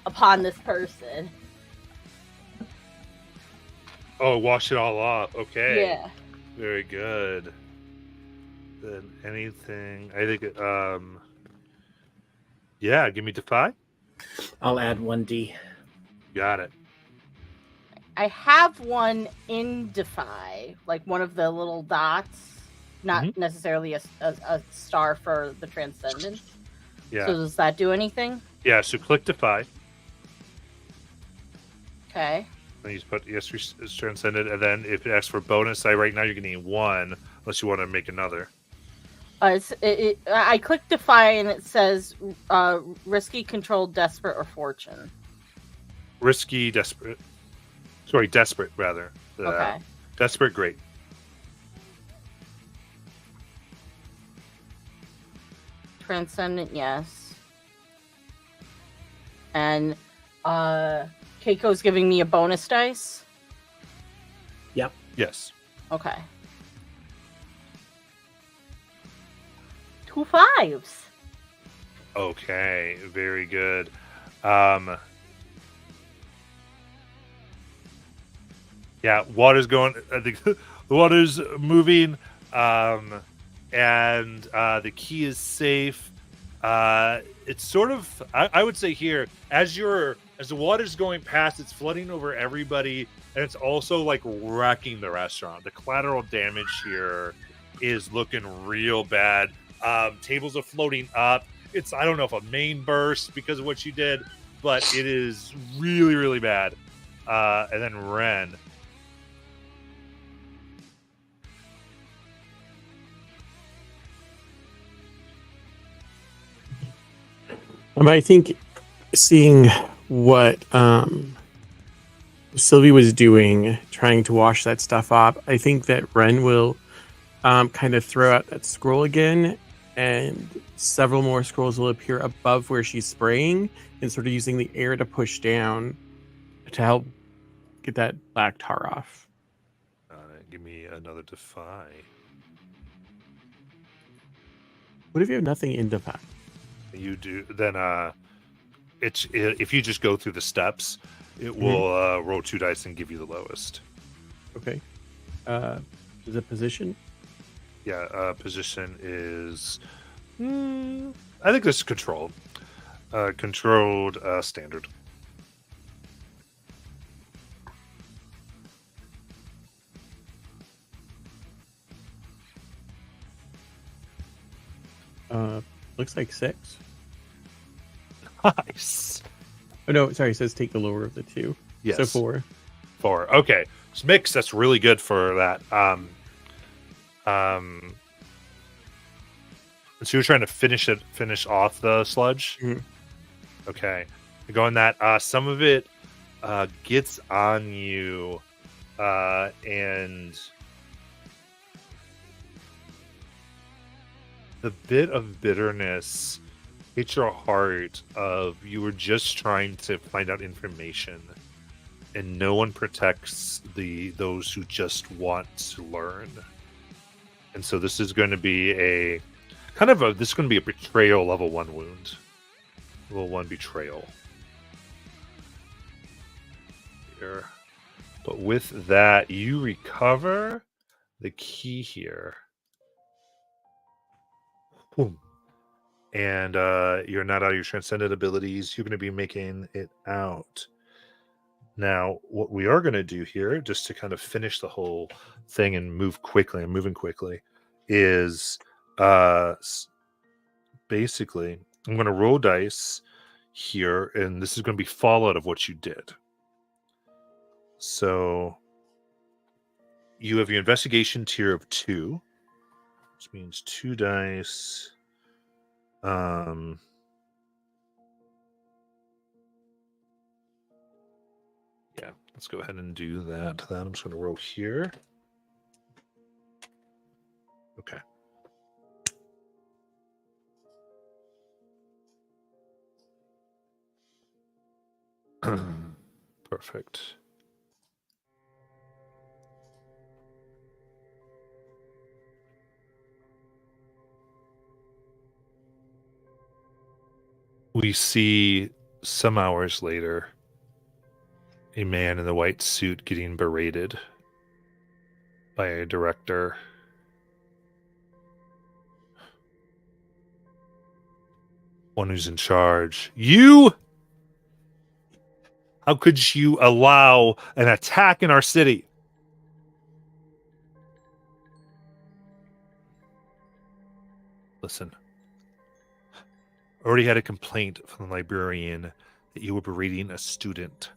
upon this person. Oh, wash it all off. Okay. Yeah. Very good. Then anything, I think, yeah, give me Defy. I'll add 1d. Got it. I have one in Defy, like one of the little dots, not necessarily a star for the Transcendence. Yeah. So does that do anything? Yeah, so click Defy. Okay. And you just put yes, it's transcended, and then if it asks for bonus, right now you're getting 1, unless you want to make another. I click Defy and it says risky, controlled, desperate, or fortune. Risky, desperate. Sorry, desperate rather. Okay. Desperate, great. Transcendent, yes. And Keiko's giving me a bonus dice. Yep. Yes. Okay. 2 5s. Okay, very good. Yeah, water's going. I think the water's moving, and the key is safe. It's sort of, I would say here, as the water's going past, it's flooding over everybody, and it's also like wrecking the restaurant. The collateral damage here is looking real bad. Tables are floating up. It's, I don't know if a main burst because of what you did, but it is really, really bad. And then Ren. I think seeing what Sylvie was doing, trying to wash that stuff off, I think that Ren will kind of throw out that scroll again, and several more scrolls will appear above where she's spraying, and sort of using the air to push down to help get that black tar off. Give me another Defy. What if you have nothing in Defy? You do, then if you just go through the steps, it will roll 2 dice and give you the lowest. Okay. Is it position? Yeah, position is I think this is controlled. Controlled standard. Looks like 6. Nice. Oh no, sorry, it says take the lower of the 2. Yes. So 4. 4. Okay. So mix, that's really good for that. So you're trying to finish off the sludge? Mhm. Okay. Going that some of it gets on you and the bit of bitterness hit your heart of you were just trying to find out information, and no one protects those who just want to learn. And so this is going to be a betrayal level 1 wound. Level 1 betrayal. Here. But with that, you recover the key here. Boom. And you're not out of your transcendent abilities. You're going to be making it out. Now, what we are going to do here, just to kind of finish the whole thing and moving quickly, is basically I'm going to roll dice. here, and this is going to be fallout of what you did. So you have your investigation tier of 2, which means 2 dice. Yeah, let's go ahead and do that. Then I'm just going to roll here. Okay. Perfect. We see some hours later a man in the white suit getting berated by a director. One who's in charge. You! How could you allow an attack in our city? Listen. I already had a complaint from the librarian that you were berating a student.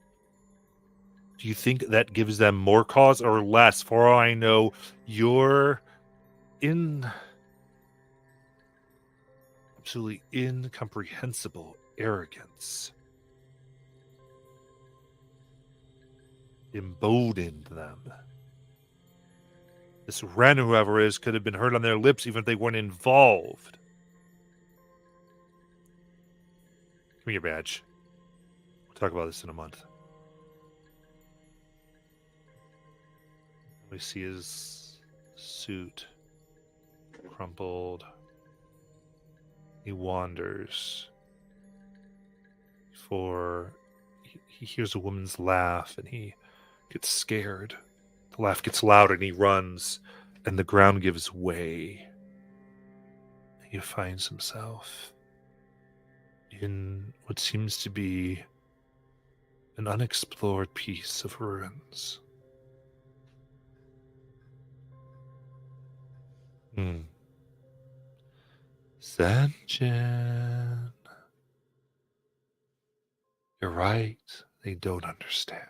Do you think that gives them more cause or less? For all I know, you're absolutely incomprehensible arrogance emboldened them. This Ren, whoever is, could have been heard on their lips even if they weren't involved. Give me your badge. We'll talk about this in a month. We see his suit crumpled. He wanders before he hears a woman's laugh and he gets scared. The laugh gets louder and he runs and the ground gives way. He finds himself in what seems to be an unexplored piece of ruins. Sanjin. You're right. They don't understand.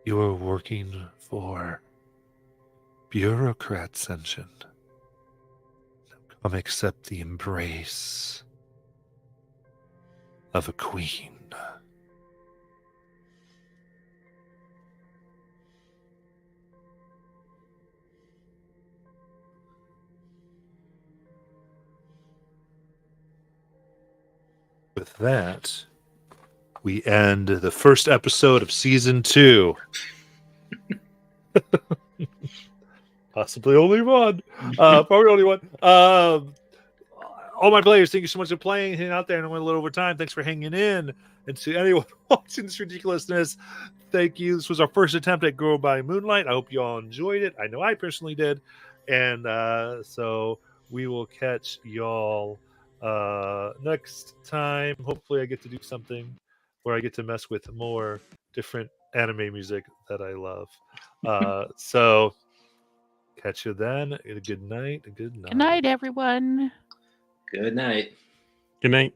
You are working for bureaucrats, Sanjin. Come accept the embrace of a queen. With that, we end the first episode of season 2. Possibly only one. Probably only one. All my players, thank you so much for playing, hanging out there, and I went a little over time. Thanks for hanging in. And to anyone watching this ridiculousness, thank you. This was our first attempt at Grow by Moonlight. I hope you all enjoyed it. I know I personally did. And so we will catch y'all next time. Hopefully I get to do something where I get to mess with more different anime music that I love. So catch you then. Good night. Good night. Good night, everyone. Good night. Good night.